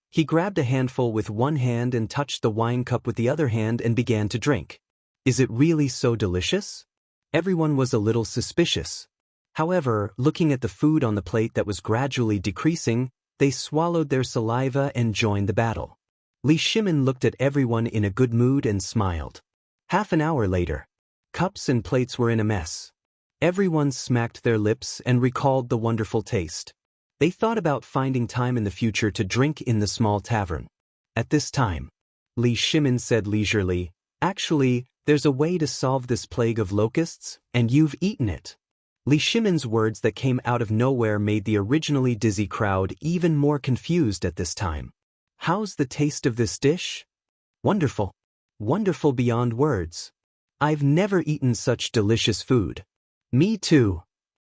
He grabbed a handful with one hand and touched the wine cup with the other hand and began to drink. Is it really so delicious? Everyone was a little suspicious. However, looking at the food on the plate that was gradually decreasing, they swallowed their saliva and joined the battle. Li Shimin looked at everyone in a good mood and smiled. Half an hour later, cups and plates were in a mess. Everyone smacked their lips and recalled the wonderful taste. They thought about finding time in the future to drink in the small tavern. At this time, Li Shimin said leisurely, "Actually, there's a way to solve this plague of locusts, and you've eaten it." Li Shimin's words that came out of nowhere made the originally dizzy crowd even more confused at this time. How's the taste of this dish? Wonderful. Wonderful beyond words. I've never eaten such delicious food. Me too.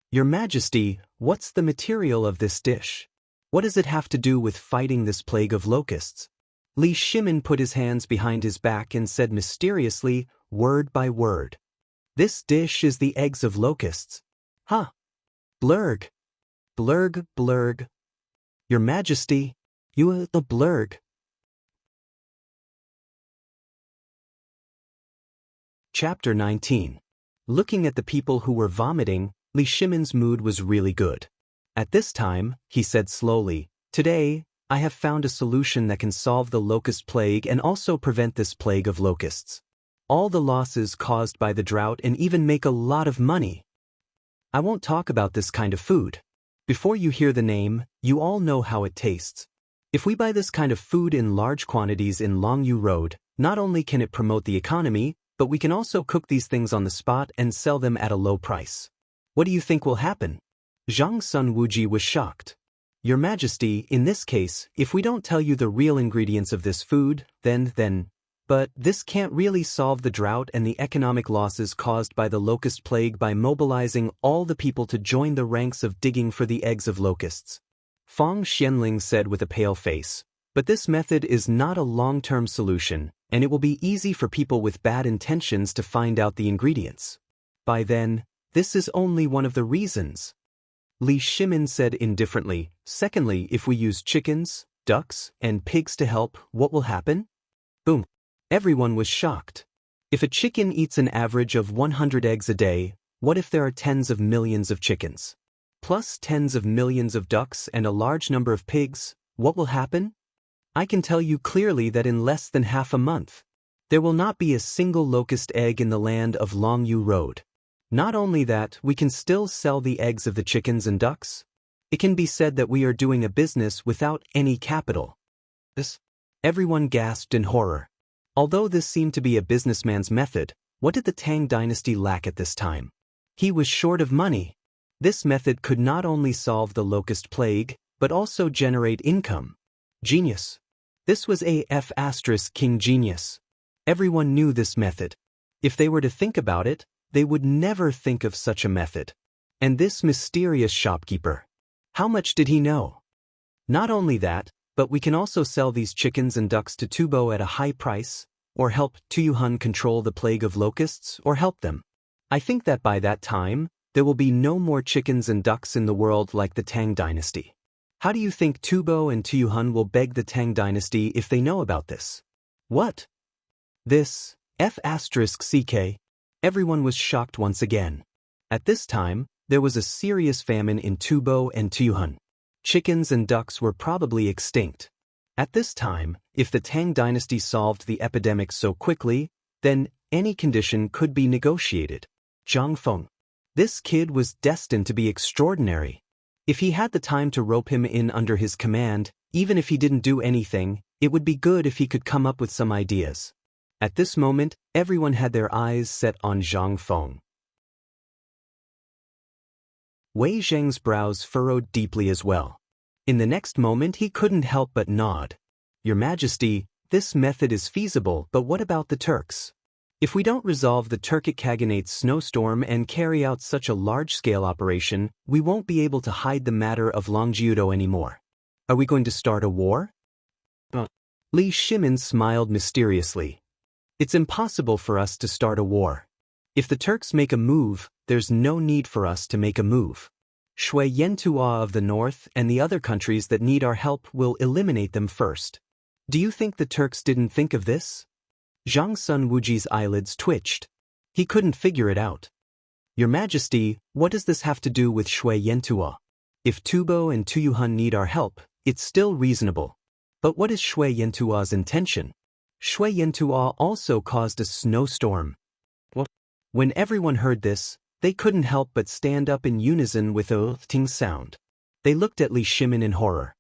Your Majesty, what's the material of this dish? What does it have to do with fighting this plague of locusts? Li Shimin put his hands behind his back and said mysteriously, word by word. This dish is the eggs of locusts. Huh. Blurg. Blurg, blurg. Your Majesty, you are the blurg. Chapter 19. Looking at the people who were vomiting, Li Shimin's mood was really good. At this time, he said slowly, "Today, I have found a solution that can solve the locust plague and also prevent this plague of locusts. All the losses caused by the drought and even make a lot of money. I won't talk about this kind of food. Before you hear the name, you all know how it tastes. If we buy this kind of food in large quantities in Longyu Road, not only can it promote the economy, but we can also cook these things on the spot and sell them at a low price. What do you think will happen?" Zhang Sun Wuji was shocked. "Your Majesty, in this case, if we don't tell you the real ingredients of this food, then, but this can't really solve the drought and the economic losses caused by the locust plague by mobilizing all the people to join the ranks of digging for the eggs of locusts," Fang Xianling said with a pale face. "But this method is not a long-term solution, and it will be easy for people with bad intentions to find out the ingredients. By then, this is only one of the reasons." Li Shimin said indifferently, "Secondly, if we use chickens, ducks, and pigs to help, what will happen?" Boom. Everyone was shocked. If a chicken eats an average of 100 eggs a day, what if there are tens of millions of chickens? Plus tens of millions of ducks and a large number of pigs, what will happen? I can tell you clearly that in less than half a month, there will not be a single locust egg in the land of Longyu Road. Not only that, we can still sell the eggs of the chickens and ducks. It can be said that we are doing a business without any capital. This? Everyone gasped in horror. Although this seemed to be a businessman's method, what did the Tang dynasty lack at this time? He was short of money. This method could not only solve the locust plague, but also generate income. Genius. This was King genius. Everyone knew this method. If they were to think about it, they would never think of such a method. And this mysterious shopkeeper. How much did he know? Not only that, but we can also sell these chickens and ducks to Tubo at a high price, or help Tuyuhun control the plague of locusts, or help them. I think that by that time, there will be no more chickens and ducks in the world like the Tang dynasty. How do you think Tubo and Tuyuhun will beg the Tang dynasty if they know about this? What? This, F***CK. Everyone was shocked once again. At this time, there was a serious famine in Tubo and Tuyuhun. Chickens and ducks were probably extinct. At this time, if the Tang dynasty solved the epidemic so quickly, then any condition could be negotiated. Zhang Feng. This kid was destined to be extraordinary. If he had the time to rope him in under his command, even if he didn't do anything, it would be good if he could come up with some ideas. At this moment, everyone had their eyes set on Zhang Feng. Wei Zheng's brows furrowed deeply as well. In the next moment he couldn't help but nod. Your Majesty, this method is feasible, but what about the Turks? If we don't resolve the Turkic Khaganate's snowstorm and carry out such a large-scale operation, we won't be able to hide the matter of Longjiudo anymore. Are we going to start a war? Li Shimin smiled mysteriously. It's impossible for us to start a war. If the Turks make a move, there's no need for us to make a move. Shui Yentua of the north and the other countries that need our help will eliminate them first. Do you think the Turks didn't think of this? Zhang Sun Wuji's eyelids twitched. He couldn't figure it out. Your Majesty, what does this have to do with Shui Yentua? If Tubo and Tuyuhun need our help, it's still reasonable. But what is Shui Yentua's intention? Shui Yentua also caused a snowstorm. What? When everyone heard this, they couldn't help but stand up in unison with a ting sound. They looked at Li Shimin in horror.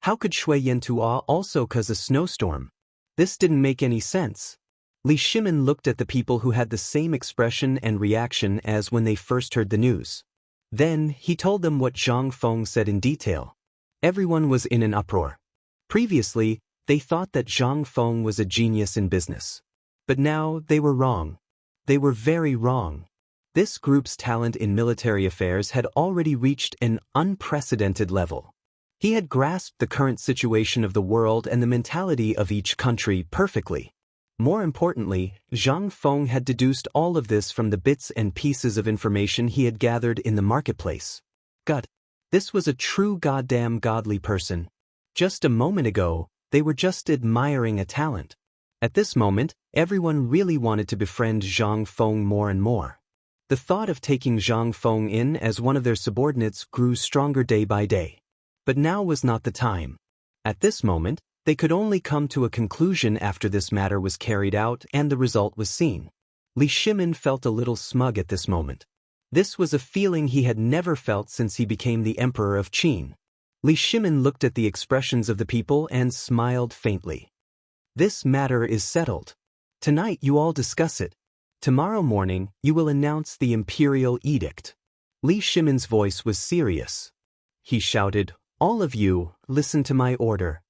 How could Shui Yentua also cause a snowstorm? This didn't make any sense. Li Shimin looked at the people who had the same expression and reaction as when they first heard the news. Then, he told them what Zhang Feng said in detail. Everyone was in an uproar. Previously, they thought that Zhang Feng was a genius in business. But now, they were wrong. They were very wrong. This group's talent in military affairs had already reached an unprecedented level. He had grasped the current situation of the world and the mentality of each country perfectly. More importantly, Zhang Feng had deduced all of this from the bits and pieces of information he had gathered in the marketplace. God, this was a true goddamn godly person. Just a moment ago, they were just admiring a talent. At this moment, everyone really wanted to befriend Zhang Feng more and more. The thought of taking Zhang Feng in as one of their subordinates grew stronger day by day. But now was not the time. At this moment, they could only come to a conclusion after this matter was carried out and the result was seen. Li Shimin felt a little smug at this moment. This was a feeling he had never felt since he became the Emperor of Qin. Li Shimin looked at the expressions of the people and smiled faintly. This matter is settled. Tonight you all discuss it. Tomorrow morning, you will announce the imperial edict. Li Shimin's voice was serious. He shouted, all of you, listen to my order.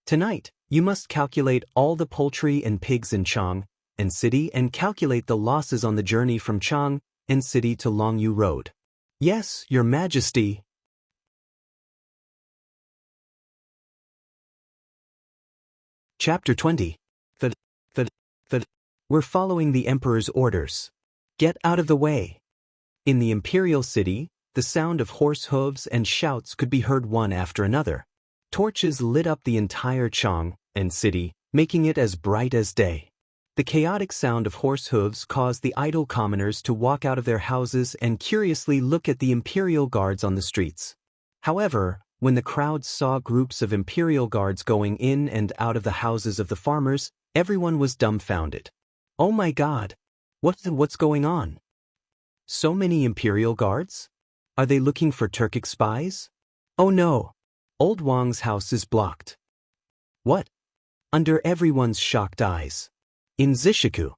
Tonight, you must calculate all the poultry and pigs in Chang'an City and calculate the losses on the journey from Chang'an City to Longyu Road. Yes, Your Majesty. Chapter 20. We're following the Emperor's orders. Get out of the way. In the imperial city, the sound of horse hooves and shouts could be heard one after another. Torches lit up the entire Chang'an City, making it as bright as day. The chaotic sound of horse hooves caused the idle commoners to walk out of their houses and curiously look at the imperial guards on the streets. However, when the crowd saw groups of imperial guards going in and out of the houses of the farmers, everyone was dumbfounded. Oh my God! What's going on? So many imperial guards? Are they looking for Turkic spies? Oh no! Old Wang's house is blocked. What? Under everyone's shocked eyes. In Zishiku,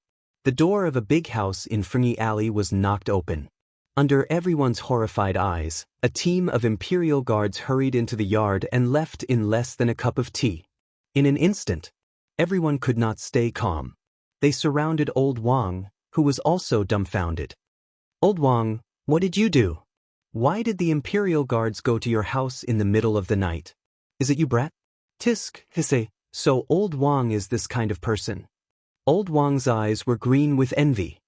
the door of a big house in Fengi Alley was knocked open. Under everyone's horrified eyes, a team of imperial guards hurried into the yard and left in less than a cup of tea. In an instant, everyone could not stay calm. They surrounded Old Wang, who was also dumbfounded. Old Wang, what did you do? Why did the imperial guards go to your house in the middle of the night? Is it you, brat? Tisk, hisse, so Old Wang is this kind of person. Old Wang's eyes were green with envy.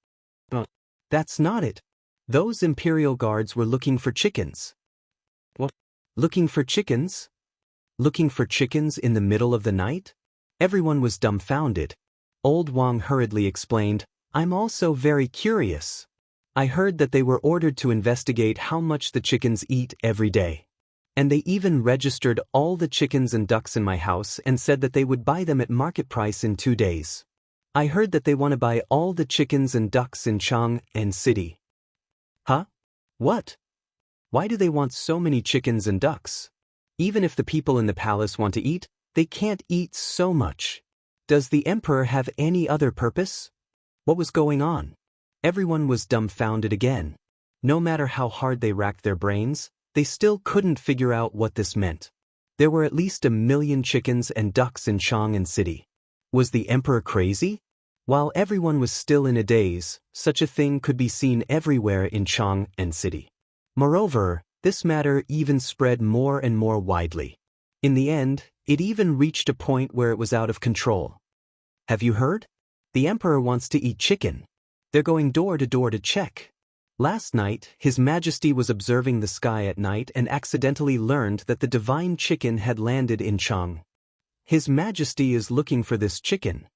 But that's not it. Those imperial guards were looking for chickens. What? Looking for chickens? Looking for chickens in the middle of the night? Everyone was dumbfounded. Old Wang hurriedly explained, I'm also very curious. I heard that they were ordered to investigate how much the chickens eat every day. And they even registered all the chickens and ducks in my house and said that they would buy them at market price in 2 days. I heard that they want to buy all the chickens and ducks in Chang'an City. Huh? What? Why do they want so many chickens and ducks? Even if the people in the palace want to eat, they can't eat so much. Does the emperor have any other purpose? What was going on? Everyone was dumbfounded again. No matter how hard they racked their brains, they still couldn't figure out what this meant. There were at least 1 million chickens and ducks in Chang'an city. Was the emperor crazy? While everyone was still in a daze, such a thing could be seen everywhere in Chang'an city. Moreover, this matter even spread more and more widely. In the end, it even reached a point where it was out of control. Have you heard? The emperor wants to eat chicken. They're going door to door to check. Last night, His Majesty was observing the sky at night and accidentally learned that the divine chicken had landed in Chang. His Majesty is looking for this chicken.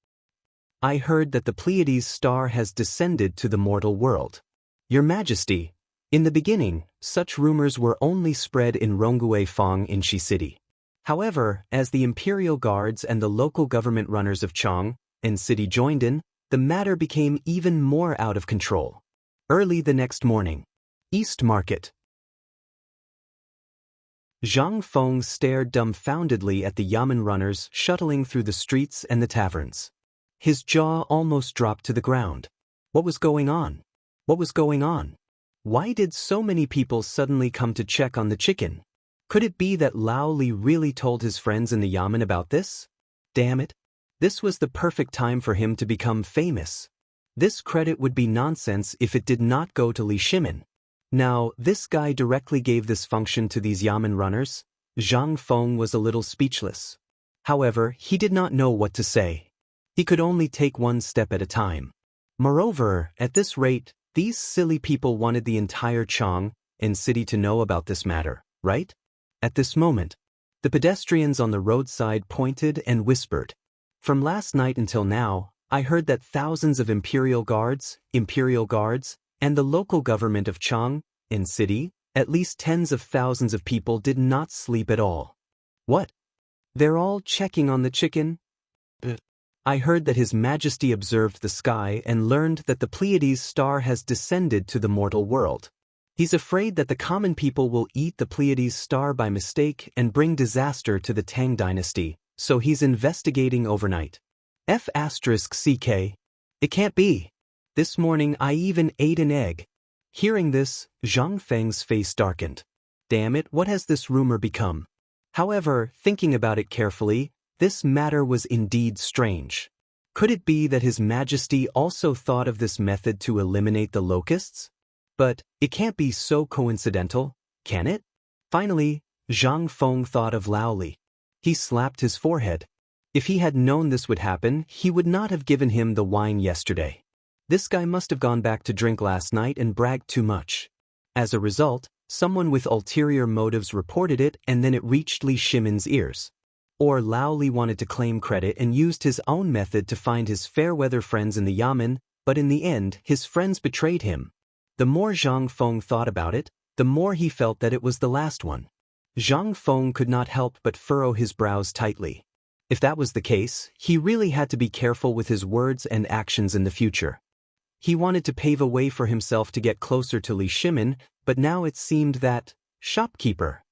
I heard that the Pleiades star has descended to the mortal world. Your Majesty, in the beginning, such rumors were only spread in Ronggui Fang in Shi City. However, as the imperial guards and the local government runners of Chang'an city joined in, the matter became even more out of control. Early the next morning. East Market. Zhang Feng stared dumbfoundedly at the yamen runners shuttling through the streets and the taverns. His jaw almost dropped to the ground. What was going on? What was going on? Why did so many people suddenly come to check on the chicken? Could it be that Lao Li really told his friends in the yamen about this? Damn it. This was the perfect time for him to become famous. This credit would be nonsense if it did not go to Li Shimin. Now, this guy directly gave this function to these yamen runners. Zhang Feng was a little speechless. However, he did not know what to say. He could only take one step at a time. Moreover, at this rate, these silly people wanted the entire Chang'an city to know about this matter, right? At this moment, the pedestrians on the roadside pointed and whispered. From last night until now, I heard that thousands of imperial guards, and the local government of Chang'an city, at least tens of thousands of people did not sleep at all. What? They're all checking on the chicken? I heard that His Majesty observed the sky and learned that the Pleiades star has descended to the mortal world. He's afraid that the common people will eat the Pleiades star by mistake and bring disaster to the Tang dynasty, so he's investigating overnight. F***ck. It can't be. This morning I even ate an egg. Hearing this, Zhang Feng's face darkened. Damn it, what has this rumor become? However, thinking about it carefully, this matter was indeed strange. Could it be that His Majesty also thought of this method to eliminate the locusts? But it can't be so coincidental, can it? Finally, Zhang Feng thought of Lao Li. He slapped his forehead. If he had known this would happen, he would not have given him the wine yesterday. This guy must have gone back to drink last night and bragged too much. As a result, someone with ulterior motives reported it and then it reached Li Shimin's ears. Or Lao Li wanted to claim credit and used his own method to find his fair-weather friends in the yamen, but in the end, his friends betrayed him. The more Zhang Feng thought about it, the more he felt that it was the last one. Zhang Feng could not help but furrow his brows tightly. If that was the case, he really had to be careful with his words and actions in the future. He wanted to pave a way for himself to get closer to Li Shimin, but now it seemed that, shopkeeper.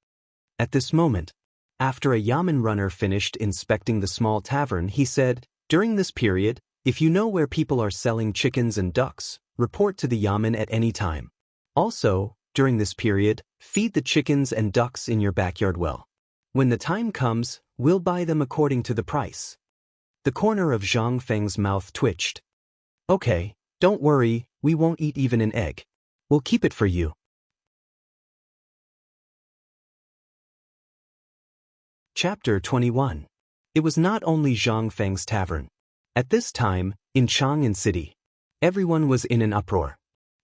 At this moment, after a yamen runner finished inspecting the small tavern, he said, during this period, if you know where people are selling chickens and ducks, report to the yamen at any time. Also, during this period, feed the chickens and ducks in your backyard well. When the time comes, we'll buy them according to the price. The corner of Zhang Feng's mouth twitched. Okay, don't worry, we won't eat even an egg. We'll keep it for you. Chapter 21. It was not only Zhang Feng's tavern. At this time, in Chang'an city, everyone was in an uproar.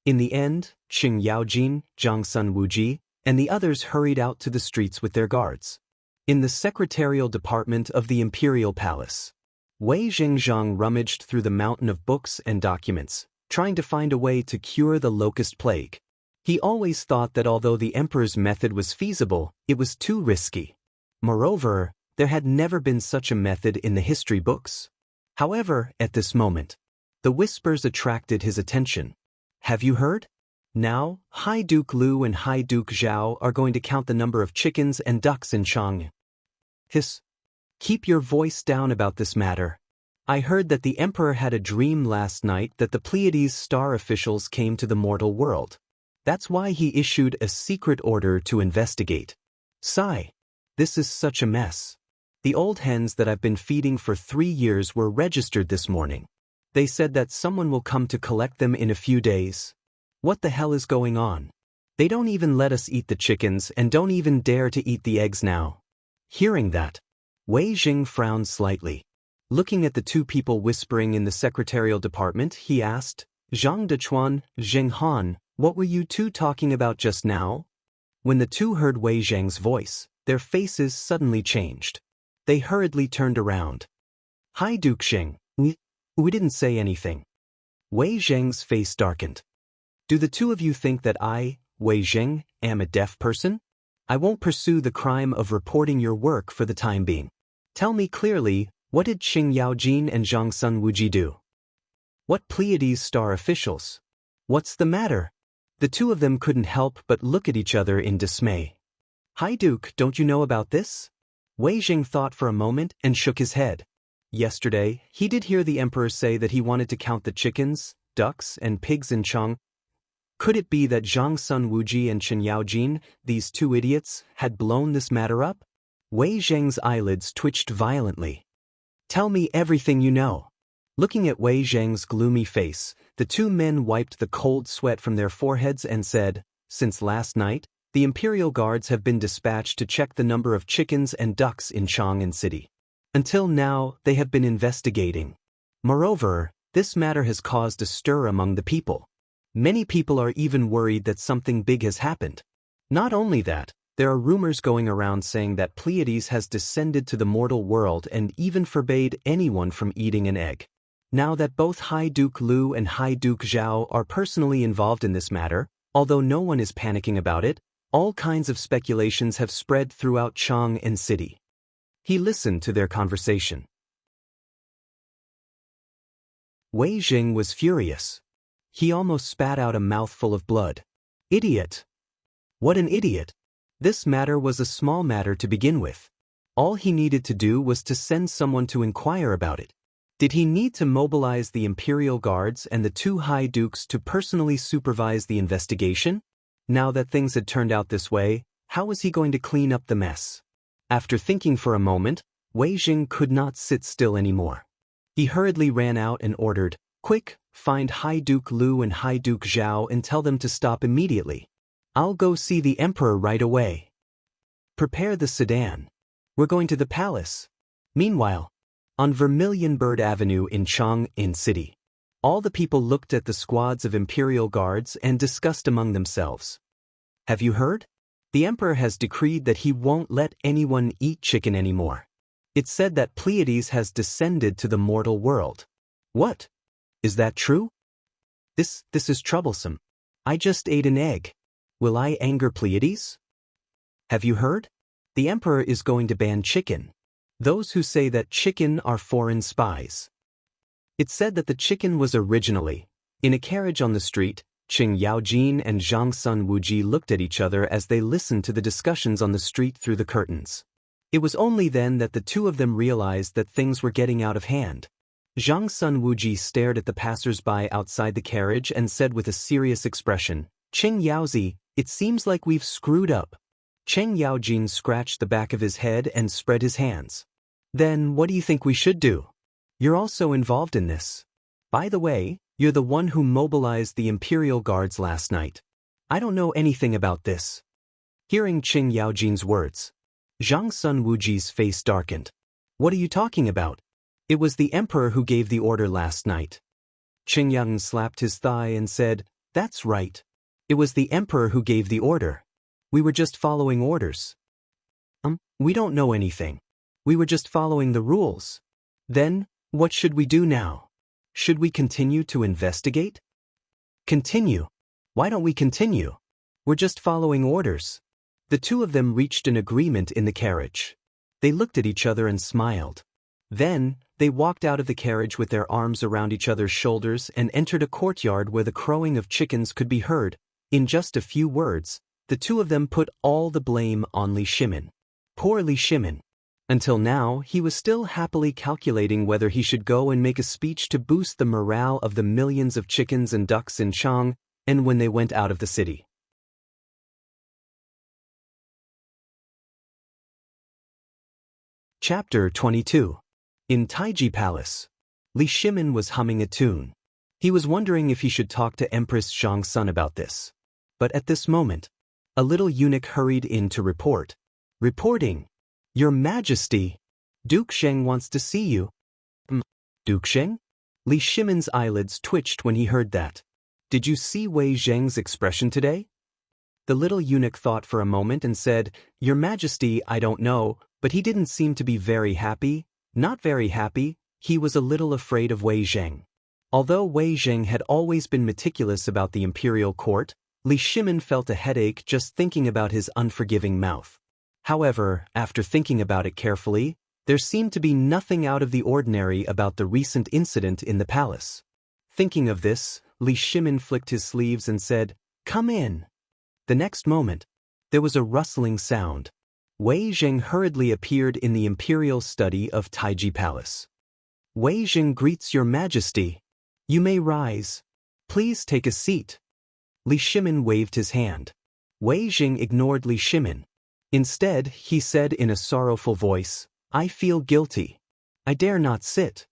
In the end, Qing Yaojin, Zhang Sun Wuji, and the others hurried out to the streets with their guards. In the secretarial department of the imperial palace, Wei Zhengzhang rummaged through the mountain of books and documents, trying to find a way to cure the locust plague. He always thought that although the emperor's method was feasible, it was too risky. Moreover, there had never been such a method in the history books. However, at this moment, the whispers attracted his attention. Have you heard? Now, High Duke Lu and High Duke Zhao are going to count the number of chickens and ducks in Chang'an. Hiss. Keep your voice down about this matter. I heard that the emperor had a dream last night that the Pleiades star officials came to the mortal world. That's why he issued a secret order to investigate. Sigh. This is such a mess. The old hens that I've been feeding for 3 years were registered this morning. They said that someone will come to collect them in a few days. What the hell is going on? They don't even let us eat the chickens and don't even dare to eat the eggs now. Hearing that, Wei Jing frowned slightly. Looking at the two people whispering in the secretarial department, he asked, Zhang Dechuan, Zheng Han, what were you two talking about just now? When the two heard Wei Zhang's voice, their faces suddenly changed. They hurriedly turned around. Hi Duke Xing, we didn't say anything. Wei Zhang's face darkened. Do the two of you think that I, Wei Zheng, am a deaf person? I won't pursue the crime of reporting your work for the time being. Tell me clearly, what did Qing Yaojin and Zhang Sun Wuji do? What Pleiades star officials? What's the matter? The two of them couldn't help but look at each other in dismay. Hi Duke, don't you know about this? Wei Jing thought for a moment and shook his head. Yesterday, he did hear the emperor say that he wanted to count the chickens, ducks, and pigs in Chang. Could it be that Zhang Sun Wuji and Qin Yaojin, these two idiots, had blown this matter up? Wei Zheng's eyelids twitched violently. Tell me everything you know. Looking at Wei Zheng's gloomy face, the two men wiped the cold sweat from their foreheads and said, Since last night, the Imperial Guards have been dispatched to check the number of chickens and ducks in Chang'an City. Until now, they have been investigating. Moreover, this matter has caused a stir among the people. Many people are even worried that something big has happened. Not only that, there are rumors going around saying that Pleiades has descended to the mortal world and even forbade anyone from eating an egg. Now that both High Duke Lu and High Duke Zhao are personally involved in this matter, although no one is panicking about it, all kinds of speculations have spread throughout Chang'an City. He listened to their conversation. Wei Jing was furious. He almost spat out a mouthful of blood. Idiot! What an idiot! This matter was a small matter to begin with. All he needed to do was to send someone to inquire about it. Did he need to mobilize the Imperial Guards and the two High Dukes to personally supervise the investigation? Now that things had turned out this way, how was he going to clean up the mess? After thinking for a moment, Wei Jing could not sit still anymore. He hurriedly ran out and ordered, Quick, find High Duke Lu and High Duke Zhao and tell them to stop immediately. I'll go see the Emperor right away. Prepare the sedan. We're going to the palace. Meanwhile, on Vermilion Bird Avenue in Chang'an City, all the people looked at the squads of Imperial Guards and discussed among themselves. Have you heard? The Emperor has decreed that he won't let anyone eat chicken anymore. It's said that Pleiades has descended to the mortal world. What? Is that true? This is troublesome. I just ate an egg. Will I anger Pleiades? Have you heard? The Emperor is going to ban chicken. Those who say that chicken are foreign spies. It's said that the chicken was originally in a carriage on the street. Qing Yaojin and Zhang Sun Wuji looked at each other as they listened to the discussions on the street through the curtains. It was only then that the two of them realized that things were getting out of hand. Zhang Sun Wuji stared at the passers-by outside the carriage and said with a serious expression, Qing Yaozi, it seems like we've screwed up. Qing Yaojin scratched the back of his head and spread his hands. Then what do you think we should do? You're also involved in this. By the way, you're the one who mobilized the Imperial Guards last night. I don't know anything about this. Hearing Qing Yaojin's words, Zhang Sun Wuji's face darkened. What are you talking about? It was the Emperor who gave the order last night. Qing Yaojin slapped his thigh and said, That's right. It was the Emperor who gave the order. We were just following orders. We don't know anything. We were just following the rules. Then, what should we do now? Should we continue to investigate? Continue? Why don't we continue? We're just following orders. The two of them reached an agreement in the carriage. They looked at each other and smiled. Then, they walked out of the carriage with their arms around each other's shoulders and entered a courtyard where the crowing of chickens could be heard. In just a few words, the two of them put all the blame on Li Shimin. Poor Li Shimin. Until now, he was still happily calculating whether he should go and make a speech to boost the morale of the millions of chickens and ducks in Chang'an and when they went out of the city. Chapter 22. In Taiji Palace. Li Shimin was humming a tune. He was wondering if he should talk to Empress Zhang's son about this. But at this moment, a little eunuch hurried in to report. Reporting. Your Majesty, Duke Sheng wants to see you. Duke Sheng? Li Shimin's eyelids twitched when he heard that. Did you see Wei Zheng's expression today? The little eunuch thought for a moment and said, Your Majesty, I don't know, but he didn't seem to be very happy. Not very happy, he was a little afraid of Wei Zheng. Although Wei Zheng had always been meticulous about the imperial court, Li Shimin felt a headache just thinking about his unforgiving mouth. However, after thinking about it carefully, there seemed to be nothing out of the ordinary about the recent incident in the palace. Thinking of this, Li Shimin flicked his sleeves and said, Come in. The next moment, there was a rustling sound. Wei Zheng hurriedly appeared in the imperial study of Taiji Palace. Wei Zheng greets Your Majesty. You may rise. Please take a seat. Li Shimin waved his hand. Wei Zheng ignored Li Shimin. Instead, he said in a sorrowful voice, I feel guilty. I dare not sit.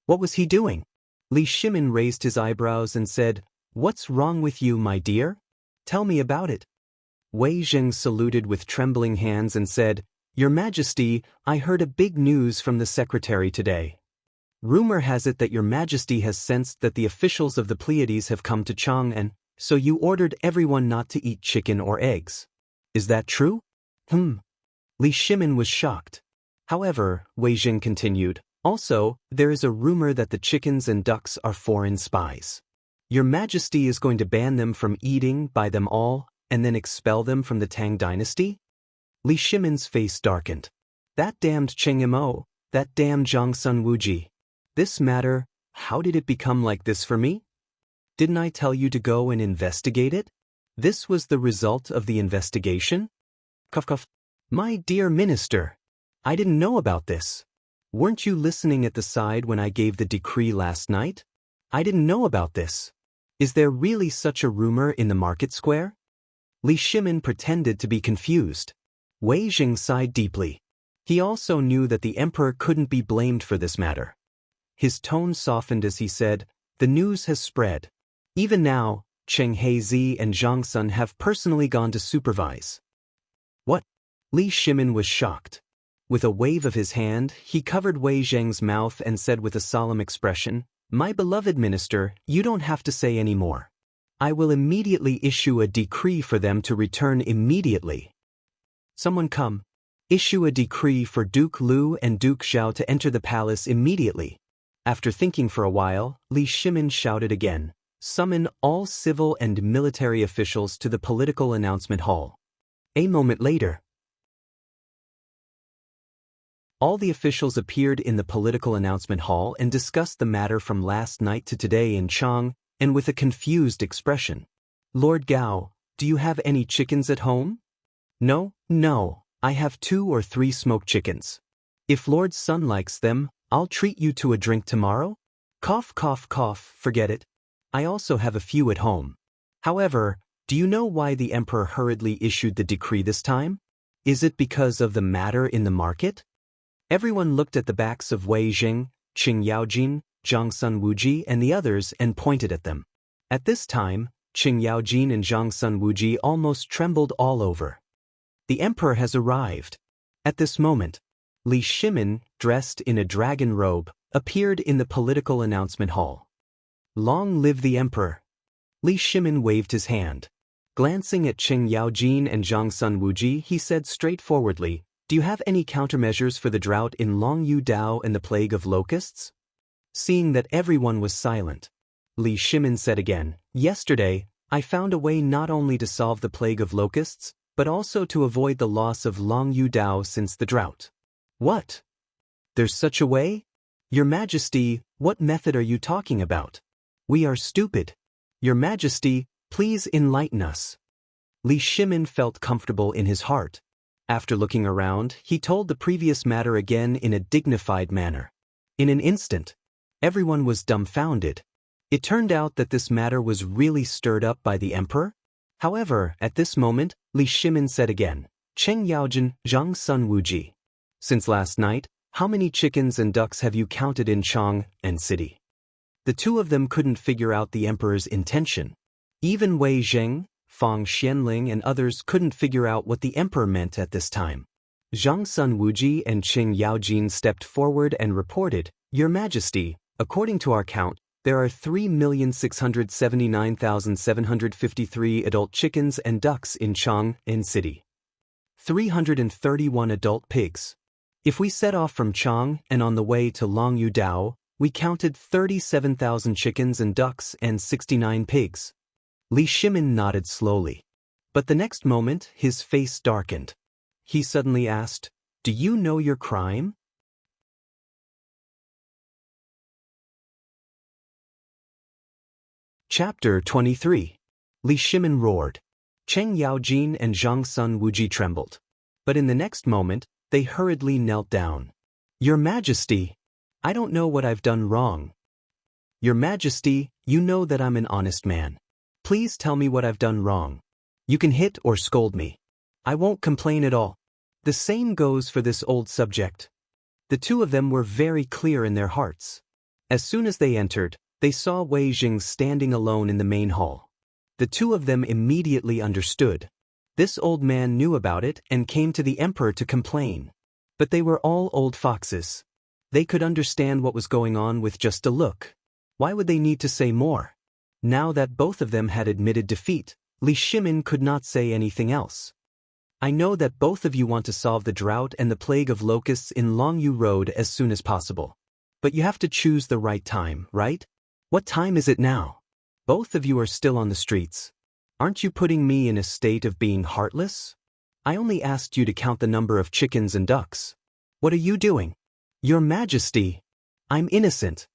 What was he doing? Li Shimin raised his eyebrows and said, What's wrong with you, my dear? Tell me about it. Wei Zheng saluted with trembling hands and said, Your Majesty, I heard a big news from the secretary today. Rumor has it that Your Majesty has sensed that the officials of the Pleiades have come to Chang'an, so you ordered everyone not to eat chicken or eggs. Is that true? Li Shimin was shocked. However, Wei Zheng continued, Also, there is a rumor that the chickens and ducks are foreign spies. Your Majesty is going to ban them from eating by them all, and then expel them from the Tang dynasty? Li Shimin's face darkened. That damned Chang'an, that damned Zhangsun Wuji. This matter, how did it become like this for me? Didn't I tell you to go and investigate it? This was the result of the investigation? Cough. My dear minister, I didn't know about this. Weren't you listening at the side when I gave the decree last night? I didn't know about this. Is there really such a rumor in the market square? Li Shimin pretended to be confused. Wei Zheng sighed deeply. He also knew that the emperor couldn't be blamed for this matter. His tone softened as he said, The news has spread. Even now, Cheng Heizi and Zhang Sun have personally gone to supervise. What? Li Shimin was shocked. With a wave of his hand, he covered Wei Zheng's mouth and said with a solemn expression, My beloved minister, you don't have to say any more. I will immediately issue a decree for them to return immediately. Someone come. Issue a decree for Duke Lu and Duke Xiao to enter the palace immediately. After thinking for a while, Li Shimin shouted again, Summon all civil and military officials to the political announcement hall. A moment later, all the officials appeared in the political announcement hall and discussed the matter from last night to today in Chang'an, and with a confused expression. Lord Gao, do you have any chickens at home? No, I have 2 or 3 smoked chickens. If Lord Sun likes them, I'll treat you to a drink tomorrow. Cough, forget it. I also have a few at home. However, do you know why the emperor hurriedly issued the decree this time? Is it because of the matter in the market? Everyone looked at the backs of Wei Zheng, Qing Yaojin, Zhangsun Wuji and the others and pointed at them. At this time, Qing Yaojin and Zhangsun Wuji almost trembled all over. The emperor has arrived. At this moment, Li Shimin, dressed in a dragon robe, appeared in the political announcement hall. Long live the emperor! Li Shimin waved his hand. Glancing at Qing Yaojin and Zhangsun Wuji, he said straightforwardly, Do you have any countermeasures for the drought in Longyu Dao and the plague of locusts? Seeing that everyone was silent, Li Shimin said again, Yesterday, I found a way not only to solve the plague of locusts, but also to avoid the loss of Longyu Dao since the drought. What? There's such a way? Your Majesty, what method are you talking about? We are stupid. Your Majesty, please enlighten us. Li Shimin felt comfortable in his heart. After looking around, he told the previous matter again in a dignified manner. In an instant, everyone was dumbfounded. It turned out that this matter was really stirred up by the emperor. However, at this moment, Li Shimin said again, Cheng Yaojin, Zhang Sun Wuji. Since last night, how many chickens and ducks have you counted in Chang'an city? The two of them couldn't figure out the emperor's intention. Even Wei Zheng, Fang Xianling and others couldn't figure out what the emperor meant at this time. Zhang Sun Wuji and Qing Yaojin stepped forward and reported, Your Majesty, according to our count, there are 3,679,753 adult chickens and ducks in Chang'an city. 331 adult pigs. If we set off from Chang'an and on the way to Longyu Dao, we counted 37,000 chickens and ducks and 69 pigs. Li Shimin nodded slowly. But the next moment, his face darkened. He suddenly asked, Do you know your crime? Chapter 23. Li Shimin roared. Cheng Yaojin and Zhang Sun Wuji trembled. But in the next moment, they hurriedly knelt down. Your Majesty, I don't know what I've done wrong. Your Majesty, you know that I'm an honest man. Please tell me what I've done wrong. You can hit or scold me. I won't complain at all. The same goes for this old subject. The two of them were very clear in their hearts. As soon as they entered, they saw Wei Jing standing alone in the main hall. The two of them immediately understood. This old man knew about it and came to the emperor to complain. But they were all old foxes. They could understand what was going on with just a look. Why would they need to say more? Now that both of them had admitted defeat, Li Shimin could not say anything else. I know that both of you want to solve the drought and the plague of locusts in Longyu Road as soon as possible. But you have to choose the right time, right? What time is it now? Both of you are still on the streets. Aren't you putting me in a state of being heartless? I only asked you to count the number of chickens and ducks. What are you doing? Your Majesty, I'm innocent.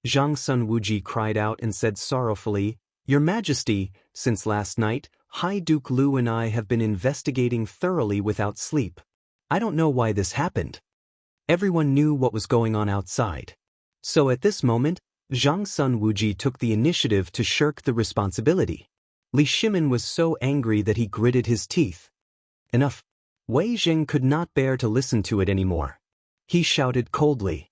Zhang Sun Wuji cried out and said sorrowfully, Your Majesty, since last night, High Duke Lu and I have been investigating thoroughly without sleep. I don't know why this happened. Everyone knew what was going on outside. So at this moment, Zhang Sun Wuji took the initiative to shirk the responsibility. Li Shimin was so angry that he gritted his teeth. Enough. Wei Jing could not bear to listen to it anymore. He shouted coldly.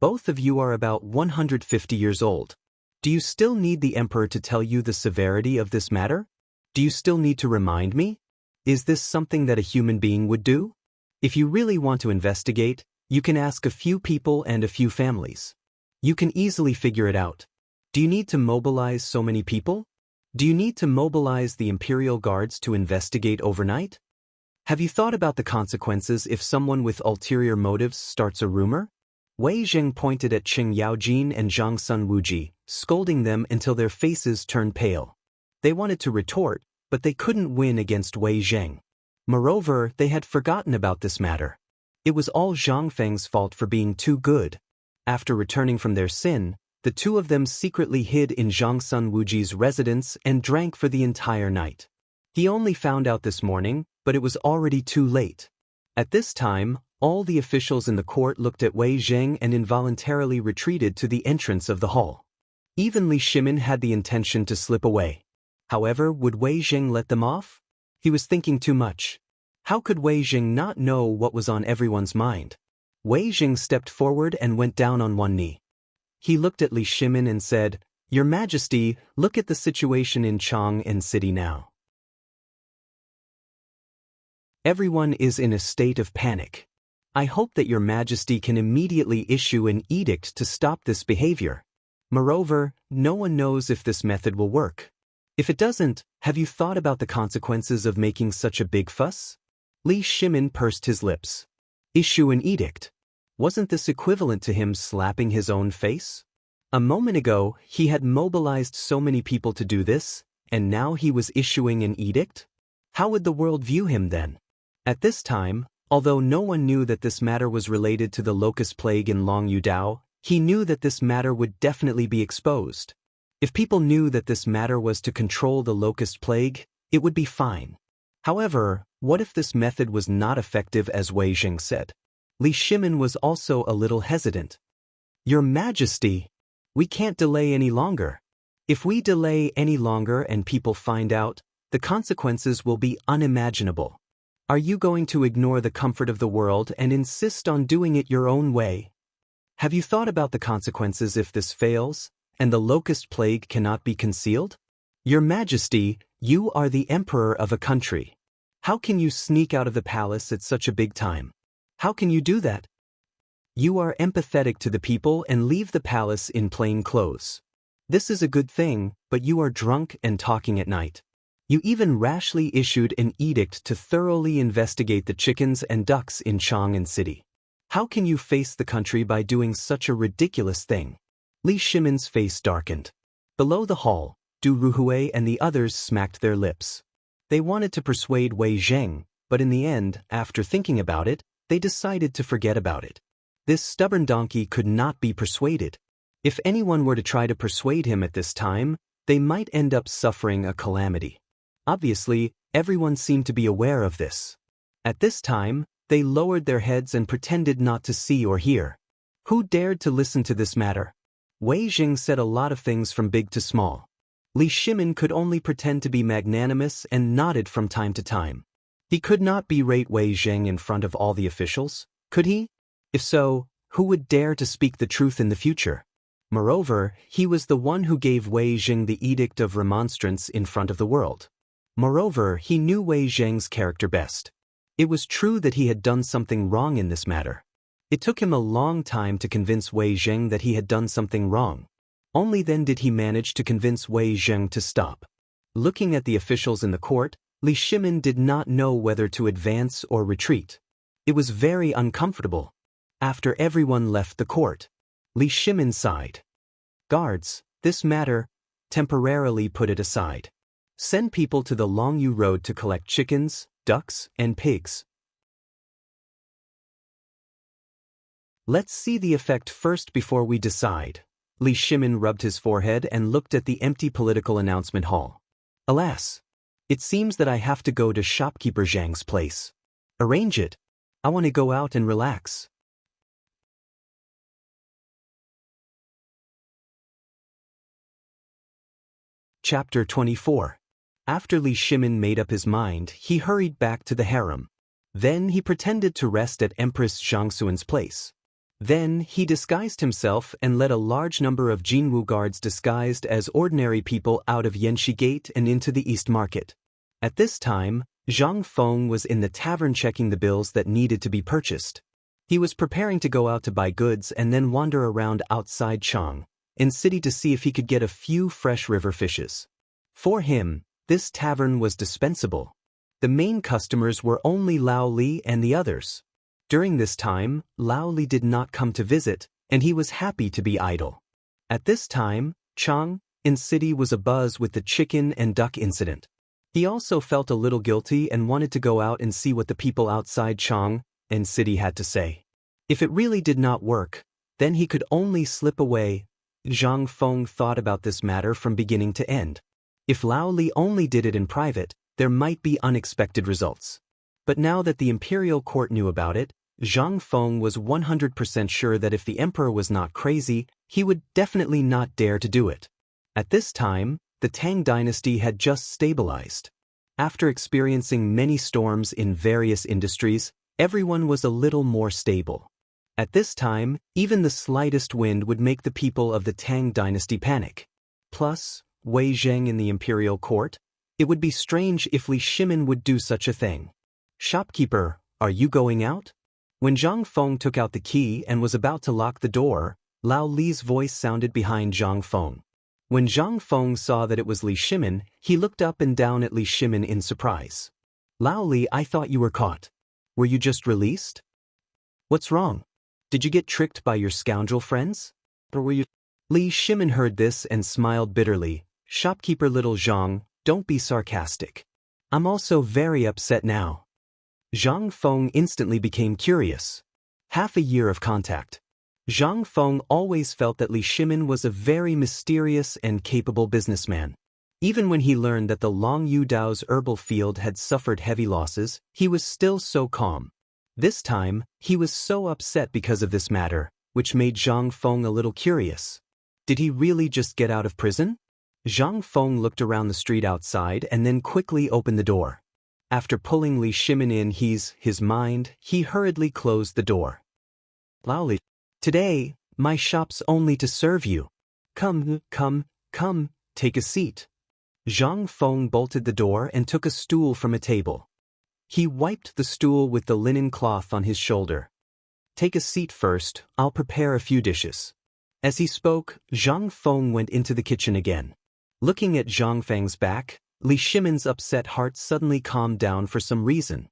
Both of you are about 150 years old. Do you still need the emperor to tell you the severity of this matter? Do you still need to remind me? Is this something that a human being would do? If you really want to investigate, you can ask a few people and a few families. You can easily figure it out. Do you need to mobilize so many people? Do you need to mobilize the Imperial Guards to investigate overnight? Have you thought about the consequences if someone with ulterior motives starts a rumor? Wei Jing pointed at Qing Yaojin and Zhang Sun Wuji, scolding them until their faces turned pale. They wanted to retort, but they couldn't win against Wei Zheng. Moreover, they had forgotten about this matter. It was all Zhang Feng's fault for being too good. After returning from their sin, the two of them secretly hid in Zhang Sun Wuji's residence and drank for the entire night. He only found out this morning, but it was already too late. At this time, all the officials in the court looked at Wei Zheng and involuntarily retreated to the entrance of the hall. Even Li Shimin had the intention to slip away. However, would Wei Zheng let them off? He was thinking too much. How could Wei Zheng not know what was on everyone's mind? Wei Zheng stepped forward and went down on one knee. He looked at Li Shimin and said, Your Majesty, look at the situation in Chang'an city now. Everyone is in a state of panic. I hope that Your Majesty can immediately issue an edict to stop this behavior. Moreover, no one knows if this method will work. If it doesn't, have you thought about the consequences of making such a big fuss? Li Shimin pursed his lips. Issue an edict. Wasn't this equivalent to him slapping his own face? A moment ago, he had mobilized so many people to do this, and now he was issuing an edict? How would the world view him then? At this time, although no one knew that this matter was related to the locust plague in Longyu Dao, he knew that this matter would definitely be exposed. If people knew that this matter was to control the locust plague, it would be fine. However, what if this method was not effective as Wei Jing said? Li Shimin was also a little hesitant. Your Majesty, we can't delay any longer. If we delay any longer and people find out, the consequences will be unimaginable. Are you going to ignore the comfort of the world and insist on doing it your own way? Have you thought about the consequences if this fails, and the locust plague cannot be concealed? Your Majesty, you are the emperor of a country. How can you sneak out of the palace at such a big time? How can you do that? You are empathetic to the people and leave the palace in plain clothes. This is a good thing, but you are drunk and talking at night. You even rashly issued an edict to thoroughly investigate the chickens and ducks in Chang'an city. How can you face the country by doing such a ridiculous thing? Li Shimin's face darkened. Below the hall, Du Ruhui and the others smacked their lips. They wanted to persuade Wei Zheng, but in the end, after thinking about it, they decided to forget about it. This stubborn donkey could not be persuaded. If anyone were to try to persuade him at this time, they might end up suffering a calamity. Obviously, everyone seemed to be aware of this. At this time, they lowered their heads and pretended not to see or hear. Who dared to listen to this matter? Wei Jing said a lot of things from big to small. Li Shimin could only pretend to be magnanimous and nodded from time to time. He could not berate Wei Zheng in front of all the officials, could he? If so, who would dare to speak the truth in the future? Moreover, he was the one who gave Wei Jing the edict of remonstrance in front of the world. Moreover, he knew Wei Zheng's character best. It was true that he had done something wrong in this matter. It took him a long time to convince Wei Zheng that he had done something wrong. Only then did he manage to convince Wei Zheng to stop. Looking at the officials in the court, Li Shimin did not know whether to advance or retreat. It was very uncomfortable. After everyone left the court, Li Shimin sighed. Guards, this matter, temporarily put it aside. Send people to the Longyu Road to collect chickens, ducks, and pigs. Let's see the effect first before we decide. Li Shimin rubbed his forehead and looked at the empty political announcement hall. Alas! It seems that I have to go to shopkeeper Zhang's place. Arrange it. I want to go out and relax. Chapter 24. After Li Shimin made up his mind, he hurried back to the harem. Then he pretended to rest at Empress Zhangxuan's place. Then he disguised himself and led a large number of Jinwu guards disguised as ordinary people out of Yanxi Gate and into the East Market. At this time, Zhang Feng was in the tavern checking the bills that needed to be purchased. He was preparing to go out to buy goods and then wander around outside Chang'an city to see if he could get a few fresh river fishes. For him, this tavern was dispensable. The main customers were only Lao Li and the others. During this time, Lao Li did not come to visit, and he was happy to be idle. At this time, Chang'an city was abuzz with the chicken and duck incident. He also felt a little guilty and wanted to go out and see what the people outside Chang'an city had to say. If it really did not work, then he could only slip away. Zhang Feng thought about this matter from beginning to end. If Lao Li only did it in private, there might be unexpected results. But now that the imperial court knew about it, Zhang Feng was 100% sure that if the emperor was not crazy, he would definitely not dare to do it. At this time, the Tang dynasty had just stabilized. After experiencing many storms in various industries, everyone was a little more stable. At this time, even the slightest wind would make the people of the Tang dynasty panic. Plus, Wei Zheng in the imperial court? It would be strange if Li Shimin would do such a thing. Shopkeeper, are you going out? When Zhang Feng took out the key and was about to lock the door, Lao Li's voice sounded behind Zhang Feng. When Zhang Feng saw that it was Li Shimin, he looked up and down at Li Shimin in surprise. Lao Li, I thought you were caught. Were you just released? What's wrong? Did you get tricked by your scoundrel friends? Or were you... Li Shimin heard this and smiled bitterly. Shopkeeper little Zhang, don't be sarcastic. I'm also very upset now. Zhang Feng instantly became curious. Half a year of contact. Zhang Feng always felt that Li Shimin was a very mysterious and capable businessman. Even when he learned that the Long Yu Dao's herbal field had suffered heavy losses, he was still so calm. This time, he was so upset because of this matter, which made Zhang Feng a little curious. Did he really just get out of prison? Zhang Feng looked around the street outside and then quickly opened the door. After pulling Li Shimin in his mind, he hurriedly closed the door. Lao Li, today, my shop's only to serve you. Come, take a seat. Zhang Feng bolted the door and took a stool from a table. He wiped the stool with the linen cloth on his shoulder. Take a seat first, I'll prepare a few dishes. As he spoke, Zhang Feng went into the kitchen again. Looking at Zhang Feng's back, Li Shimin's upset heart suddenly calmed down for some reason.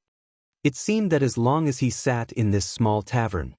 It seemed that as long as he sat in this small tavern,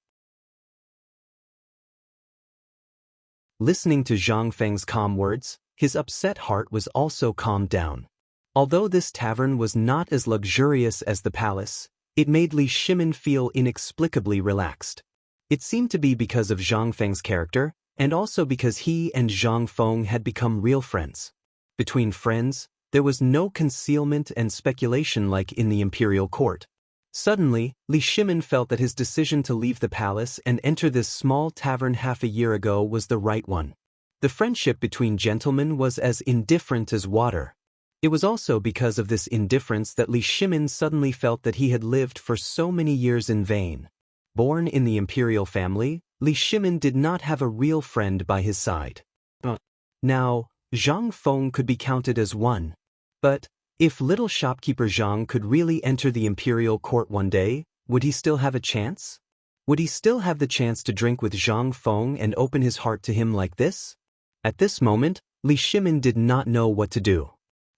listening to Zhang Feng's calm words, his upset heart was also calmed down. Although this tavern was not as luxurious as the palace, it made Li Shimin feel inexplicably relaxed. It seemed to be because of Zhang Feng's character, and also because he and Zhang Feng had become real friends. Between friends, there was no concealment and speculation like in the imperial court. Suddenly, Li Shimin felt that his decision to leave the palace and enter this small tavern half a year ago was the right one. The friendship between gentlemen was as indifferent as water. It was also because of this indifference that Li Shimin suddenly felt that he had lived for so many years in vain. Born in the imperial family, Li Shimin did not have a real friend by his side. Now, Zhang Feng could be counted as one. But, if little shopkeeper Zhang could really enter the imperial court one day, would he still have a chance? Would he still have the chance to drink with Zhang Feng and open his heart to him like this? At this moment, Li Shimin did not know what to do.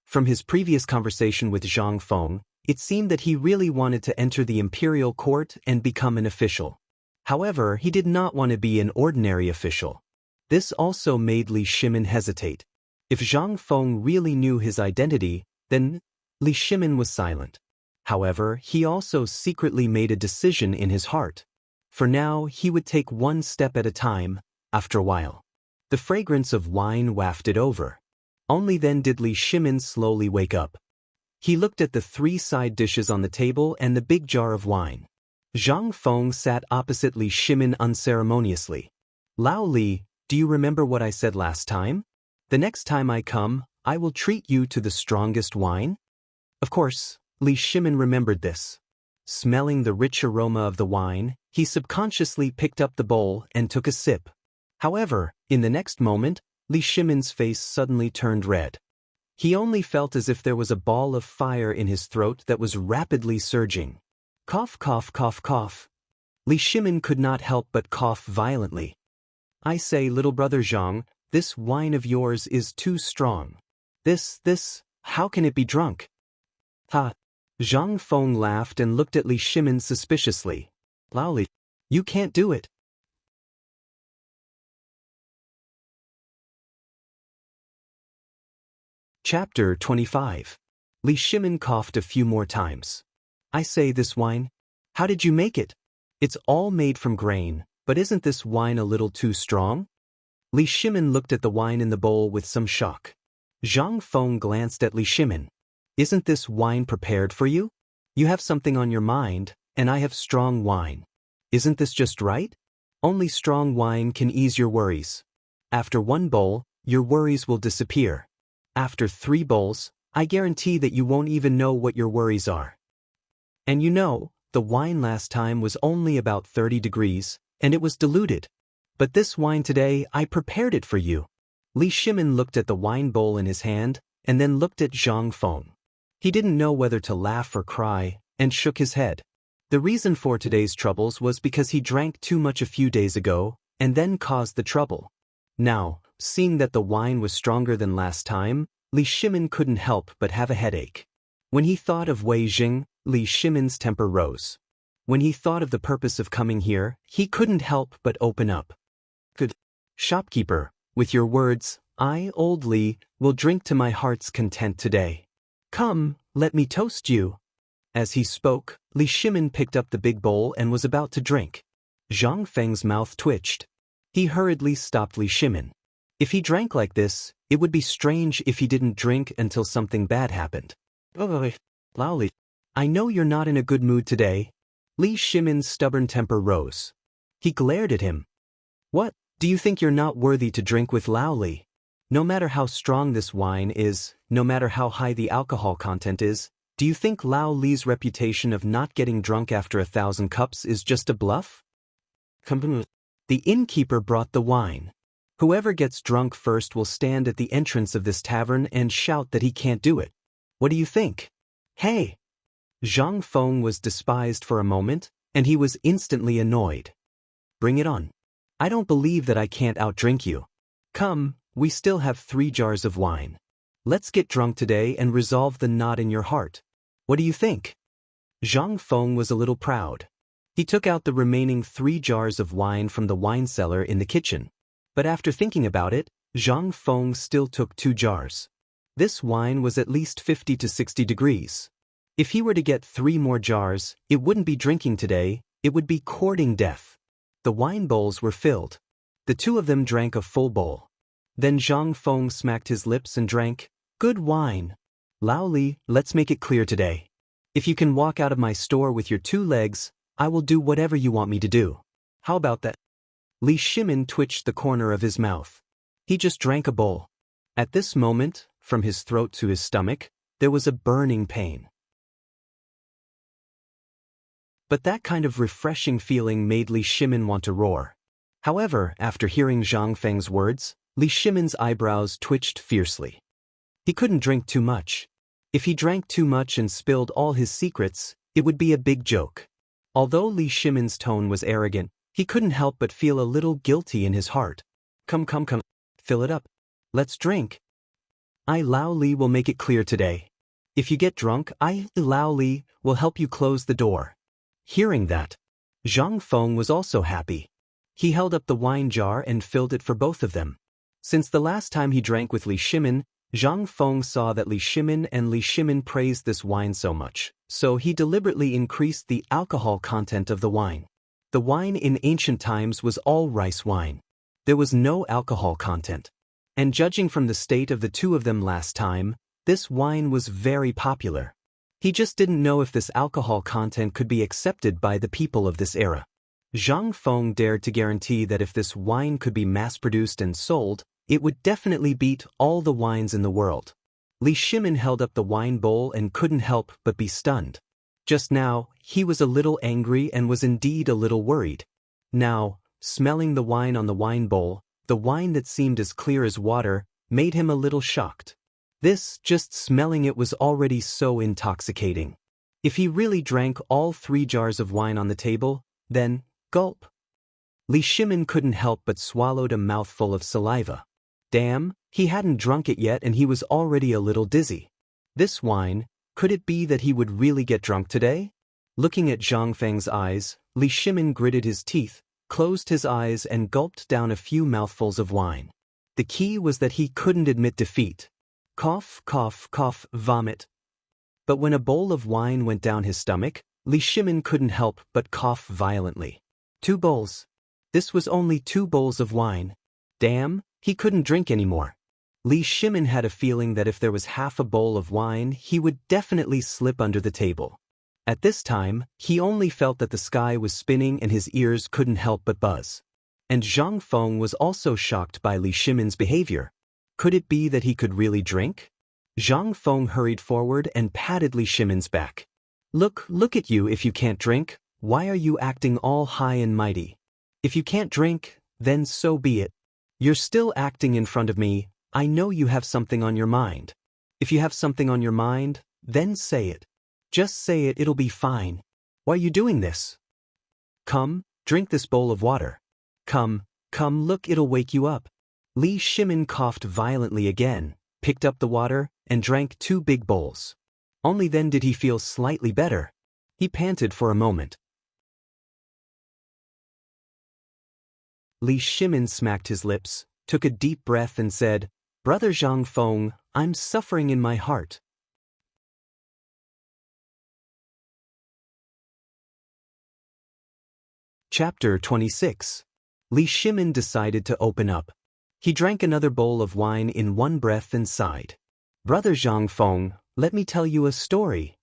From his previous conversation with Zhang Feng, it seemed that he really wanted to enter the imperial court and become an official. However, he did not want to be an ordinary official. This also made Li Shimin hesitate. If Zhang Feng really knew his identity, then Li Shimin was silent. However, he also secretly made a decision in his heart. For now, he would take one step at a time. After a while, the fragrance of wine wafted over. Only then did Li Shimin slowly wake up. He looked at the 3 side dishes on the table and the big jar of wine. Zhang Feng sat opposite Li Shimin unceremoniously. Lao Li, do you remember what I said last time? The next time I come, I will treat you to the strongest wine? Of course, Li Shimin remembered this. Smelling the rich aroma of the wine, he subconsciously picked up the bowl and took a sip. However, in the next moment, Li Shimin's face suddenly turned red. He only felt as if there was a ball of fire in his throat that was rapidly surging. Cough, cough, cough, cough. Li Shimin could not help but cough violently. I say, little brother Zhang, this wine of yours is too strong. How can it be drunk? Ha! Zhang Feng laughed and looked at Li Shimin suspiciously. Lao Li, you can't do it. Chapter 25. Li Shimin coughed a few more times. I say, this wine? How did you make it? It's all made from grain, but isn't this wine a little too strong? Li Shimin looked at the wine in the bowl with some shock. Zhang Feng glanced at Li Shimin. Isn't this wine prepared for you? You have something on your mind, and I have strong wine. Isn't this just right? Only strong wine can ease your worries. After 1 bowl, your worries will disappear. After 3 bowls, I guarantee that you won't even know what your worries are. And you know, the wine last time was only about 30 degrees, and it was diluted. But this wine today, I prepared it for you. Li Shimin looked at the wine bowl in his hand, and then looked at Zhang Feng. He didn't know whether to laugh or cry, and shook his head. The reason for today's troubles was because he drank too much a few days ago, and then caused the trouble. Now, seeing that the wine was stronger than last time, Li Shimin couldn't help but have a headache. When he thought of Wei Jing, Li Shimin's temper rose. When he thought of the purpose of coming here, he couldn't help but open up. Good shopkeeper, with your words, I, old Li, will drink to my heart's content today. Come, let me toast you. As he spoke, Li Shimin picked up the big bowl and was about to drink. Zhang Feng's mouth twitched. He hurriedly stopped Li Shimin. If he drank like this, It would be strange if he didn't drink until something bad happened. Oh, Lao Li, I know you're not in a good mood today. Li Shimin's stubborn temper rose. He glared at him. What, do you think you're not worthy to drink with Lao Li? No matter how strong this wine is, no matter how high the alcohol content is, do you think Lao Li's reputation of not getting drunk after 1,000 cups is just a bluff? The innkeeper brought the wine. Whoever gets drunk first will stand at the entrance of this tavern and shout that he can't do it. What do you think? Hey! Zhang Feng was despised for a moment, and he was instantly annoyed. Bring it on. I don't believe that I can't outdrink you. Come, we still have 3 jars of wine. Let's get drunk today and resolve the knot in your heart. What do you think? Zhang Feng was a little proud. He took out the remaining 3 jars of wine from the wine cellar in the kitchen. But after thinking about it, Zhang Feng still took 2 jars. This wine was at least 50 to 60 degrees. If he were to get 3 more jars, it wouldn't be drinking today, it would be courting death. The wine bowls were filled. The 2 of them drank a full bowl. Then Zhang Feng smacked his lips and drank, "Good wine. Lao Li, let's make it clear today. If you can walk out of my store with your 2 legs, I will do whatever you want me to do. How about that?" Li Shimin twitched the corner of his mouth. He just drank a bowl. At this moment, from his throat to his stomach, there was a burning pain. But that kind of refreshing feeling made Li Shimin want to roar. However, after hearing Zhang Feng's words, Li Shimin's eyebrows twitched fiercely. He couldn't drink too much. If he drank too much and spilled all his secrets, it would be a big joke. Although Li Shimin's tone was arrogant, he couldn't help but feel a little guilty in his heart. Come, fill it up. Let's drink. I, Lao Li, will make it clear today. If you get drunk, I, Lao Li, will help you close the door. Hearing that, Zhang Feng was also happy. He held up the wine jar and filled it for both of them. Since the last time he drank with Li Shimin, Zhang Feng saw that Li Shimin and Li Shimin praised this wine so much, so he deliberately increased the alcohol content of the wine. The wine in ancient times was all rice wine. There was no alcohol content. And judging from the state of the 2 of them last time, this wine was very popular. He just didn't know if this alcohol content could be accepted by the people of this era. Zhang Feng dared to guarantee that if this wine could be mass-produced and sold, it would definitely beat all the wines in the world. Li Shimin held up the wine bowl and couldn't help but be stunned. Just now, he was a little angry and was indeed a little worried. Now, smelling the wine on the wine bowl, the wine that seemed as clear as water, made him a little shocked. Just smelling it was already so intoxicating. If he really drank all 3 jars of wine on the table, then, gulp. Li Shimin couldn't help but swallowed a mouthful of saliva. Damn, he hadn't drunk it yet and he was already a little dizzy. This wine, could it be that he would really get drunk today? Looking at Zhang Feng's eyes, Li Shimin gritted his teeth, closed his eyes and gulped down a few mouthfuls of wine. The key was that he couldn't admit defeat. Cough, cough, cough, vomit. But when a bowl of wine went down his stomach, Li Shimin couldn't help but cough violently. 2 bowls. This was only 2 bowls of wine. Damn, he couldn't drink anymore. Li Shimin had a feeling that if there was half a bowl of wine, he would definitely slip under the table. At this time, he only felt that the sky was spinning and his ears couldn't help but buzz. And Zhang Feng was also shocked by Li Shimin's behavior. Could it be that he could really drink? Zhang Feng hurried forward and patted Li Shimin's back. Look at you. If you can't drink, why are you acting all high and mighty? If you can't drink, then so be it. You're still acting in front of me. I know you have something on your mind. If you have something on your mind, then say it. Just say it, it'll be fine. Why are you doing this? Come, drink this bowl of water. Come, look, it'll wake you up. Li Shimin coughed violently again, picked up the water, and drank 2 big bowls. Only then did he feel slightly better. He panted for a moment. Li Shimin smacked his lips, took a deep breath and said, "Brother Zhang Feng, I'm suffering in my heart." Chapter 26. Li Shimin decided to open up. He drank another bowl of wine in one breath and sighed. Brother Zhang Feng, let me tell you a story.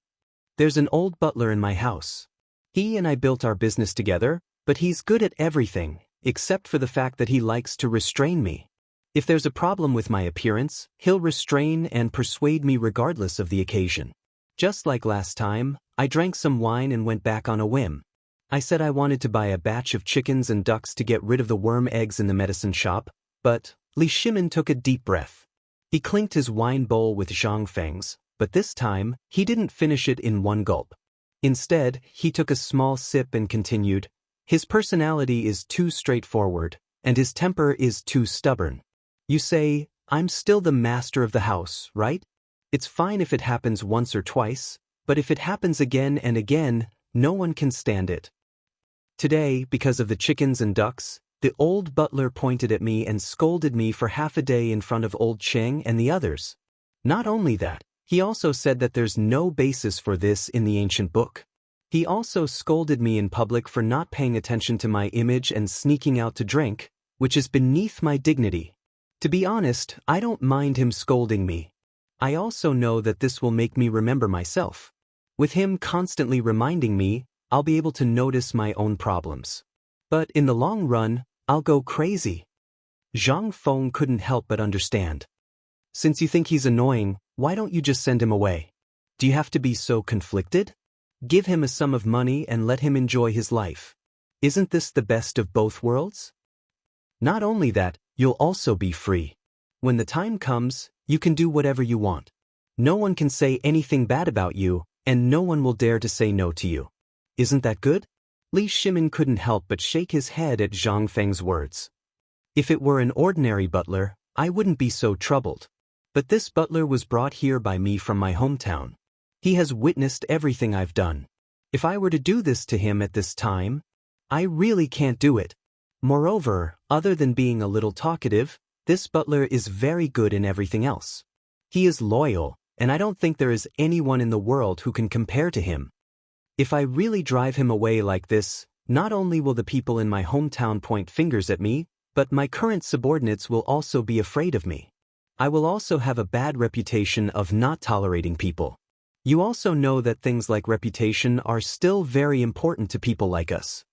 There's an old butler in my house. He and I built our business together, but he's good at everything, except for the fact that he likes to restrain me. If there's a problem with my appearance, he'll restrain and persuade me regardless of the occasion. Just like last time, I drank some wine and went back on a whim. I said I wanted to buy a batch of chickens and ducks to get rid of the worm eggs in the medicine shop, but Li Shimin took a deep breath. He clinked his wine bowl with Zhang Feng's, but this time, he didn't finish it in one gulp. Instead, he took a small sip and continued, "His personality is too straightforward, and his temper is too stubborn. You say, I'm still the master of the house, right? It's fine if it happens once or twice, but if it happens again and again, no one can stand it." Today, because of the chickens and ducks, the old butler pointed at me and scolded me for half a day in front of old Cheng and the others. Not only that, he also said that there's no basis for this in the ancient book. He also scolded me in public for not paying attention to my image and sneaking out to drink, which is beneath my dignity. To be honest, I don't mind him scolding me. I also know that this will make me remember myself. With him constantly reminding me, I'll be able to notice my own problems. But in the long run, I'll go crazy. Zhang Feng couldn't help but understand. Since you think he's annoying, why don't you just send him away? Do you have to be so conflicted? Give him a sum of money and let him enjoy his life. Isn't this the best of both worlds? Not only that, you'll also be free. When the time comes, you can do whatever you want. No one can say anything bad about you, and no one will dare to say no to you. Isn't that good? Li Shimin couldn't help but shake his head at Zhang Feng's words. If it were an ordinary butler, I wouldn't be so troubled. But this butler was brought here by me from my hometown. He has witnessed everything I've done. If I were to do this to him at this time, I really can't do it. Moreover, other than being a little talkative, this butler is very good in everything else. He is loyal, and I don't think there is anyone in the world who can compare to him. If I really drive him away like this, not only will the people in my hometown point fingers at me, but my current subordinates will also be afraid of me. I will also have a bad reputation of not tolerating people. You also know that things like reputation are still very important to people like us.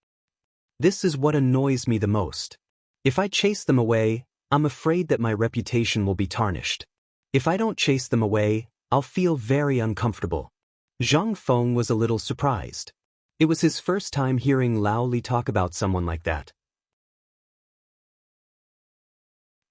This is what annoys me the most. If I chase them away, I'm afraid that my reputation will be tarnished. If I don't chase them away, I'll feel very uncomfortable. Zhang Feng was a little surprised. It was his first time hearing Lao Li talk about someone like that.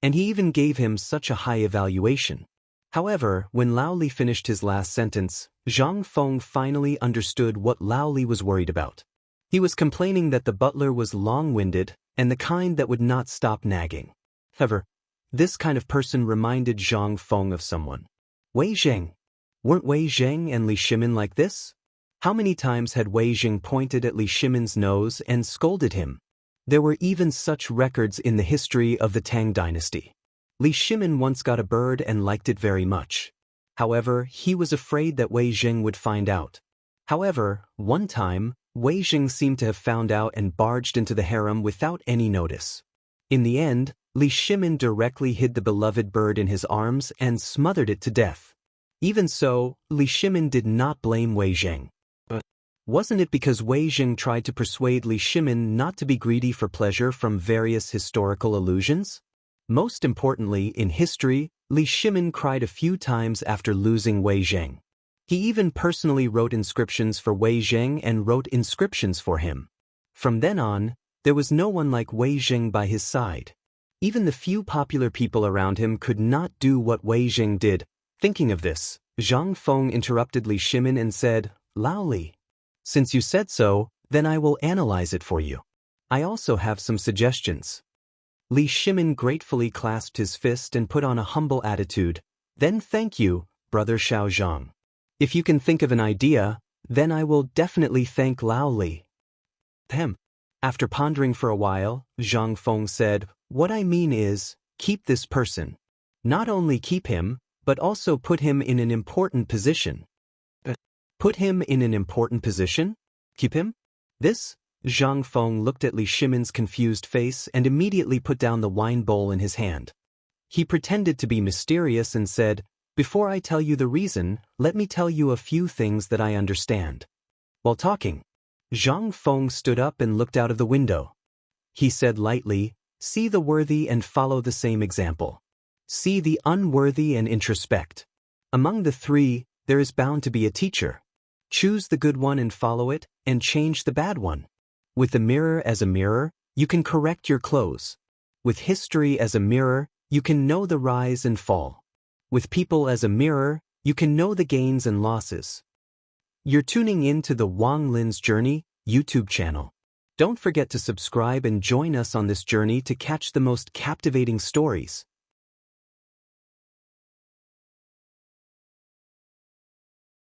And he even gave him such a high evaluation. However, when Lao Li finished his last sentence, Zhang Feng finally understood what Lao Li was worried about. He was complaining that the butler was long-winded and the kind that would not stop nagging. However, this kind of person reminded Zhang Feng of someone. Wei Zheng. Weren't Wei Zheng and Li Shimin like this? How many times had Wei Zheng pointed at Li Shimin's nose and scolded him? There were even such records in the history of the Tang dynasty. Li Shimin once got a bird and liked it very much. However, he was afraid that Wei Zheng would find out. However, one time, Wei Zheng seemed to have found out and barged into the harem without any notice. In the end, Li Shimin directly hid the beloved bird in his arms and smothered it to death. Even so, Li Shimin did not blame Wei Zheng. But wasn't it because Wei Zheng tried to persuade Li Shimin not to be greedy for pleasure from various historical illusions? Most importantly, in history, Li Shimin cried a few times after losing Wei Zheng. He even personally wrote inscriptions for Wei Zheng and wrote inscriptions for him. From then on, there was no one like Wei Zheng by his side. Even the few popular people around him could not do what Wei Zheng did. Thinking of this, Zhang Feng interrupted Li Shimin and said, Lao Li, since you said so, then I will analyze it for you. I also have some suggestions. Li Shimin gratefully clasped his fist and put on a humble attitude. Then thank you, Brother Xiao Zhang. If you can think of an idea, then I will definitely thank Lao Li. After pondering for a while, Zhang Feng said, what I mean is, keep this person. Not only keep him, but also put him in an important position. Put him in an important position? Keep him? This? Zhang Feng looked at Li Shimin's confused face and immediately put down the wine bowl in his hand. He pretended to be mysterious and said, "Before I tell you the reason, let me tell you a few things that I understand." While talking, Zhang Feng stood up and looked out of the window. He said lightly, "See the worthy and follow the same example. See the unworthy and introspect. Among the three, there is bound to be a teacher. Choose the good one and follow it, and change the bad one. With the mirror as a mirror, you can correct your clothes. With history as a mirror, you can know the rise and fall. With people as a mirror, you can know the gains and losses." You're tuning in to the Wang Lin's Journey YouTube channel. Don't forget to subscribe and join us on this journey to catch the most captivating stories.